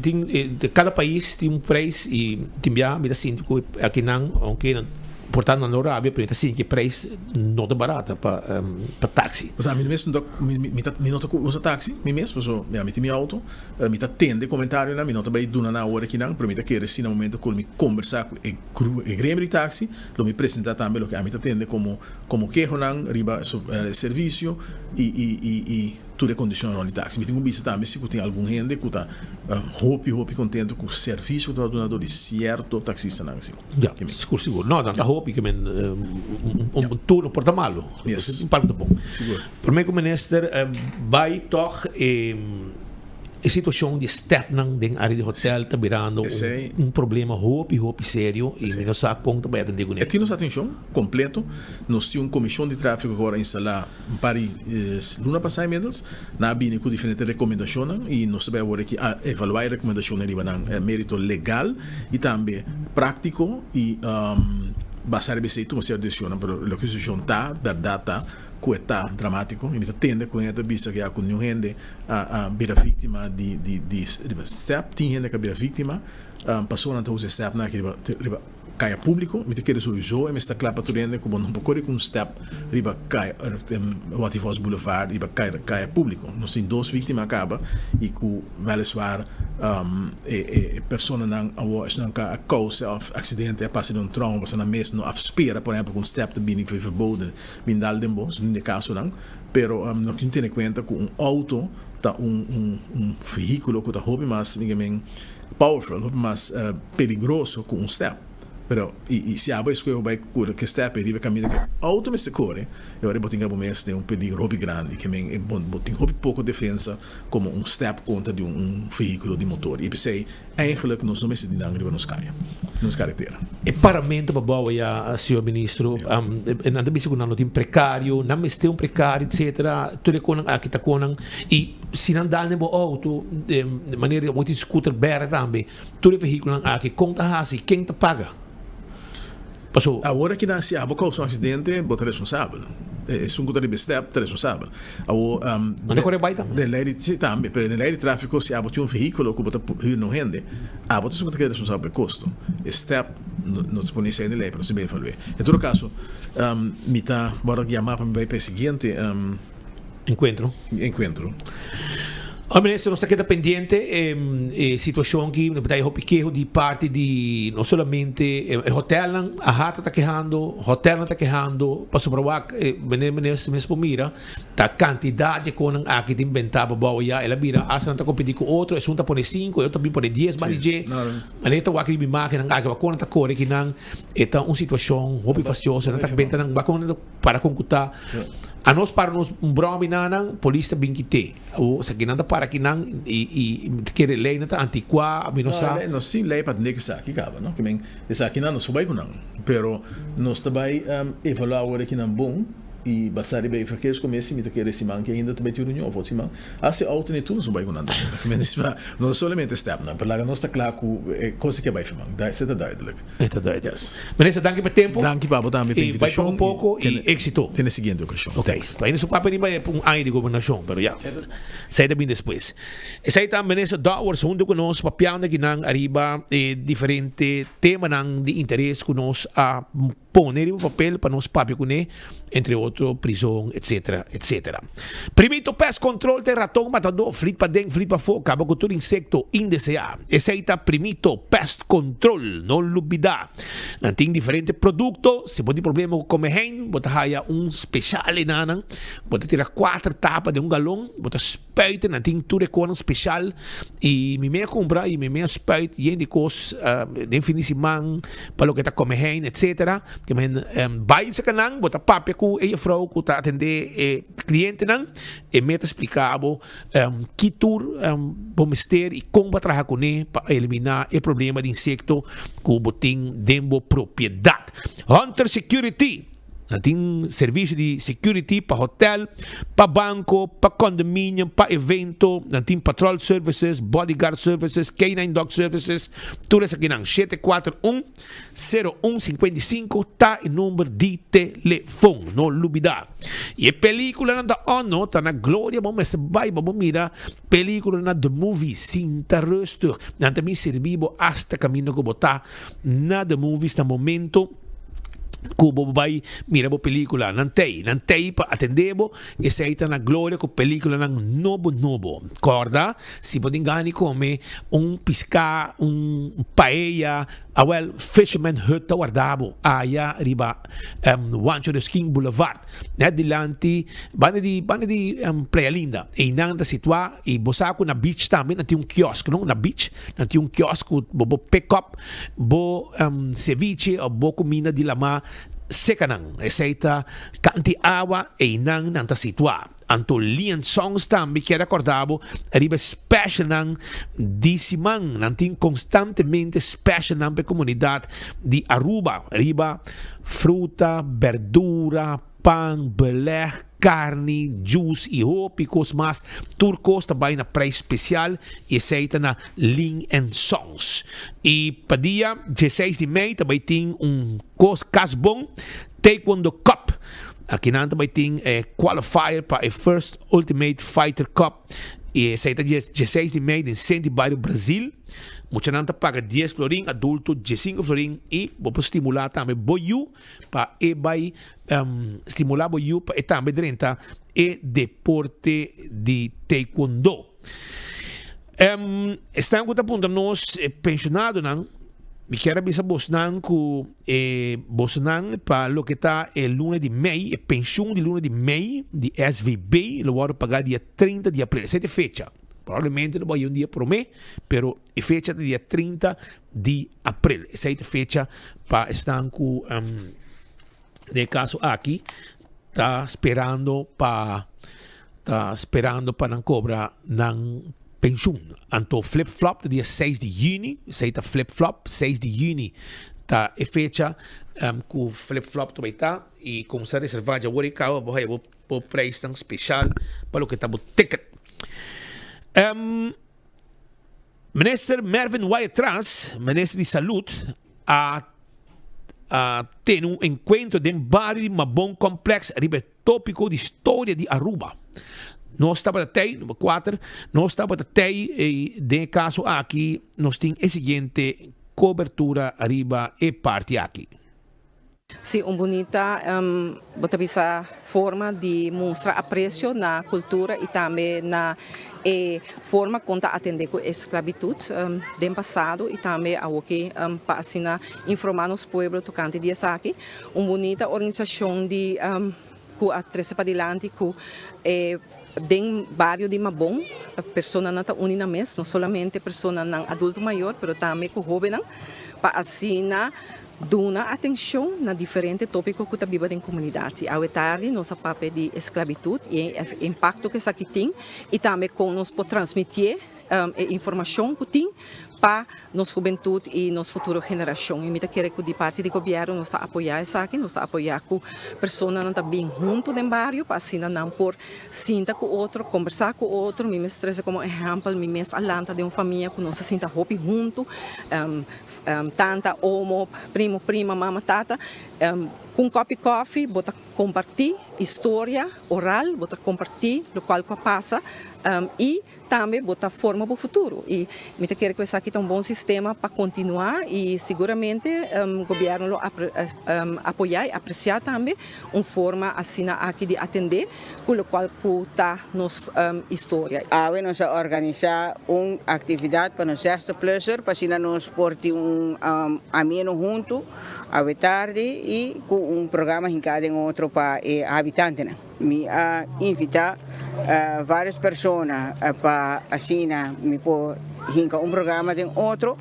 cada país tem preço e tem já me dá sinto que aqui não aunque portanto na Arábia pero assim que preço não é barato para táxi mas a mim mesmo me nota usa táxi me mesmo so me tem meu auto me tá tende comentário na me nota bem duna na hora que não para me tá querer assim no momento que me conversar com o grêmio de táxi lo me apresentar também lo que a mim tá tende como queijo não riba serviço e tudo é condicionado de táxi. Me tem um bicho também se tem algum gente que está hopi contente com o serviço do donador de certo taxista não assim. Ja, seguro. Não, dan hoop ik men turno porta malo. Yes. Um parque bom. Seguro. Para mim, como minister, vai toch a situação de step nang ding área de hotel tá virando problema hopi sério e não sabe como vai atender com ele. Temos atenção completo. Nós temos uma comissão de tráfego agora instalada para luna passada menos na bine com diferentes recomendações e nós sabemos agora que evaluar a recomendação arriba na mérito legal e também prático e basar bem tu você adiciona para a questão tá da data que está dramático e me tende com esta vista que há com gente a vira vítima de step tem gente que vira vítima passou na usa step na que caia público me te queres usou e me está claro para tu rende como não pode com step riba caia Waterfalls Boulevard riba caia público nós tem duas vítimas acaba e que weliswaar persona não a causa of acidente passa de um trauma passa na mesa não afspera por exemplo com step de bem foi verboden bem dal dembo no caso não pero não tem em conta com auto tá veículo que tá hobby mais ninguém powerful mais perigoso com step. Pero se a escolha vai cura que step ele vai caminhar que auto me se corre eu arribo tinha bom mês tem peligro hobby grande que é bom tem hobby pouco defesa como step contra de veículo de motor e pensei eigenlijk nós não me se dinam arriba nos carretera e paramento para boa ya senhor ministro nada bicho não tem precário não me tem precário etc tudo com aqui tá com e se não dá nem auto de maneira muito scooter berra também tudo veículo aqui conta hasi quem te paga. Passou. Agora que nasce a causa um acidente, bota responsável. É um conta de step responsável. Não corre baita. Na lei também, mas na lei de tráfico se tinha um veículo que bota não rende, bota se conta que é responsável pelo custo. Step não se pode sair na lei, para se bem falar. Em todo caso, me tá bora chamar para me para seguinte encontro. Ministro, nós estamos pendentes situação que eu piquejo de parte de não somente hotel a rata está quejando, hotel está quejando, para provar mesmo mira, a quantidade com aqui de inventar para já ela mira, asa não está competir com outro, é junta põe 5, eu também põe 10 manije, mas então aqui me máquina aqui vai conta corre que não é uma situação hobby faciosa, não está inventando para concutar. A nós para nós broma nanang polícia bingkite o sa kinanta para kinang e kere lei nata antiqua minosa no sim lei para nek sa ki kaba no que men esa kinan no subay kunang pero nós também evaluar o que não bom e basar bem verkeers commissie met aquele simang que ainda também tinha of simang as auto ne tudo subay kunang não somente step não para nós está claro que coisa que vai filmar daí se tá duidelijk yes Vanessa danke pelo tempo danke para também pela invitação vai um pouco e éxito tem a seguinte ocasião ok vai no papel vai ano de governação pero já sai bem depois sai também Vanessa Dawar segundo conosco papiando que nang arriba diferente tema nang de interesse conosco a poner o papel para nós papel com entre outro prisão etc. Primeiro pest control de ratão matador flit para dentro flit para fora acaba com todo insecto indesejado esse aí tá primeiro pest control não lubida não tem diferente produto se pode problema com hen bota haya especial nanan bota tirar 4 tapas de galão bota spuit não tem tudo com especial e me meia comprar e me meia spuit e de cos definição para o que tá com hen etc. que men vai se canang bota papel com e vrouw que tá atender cliente nan e meta explicado que tur bomester e como trabalhar com ele para eliminar o problema de insecto que botin dembo propriedade Hunter Security tem serviço de security para hotel, para banco, para condomínio, para evento, tem patrol services, bodyguard services, canine dog services, tudo isso aqui não. 741-0155 tá o número de telefone, não lubida. E a película na da ONU, tá na Glória, vamos mirar película na The Movie, Sinta Rustig. Também servibo hasta caminho que botar na The Movies, no momento Kubo bay mira bo pelikula nantei pa atendebo e seita na gloria ko pelikula ng nobo. Corda, si poding gani come un pisca, un paella, fisherman hut tawardabo, aya riba Wancho de King Boulevard. Dilanti, bane di Playa Linda. E inanda sitwa, e bosako na beach también, nanti un kiosk, no? Na beach, nanti un kiosk, bo pick up, bo ceviche, o bo kumina di lama, sekanang eseita kanti awa e inang nanta sitwa anto lian songs tambi que recordavo riba special nang disimang nantin constantemente special nang pe comunidad di Aruba riba fruta verdura pan beleg carne, juice e picos mas turcos também na prijs special e aceita na Lean and Songs. E para dia 16 de maio também tem casbon Taekwondo Cup. Aqui na também tem qualifier para a First Ultimate Fighter Cup e aceita dia 16 de maio em Centro Bairro Brasil. Muita gente paga 10 florin, adulto 15 florin e vou estimular também boiu para estimular boiu para também direta e deporte de taekwondo. Estamos com ponto nós pensionado não, me quero bisa bosnan ku bosnan para lo que está el lunes de maio, pensión de lunes de maio de SVB, lo vou pagar dia 30 de abril, essa é a fecha. Probabilmente não vai um dia por mês, pero a fecha é dia 30 de abril. Essa é a fecha para estar com de caso aqui está esperando para não cobrar não pensão. Anto flip-flop dia 6 de junho, aceita flip-flop 6 de junho. Tá a fecha com flip-flop também tá e como se reservar já vou preço tão especial para o que tá o ticket. Minister Mervyn Wyatt Trans, ministro de Saúde, tem um encontro de barrio de Mabon Complex, tópico de história de Aruba. Nós estamos até, número 4, nós estamos até, de caso aqui, nós temos a seguinte cobertura arriba e parte aqui. Sim, uma bonita forma de mostrar apreço na cultura e também na forma como atender com a esclavitud do passado e também para informar nos pueblos tocante disso aqui. Uma bonita organização de que atrasa para adiante que den barrio de Mabon, pessoas não estão unidas mesmo, não somente pessoas não adulto maior, mas também com jovens, para assinar dona atenção na diferente tópico que está viva na comunidade. Ao tarde, nossa papel de esclavitud e o impacto que isso aqui tem e também como nós podemos transmitir informação que tem para nossa juventude e nossa futura geração. E me quero que de parte do governo nós está apoiar isso aqui, nós está apoiar com pessoas não está bem junto no bairro, para assim não por sentar com o outro, conversar com o outro. Me estressa como exemplo, me mesmo alanta de uma família que nós se sinta hopi junto, tanta, homo, primo, prima, mama, tata. Com um copo de café, bota compartilhar história oral, bota compartilhar o qual passa e também bota forma para o futuro. E me quero que isso aqui é um bom sistema para continuar e seguramente o governo apoiar e apreciar também uma forma assim aqui de atender com o qual está nossa história. Nós organizar uma atividade para nós esta pleasure, para assim nós forte ameno junto à tarde e com programa em cada outro para habitantes. Me invitar várias pessoas para assim me pôr programa de outro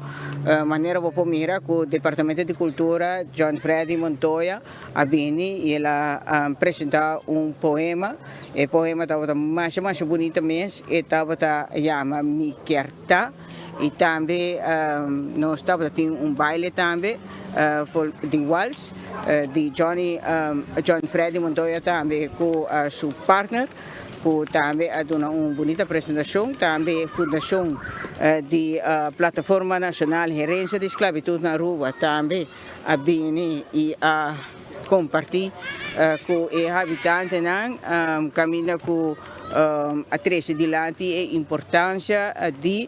maneira vou mirar com o Departamento de Cultura John Freddy Montoya a Bini e ela apresentar poema. O poema estava mais bonito mesmo e estava chama Mi Kerta. E também nós estávamos tendo baile também de Waltz de John Freddy Montoya também com seu partner, que também a dar uma bonita apresentação, também a fundação de Plataforma Nacional Gerência de Esclavitud na Aruba, também a Bini e a compartilhar com os habitantes, caminha com a trece dilante e importância de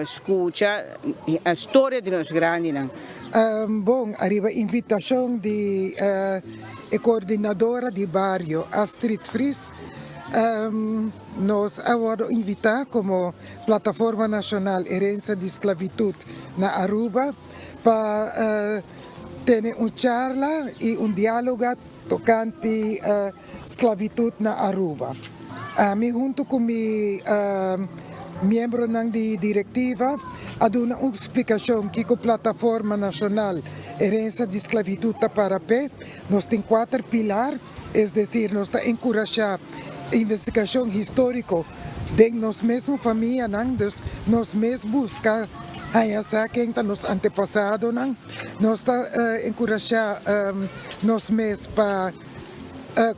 escutar a história de nós grandes Bom, arriba invitação de coordenadora de barrio, Astrid Fries. Nos agora invitar como Plataforma Nacional Herança de Esclavitud na Aruba para ter uma charla e diálogo tocante esclavitud na Aruba. Me junto com membro de diretiva a dar uma explicação que a Plataforma Nacional Herança de Esclavitud para pé nós tem 4 pilares, é decir, nós está encorajar investigação histórica de nós mesmos família, nós mesmos buscar essa quem está nos antepassados, nós está encorajar nós mesmos para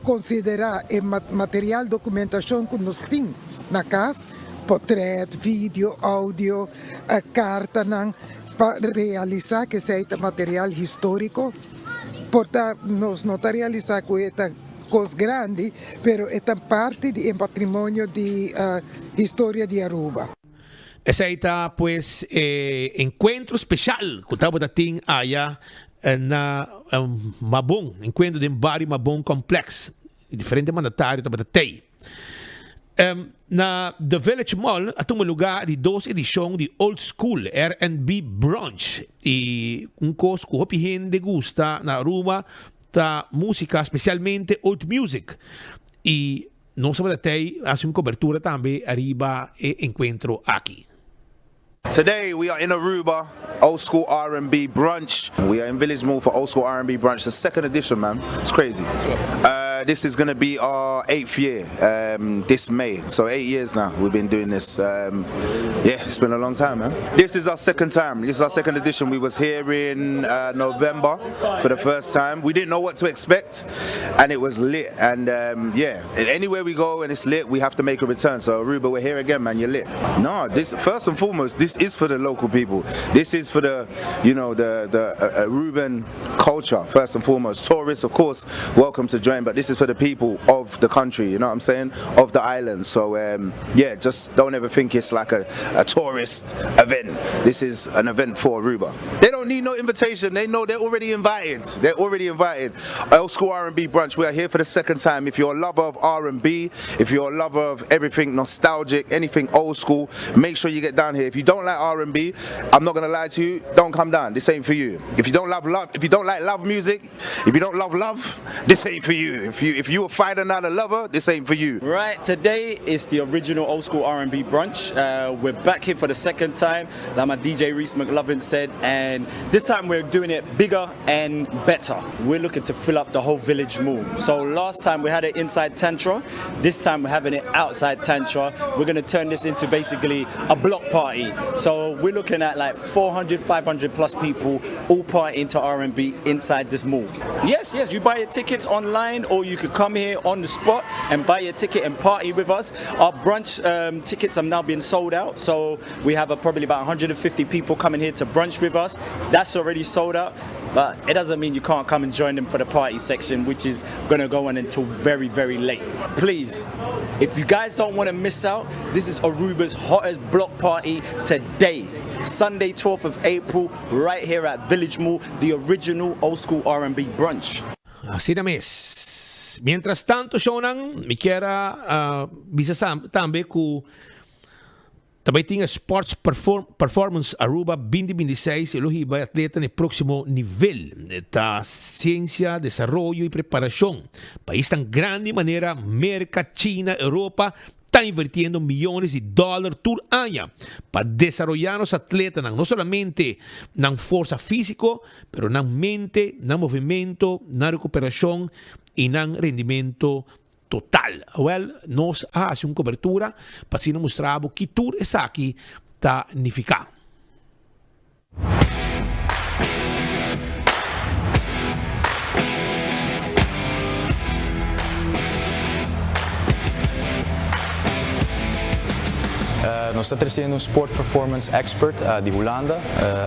considerar o material documentação que nós temos na casa, portrait, vídeo, áudio, carta, para realizar que seja material histórico. Portanto, nós não está realizar com esta coisa grande, mas é parte do patrimônio de história de Aruba. Essa está, pues, encontro especial que estava dating allá na Mabon, encontro de barrio Mabon Complex, diferente mandatário estava dating. Na The Village Mall, há um lugar de 2 edições de Old School R&B Brunch e coisa que a gente gusta na Aruba da música, especialmente old music. E nós sabemos que há uma cobertura também arriba e encontro aqui. Today we are in Aruba, Old School R&B Brunch. We are in Village Mall for Old School R&B Brunch, the 2nd edition, man. It's crazy. This is going to be our 8th year this May. So 8 years now we've been doing this. Yeah, it's been a long time, man. This is our 2nd time. This is our 2nd edition. We was here in November for the first time. We didn't know what to expect, and it was lit. And yeah, anywhere we go and it's lit, we have to make a return. So Aruba, we're here again, man. You're lit. No, this first and foremost, this is for the local people. This is for the, you know, the Aruban culture first and foremost. Tourists, of course, welcome to join, but this is for the people of the country, you know what I'm saying, of the island. So yeah, just don't ever think it's like a tourist event. This is an event for Aruba. They don't need no invitation. They know they're already invited. They're already invited. Old School R&B Brunch. We are here for the 2nd time. If you're a lover of R&B, if you're a lover of everything nostalgic, anything old school, make sure you get down here. If you don't like R&B, I'm not gonna lie to you, don't come down. This ain't for you. If you don't love love, if you don't like love music, if you don't love love, this ain't for you. If you a fighter, not a lover, this ain't for you. Right, today is the original Old School R&B Brunch. We're back here for the 2nd time, like my DJ Reese McLovin said, and this time we're doing it bigger and better. We're looking to fill up the whole Village Mall. So last time we had it inside Tantra, this time we're having it outside Tantra. We're going to turn this into basically a block party. So we're looking at like 400, 500 plus people all partying to R&B inside this mall. Yes, you buy your tickets online, or you could come here on the spot and buy your ticket and party with us. Our brunch tickets have now been sold out, so we have probably about 150 people coming here to brunch with us. That's already sold out, but it doesn't mean you can't come and join them for the party section, which is going to go on until very, very late. Please, if you guys don't want to miss out, this is Aruba's hottest block party today. Sunday 12th of April, right here at Village Mall, the original Old School R&B Brunch. Así na mes. Mientras tanto, Shonan, mi quiera bisa tambe ku também tinha Sports Performance Aruba 2026 e lohiba atleta no próximo nível da ciência, desenvolvimento e preparação. País tão grande maneira América, China, Europa está invirtiendo millones de dólares por año para desarrollar los atletas, no solamente en fuerza física, pero en mente, en movimiento, en recuperación y en rendimiento total. Well, nos hace una cobertura para así mostrar que tú es aquí está nificado. Nós Nós estamos trazendo um Sport Performance Expert de Holanda.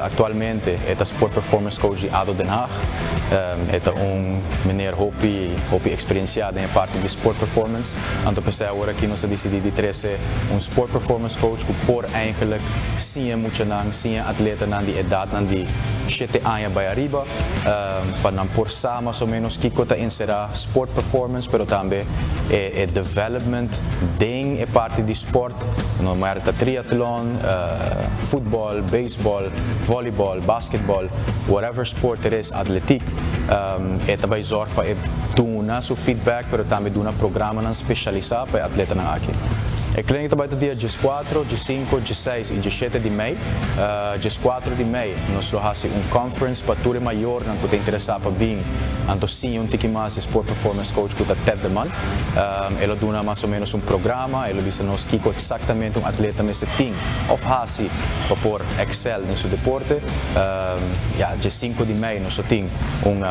Atualmente é o Sport Performance Coach de ADO Den Haag. É meneer Hopi experienciado em parte de Sport Performance. Então pensei agora que nós decidimos trazer um Sport Performance Coach que por eigenlijk sim muito não, sim atleta não de idade não de 7 anos para arriba, para não por sa mais ou menos que cota inserar Sport Performance, pero também é development ding é parte de sport, no mais triathlon, futebol, baseball, voleibol, basketball, whatever sport it is, atletiek, é também zorg para dar seu feedback, pero também dar um programa não especializado para atleta não aqui. A clínica trabalha dia 4, 5, 6 e 7 de maio. Dia 4 de maio, nós fazemos conference para tudo maior que está interessado para vir. Então, sim, tiki mais Sport Performance Coach que está Ted de Man. Ele dá mais ou menos programa, ele diz nos que exatamente atleta nesse team of hasi para por excel em seu deporte. Dia 5 de maio, nós temos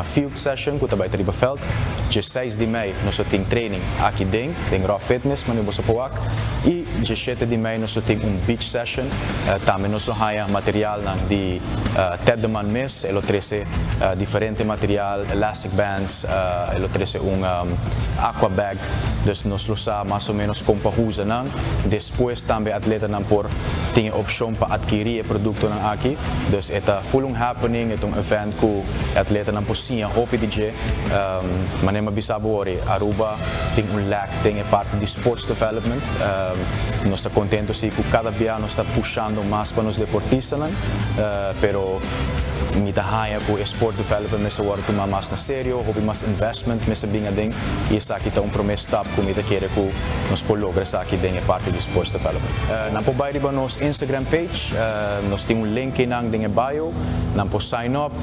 field session que está vai ter veld. Dia 6 de maio, nós temos training aqui dentro, tem raw fitness, mas não você pode. E dia 7 de maio nós temos beach session, também nós temos material de Ted de Man mês, ele traz diferente material, elastic bands, ele traz aqua bag, então nós usamos mais ou menos como para usar não. Depois também atleta não por tem opção para adquirir produto não aqui, então é full happening, é event que atleta não possível hopi DJ, mas nem bisa bori Aruba tem lack tem parte de sports development. Nós estamos contentes que cada dia nós estamos puxando mais para os deportistas, pero mita haya com sport development nessa hora tomar mais na sério, houve mais investment nessa binha ding e essa aqui está promesso step que mita quer que nós por lograr essa aqui dentro parte de sports development. Não pode baixar para nos Instagram page, nós temos link nang dentro bio, não pode sign up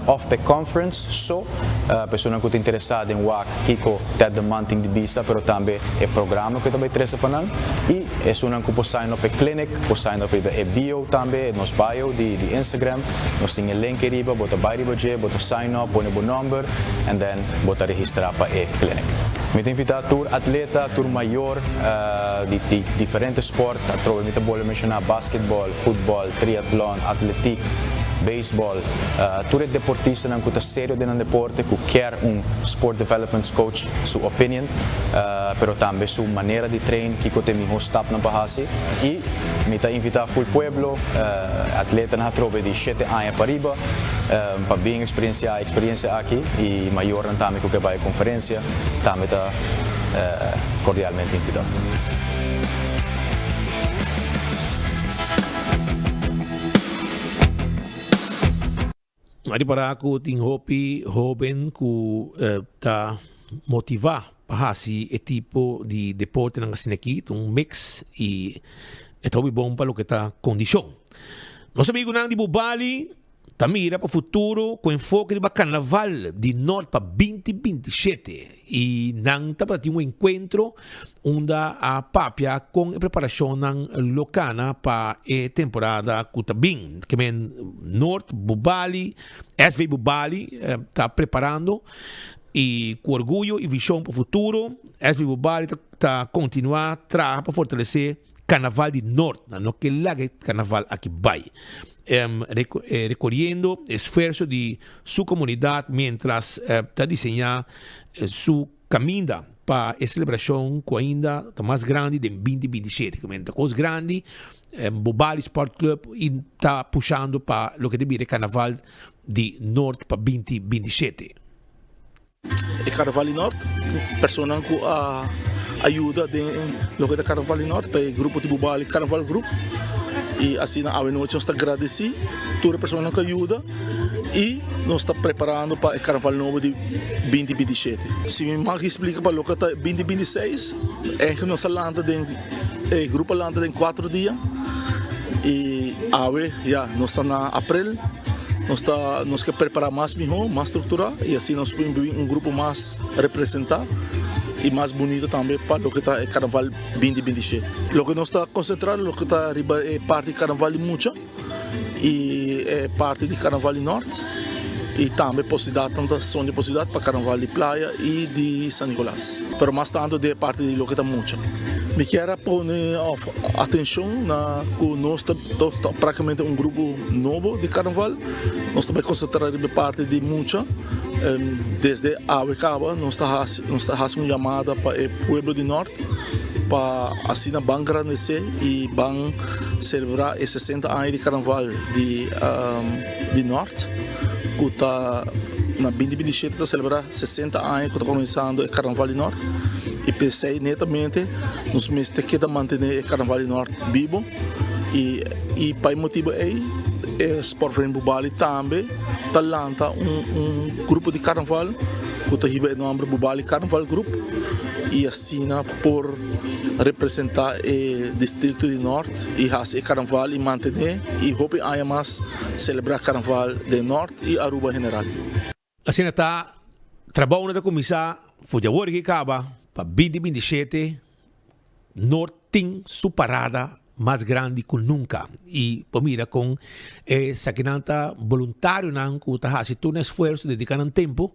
off the conference, so pessoa que está interessada em WAC, Kiko, Ted de Manting de Bisa, pero também é programa que também traz para nós e é só que pode sign up a clinic, pode sign up a bio também, nos bio de Instagram, nós temos link riba, bota bairi baje, bota sign up, põe o number, and then bota registrar para a clinic. Me tem invitado tour atleta, tour maior, de diferentes esportes, me tem boleh mencionar basquetebol, futebol, triathlon, atletik, baseball, tudo deportista não está sério dentro do deporte, que quer sport development coach, sua opinião, pero também sua maneira de treinar, que tem meu staff na base e me está invitado full pueblo, atleta na trobe de 7 anos para riba, para bem experiência aqui e maior também que vai à conferência, também está cordialmente invitado. Mari para aku ting hopi joven ku ta motivar para si e tipo de deporte ng sineki mix e ito bom para lo que ta kondisyon. Nosso amigo nang di Bubali tamira para futuro com enfoque de Carnaval de Norte para 2027 e nang tapos um encontro onde a papia com a preparação locana para a temporada Kutabing, que men Norte Bubali, SV Bubali está preparando e com orgulho e visão para o futuro, SV Bubali está continuar para fortalecer Carnaval de Norte, no que lá que Carnaval aqui vai. Recorriendo esfuerzo de su comunidad mientras está diseñando su caminda para a celebração que ainda está mais grande de 2027. Comenta coisa grande, Bubali Sport Club está puxando para o que deve ser Carnaval de Norte para 2027. O Carnaval de Norte, pessoa que ajuda no que é Carnaval de Norte, o grupo de Bubali Carnaval Group. E assim, a noite nós estamos agradecidos a toda a pessoa que ajuda e nós estamos preparando para o Carnaval novo de 2027. Se me mag explica para o que está 2026, é que nós landa o grupo landa em 4 dias e nós estamos na abril, nós queremos preparar mais melhor, mais estruturado e assim nós podemos grupo mais representado e mais bonito também para o que está o Carnaval 2027. O que nós está concentrado, o que está é parte do Carnaval de Mucha e é parte do Carnaval de Norte e também possibilidade, tanta som de possibilidade para Carnaval de Praia e de São Nicolás. Mas mais tanto de parte do que está Mucha. Me quero pôr atenção na que nós estamos praticamente um grupo novo de carnaval. Nós também concentramos parte de muita. Desde Awecaba, nós estamos fazendo uma chamada para o Pueblo do Norte para assim bang agradecer e bang celebrar os 60 anos de carnaval de Norte. Que está na 2027 está celebrar 60 anos que está começando o carnaval de Norte. E pensei netamente nos meses que manter o carnaval de Norte vivo e para o motivo aí o Sport Friend Bubali também talanta grupo de carnaval que está o nome Bubali Carnaval Group e assina por representar o distrito de Norte e fazer carnaval e manter e hope há mais celebrar carnaval de Norte e Aruba general. Assim está trabalho da comissão foi de agora que acaba para 2027 Norte tem sua parada mais grande que nunca e mira com saquinanta voluntário não que está fazendo um esforço dedicando tempo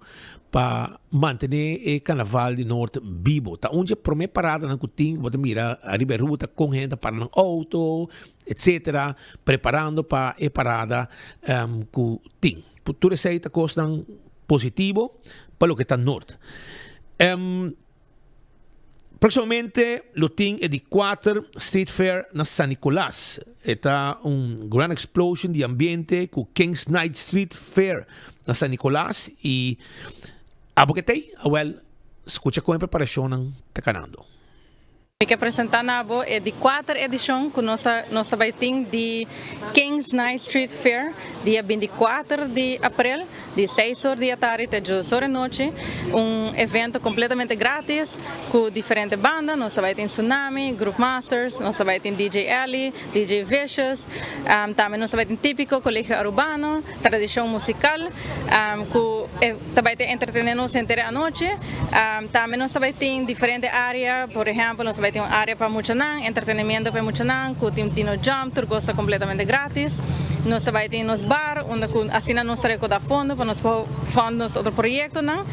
para manter o carnaval de Norte vivo. Tá onde a primeira parada não que tem, você mira a ruta com gente para um auto, etc, preparando para a parada que tem. Tudo isso está costando positivo para o que está no Norte. Proximamente, lo tem é de 4 Street Fair na San Nicolás. Está grande explosion de ambiente com Kings Night Street Fair na San Nicolás e a boquetei, escuta com a preparação ng takanando. O que apresentar na abo é de 4 edição que nós vai ter de Kings Night Street Fair, dia 24 de abril, de 6 horas da tarde até 12 horas da noite. Evento completamente grátis, com diferentes bandas. Nós vai ter Tsunami, Groove Masters, nós vai ter DJ Ellie, DJ Vicious, também nós vai ter típico colégio urbano, tradição musical, que vai ter entretenimento inteira a noite. Também nós vai ter diferentes áreas, por exemplo, nós vai ter uma área para Muchanan, entretenimento para Muchanan, com tem Tino Jump, tudo gosta completamente grátis. Nós vai ter nos bar, onde assim nós recolher fundo para nós fundos outro projeto, não?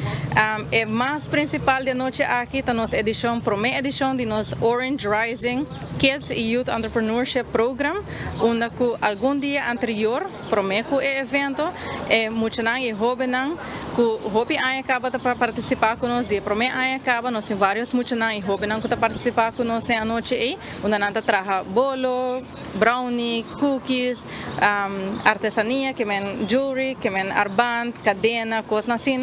É mais principal de noite aqui tá nossa edição, primeira edição de nosso Orange Rising Kids e Youth Entrepreneurship Program, onde algum dia anterior, primeiro evento, Muchanan e Hobenan, que Hobe acaba de participar conosco, de primeira acaba, nós temos vários Muchanan e Hobenan que participar conosco a noite aí, onde nós traga bolo, brownie, cookies, artesania, que men jewelry, que men arband, cadena, coisas assim,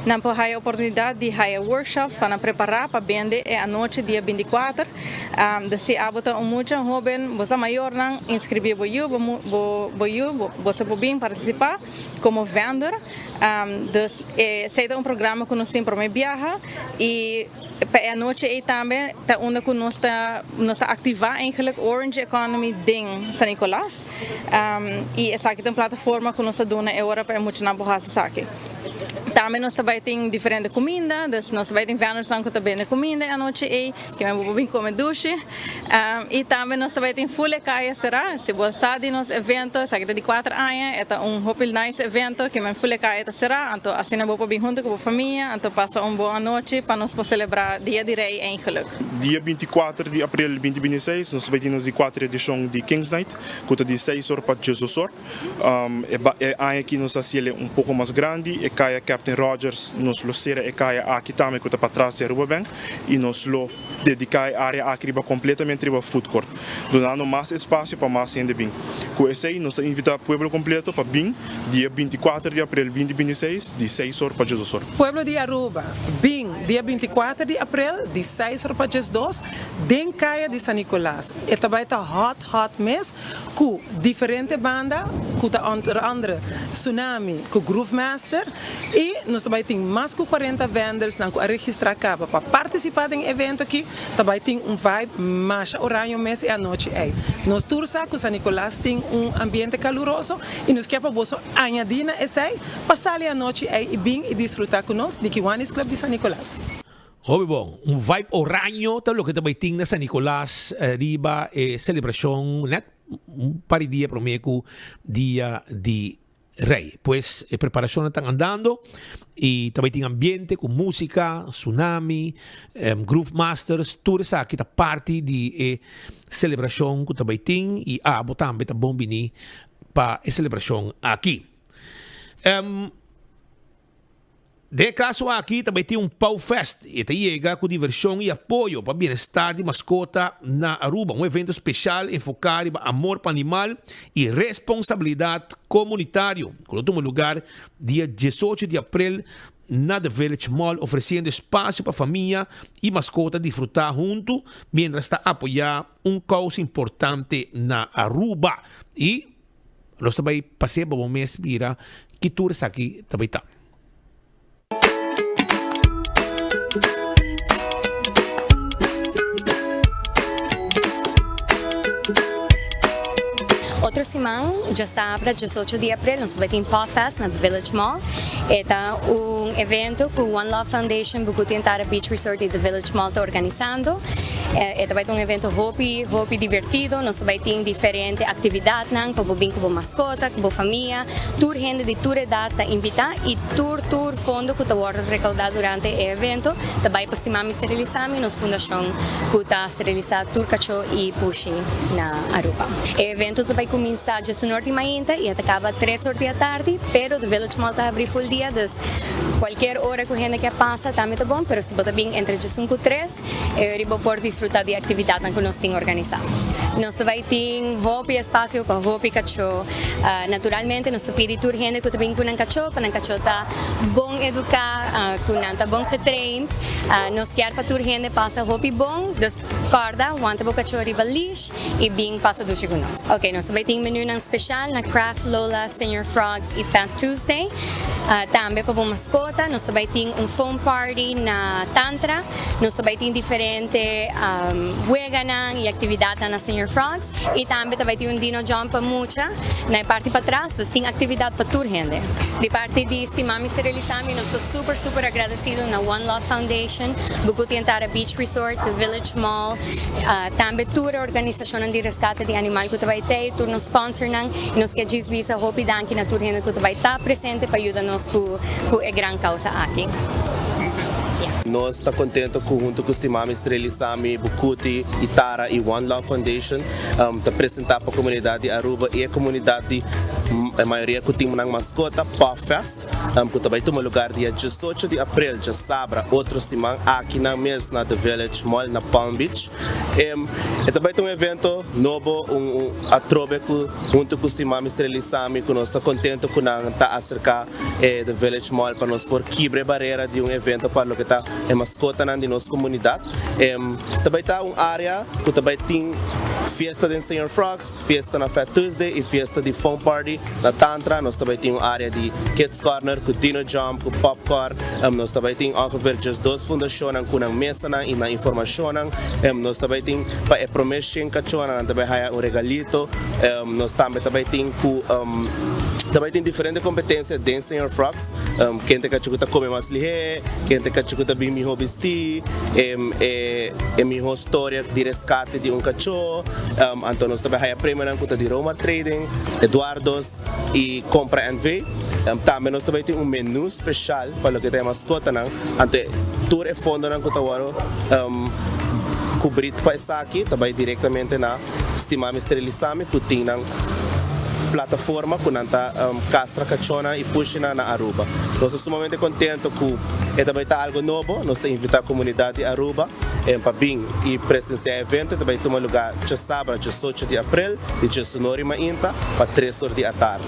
não pode ter a oportunidade de ter workshops para preparar para vender a noite dia 24. Se abota muito jovem, você maior não inscrever você pode participar como vendedor. Esse é programa que nós temos para viajar e a noite aí também tá onde que nós está ativar eigenlijk Orange Economy ding San Nicolás e essa aqui tem plataforma que nós está dando agora para muito na borracha saque. Também nós vai ter diferente comida, nós vai ter vendedores que também tem comida a noite aí que nós vamos comer duche e também nós vai ter full caia será se você sabe nos evento, essa aqui de 4 anos é hopefully nice evento que nós full caia será, então assim nós vamos vir junto com a família, então passa boa noite para nós celebrar dia de rei em geluk. Dia 24 de abril de 2026, nós vamos ter a 4 edição de Kings Night, que está de 6 horas para 18 horas. Aqui nós assistimos pouco mais grande, e caia Captain Rogers, nós lo será e caia aqui também, que está para trás de Aruba Bank, e nós lo dedicar a área aqui completamente para food court, dando mais espaço para mais gente bem. Com esse aí, nós invitamos o pueblo completo para bem, dia 24 de abril de 2026, de 6 horas para 18 horas. Pueblo de Aruba, bem, dia 24 de abril, de 6 horas para 12, den caia de San Nicolás. Esta vai estar hot mês, com diferentes bandas, com entre andere Tsunami, com Groove Master, e nós também temos mais de 40 vendors que registrar capa para participar do evento aqui. Também tem vibe mais horário mês e à noite. Nós tursa com San Nicolás tem ambiente caloroso e nós queremos añadir esse passar a noite e bem e desfrutar conosco de Kiwanis Club de San Nicolás. Óbvio bom, vibe horário, tal que também tem na San Nicolás, riba celebração, né? Para dia promeco dia de Rey. Pues preparación están andando y también tiene ambiente con música, tsunami, Groove Masters, toda esa kita parte de celebración que también tiene y también está bombini para celebración aquí. De caso aqui também tem Pau Fest e te llega com diversão e apoio para o bem-estar de mascota na Aruba, evento especial enfocado em amor para animal e responsabilidade comunitária. Com último lugar, dia 18 de abril, na The Village Mall, oferecendo espaço para a família e mascota desfrutar junto, mientras está apoiar causa importante na Aruba. E nós também passamos um mês para que tudo isso aqui também está. Outro semana, já sabe, 18 de abril, nós vamos ter Paw Fest na The Village Mall. É evento que o One Love Foundation, Buku Tentara Beach Resort e The Village Mall está organizando. Vai ter evento hobby divertido, nós vamos ter diferentes atividades para vir com a mascota, com a família, tour gente de toda idade está invitar e tour fundo que está recaudado durante o evento. Também para estimar esterilizar nos fundação que está esterilizar tour cachorro e puxi na Aruba. O evento também começa já no norte mainta e acaba 3 horas da tarde, pero The Village Mall está abrindo full dia, dus qualquer hora que a gente que passa também está bom, pero se você vir entre 5 e 3, eu pode desfrutar de atividade que nós temos organizado. Nós também temos hobby espaço para hobby cachorro. Naturalmente, nós pedimos tour gente que também com um cachorro, para um cachorro está bom educado, com está bom getraind. Nós queremos para tour gente passa hobby bom, dus corda, wanta o cachorro riba leash e bem passa duche com nós. Ok, nós também temos menu especial na Craft Lola, Senior Frogs e Fat Tuesday. Também para mascota, nós também temos foam party na Tantra, nós também temos diferentes weganan e atividades na Senior Frogs e também tem dino jump mucha na parte para trás, nós temos atividade para tour gente. De parte de estimar esterilizami, nós estamos super agradecidos na One Love Foundation, Buku Tentara Beach Resort, The Village Mall, também toda a organização de resgate de animal que vai ter, tour nos sponsor nang, e nós que visa hope danki na tour gente que vai estar presente para ajudar-nos com a grande causa aqui. Nós estamos contentes junto com os Timami Estrelizami, Bukuti, Itara e One Love Foundation de apresentar para a comunidade de Aruba e a comunidade, a maioria que tem uma mascota, Paw Fest, que também tem um lugar dia 18 de abril, já sabra, outro semana, aqui na mesma The Village Mall, na Palm Beach. E também tem um evento novo, a Trobeco, junto com os Timami Estrelizami, que nós estamos contentes com a acercar The Village Mall para nós pôr quebre barreira de um evento para o que está é mascota na nossa comunidade. Também está uma área que também tem festa de Senior Frogs, festa na Fat Tuesday e festa de Foam Party na Tantra. Nós também temos uma área de Kids Corner, com Dino Jump, com Popcorn. Nós também temos ongeveer 2 fundações com uma mesa e na informação. Nós também temos para promoção cachorro, também há regalito. Nós também temos também tem diferentes competências dentro de Senior Frogs. Quem tem cachorro está comendo mais ligeiro, quem tem cachorro está bem melhor vestido, é melhor história de resgate de cachorro. Então nós também há prêmio de Roma Trading, Eduardo's e Compra and Vê. Também nós também temos um menu especial para o que tem mascota. Então tudo é fundo que está agora cobrido para isso aqui, também diretamente na Estimami Estrelizami, que tem plataforma com a castra cachona e puxa na Aruba. Nós estamos sumamente contentes que também está algo novo. Nós temos invitado a comunidade de Aruba para vir e presenciar o evento. Também tem um lugar de sábado, 18 de abril, de 19 mainta, para 3 horas da tarde.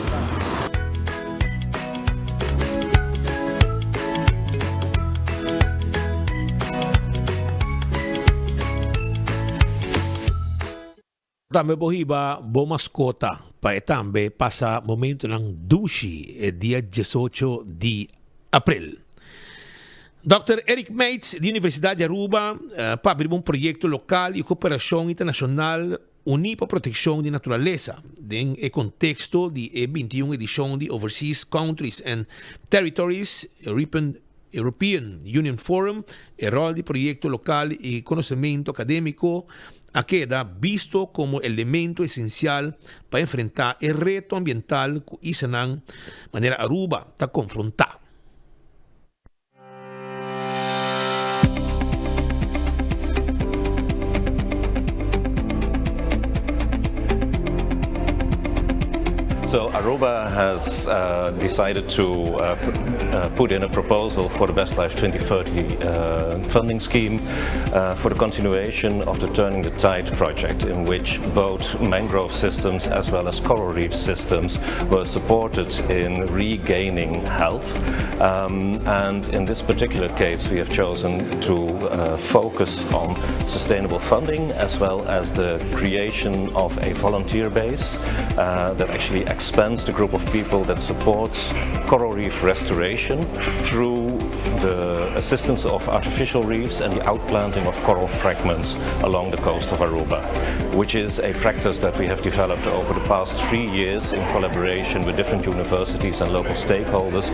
Também bohiba, bom mascota, para também passa momento ng dushi, dia 18 de abril. Dr. Eric Mates, da Universidade de Aruba, para abrir um projeto local e cooperação internacional unir para a proteção da natureza, em contexto de 21 edição de Overseas Countries and Territories European Union Forum, o rol de projeto local e conhecimento acadêmico queda visto como elemento esencial para enfrentar el reto ambiental que Isanang manera Aruba está confrontada. So Aruba has decided to put in a proposal for the Best Life 2030 funding scheme for the continuation of the Turning the Tide project, in which both mangrove systems as well as coral reef systems were supported in regaining health. And in this particular case, we have chosen to focus on sustainable funding as well as the creation of a volunteer base that actually expands the group of people that supports coral reef restoration through the assistance of artificial reefs and the outplanting of coral fragments along the coast of Aruba, which is a practice that we have developed over the past 3 years in collaboration with different universities and local stakeholders,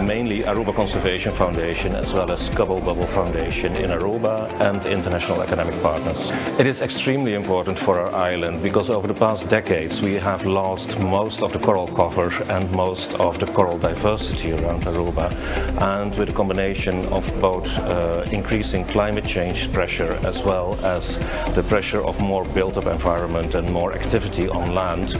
mainly Aruba Conservation Foundation as well as Gubble Bubble Foundation in Aruba and international academic partners. It is extremely important for our island because over the past decades we have lost most of the coral cover and most of the coral diversity around Aruba, and with a combination of both increasing climate change pressure as well as the pressure of more built-up environment and more activity on land,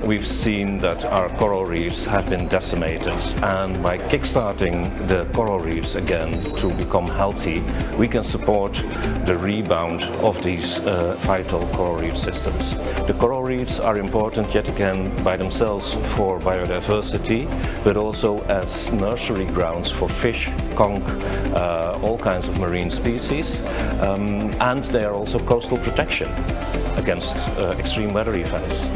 we've seen that our coral reefs have been decimated, and by kickstarting the coral reefs again to become healthy, we can support the rebound of these vital coral reef systems. The coral reefs are important yet again by themselves for biodiversity, but also as nursery grounds for fish, conch, all kinds of marine species, and they are also coastal protection against extreme weather events.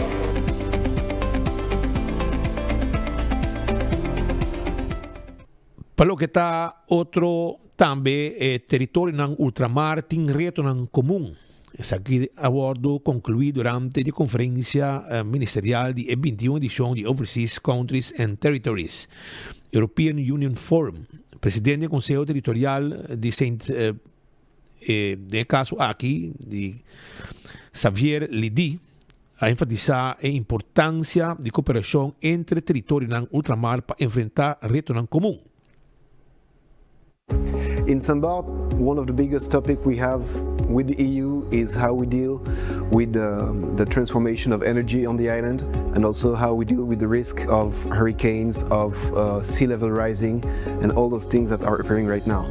Palo que está otro también territorio ng ultramar ting reto ng común. Es aquí abordo concluí durante la conferencia ministerial de 21 edición de Overseas Countries and Territories, European Union Forum. Presidente del Consejo Territorial de de caso aquí, de Xavier Lidi, a enfatizar la importancia de cooperación entre territorios ng ultramar para enfrentar retos ng común. In Sambal, one of the biggest topics we have with the EU is how we deal with the transformation of energy on the island, and also how we deal with the risk of hurricanes, of sea level rising, and all those things that are appearing right now.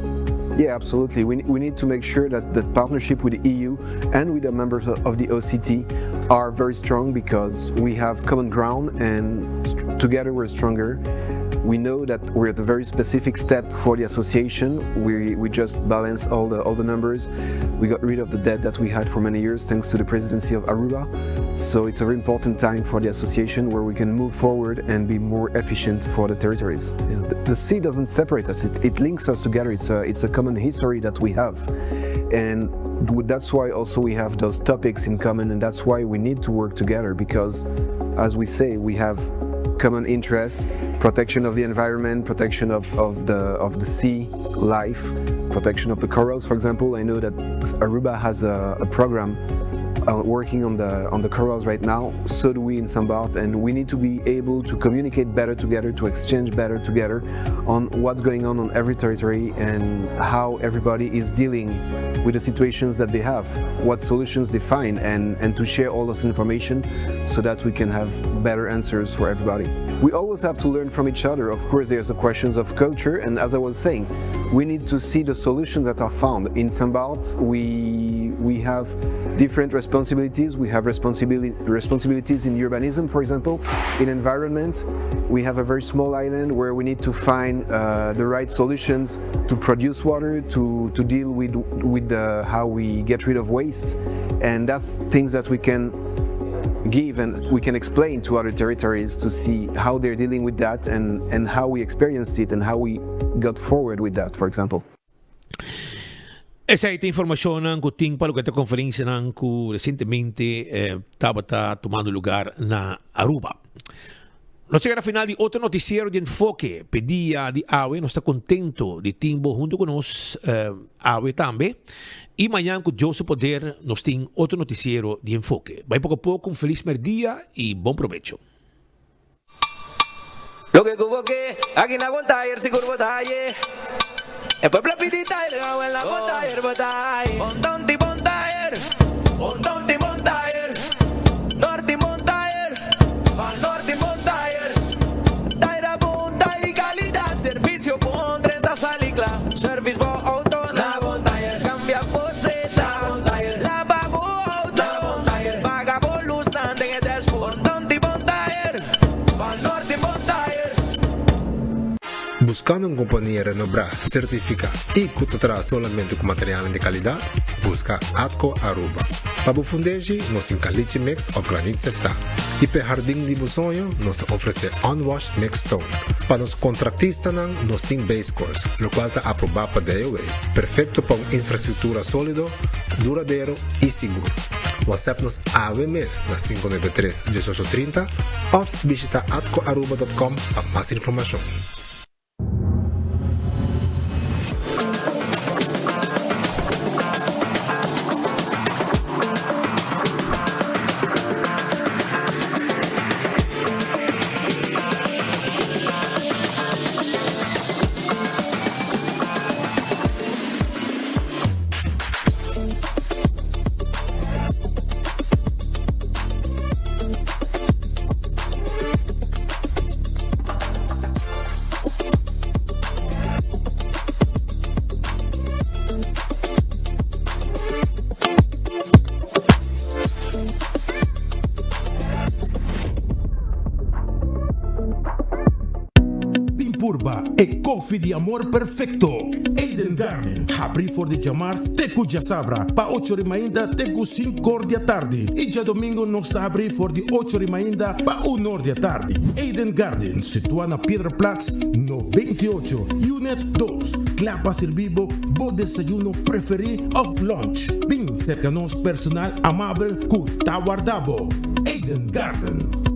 Yeah, absolutely. We need to make sure that the partnership with the EU and with the members of the OCT are very strong, because we have common ground and together we're stronger. We know that we're at a very specific step for the association. We just balanced all the numbers. We got rid of the debt that we had for many years thanks to the presidency of Aruba. So it's a very important time for the association where we can move forward and be more efficient for the territories. The sea doesn't separate us, it links us together. It's a common history that we have. And that's why also we have those topics in common, and that's why we need to work together, because as we say, we have common interests: protection of the environment, protection of the sea life, protection of the corals, for example. I know that Aruba has a program working on the corals right now. So do we in Sambal, and we need to be able to communicate better together, to exchange better together on what's going on every territory and how everybody is dealing with the situations that they have, what solutions they find, and to share all this information so that we can have better answers for everybody. We always have to learn from each other. Of course, there's the questions of culture, and as I was saying, we need to see the solutions that are found. In Sambal, we have different responsibilities. We have responsibilities in urbanism, for example. In environment, we have a very small island where we need to find the right solutions to produce water, to deal with how we get rid of waste, and that's things that we can give and we can explain to other territories to see how they're dealing with that and how we experienced it and how we got forward with that, for example. Esa esta información ang kuting para esta conferencia nang ku recentemente estaba tomando lugar na Aruba. Nos llega al final de otro noticiero de enfoque. Pedía de AWE, no está contento de Timbo junto con nos, AWE también. Y mañana con José Poder nos tiene otro noticiero de enfoque. Va poco a poco, un feliz día y buen provecho. Lo que hubo que aquí na Bontayer si curvo talle. E poi plapidita e en la Bontayer botay. Bontonti Bontayer. Bontonti Bontayer. Norti Bontayer. Van Norti Bontayer. Taira Bontayer calidad servicio con 30 salicla. Service bo auto na Bontayer. Cambia poseta Bontayer. Lava bo auto na Bontayer. Paga bo luz nande en dashboard. Bontonti Bontayer. Van Norti Bontayer. Buscando una compañía renombrada, certificada y que te trae solamente con materiales de calidad, busca Atco Aruba. Para fundeji, nos caliche mix of granite sefta. Y para jardín de busonho, nos ofrece unwashed mix stone. Para los contratistas, nos tiene base course, lo cual está aprobado para DOA. Perfecto para una infraestructura sólido, duradero y seguro. WhatsApp nos AWMS na 593-1830 o visita atcoaruba.com para más información. Purba e coffee di amor perfecto. Eden Garden. Abri for de chamars teku já sabra. Pa 8h ainda teku 5h da tarde. E já domingo nós abri for de 8h ainda pa 1h da tarde. Eden Garden, situada na Piedraplatz, no 28, Unit 2. Clapa servibo, bo desayuno preferi of lunch. Bem cerca nos personal amável ku tawardabo. Eden Garden.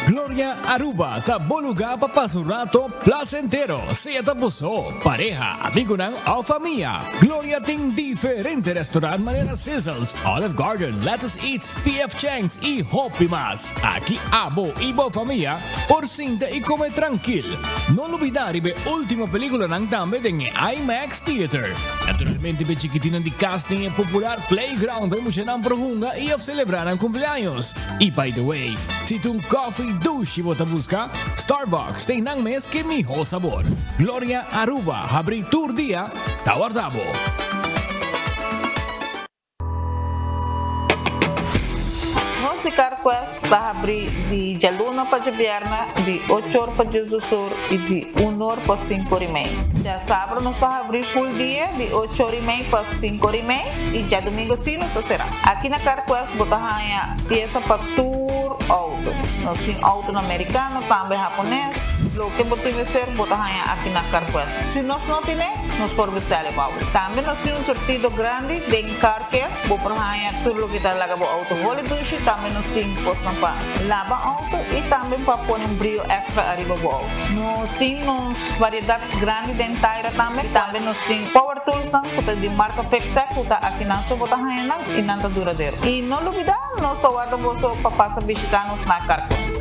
Gloria Aruba, taboluga papas un rato placentero. Sea tapuso, pareja, amigo ng o familia. Gloria ting diferente restaurant manera Sizzles, Olive Garden, Lettuce Eats, PF Chang's y Hopi Mas. Aquí abo ibo familia, por cinta y come tranquil. No olvidar ibe última película ng dame ng IMAX Theater. Naturalmente be chiquitinan di casting e popular playground be mucha ng prohunga y of celebrar ang cumpleaños. Y by the way, si tung coffee douche mo busca, Starbucks tem nang mes que miho sabor. Gloria Aruba, abri tour dia, tawardabo. Nós de Carquest está abrir de Jaluna para Jabierna, de 8h para Jesus e de 1h para 5h30. Já sábado nós está abrir full dia, de 8h30 para 5h30 e já domingo sim nós está será. Aqui na Carquest botamos peça para tour auto. Nós temos auto americano, também japonês. Lo que você vestir, botamos aqui na Carquest. Se nós não temos, nós podemos vestir o auto. Também nós temos um sortido grande de car care, botamos tudo que está lá com o auto. Também nós temos posto para lavar auto e também para pôr um brilho extra arriba do auto. Nós temos variedade grande de inteira também. Também nós temos power tools de marca Fextech, que está aqui na sua botagem e não está duradouro. E não olvidar, nós guardamos para passar visitar-nos na Carquest.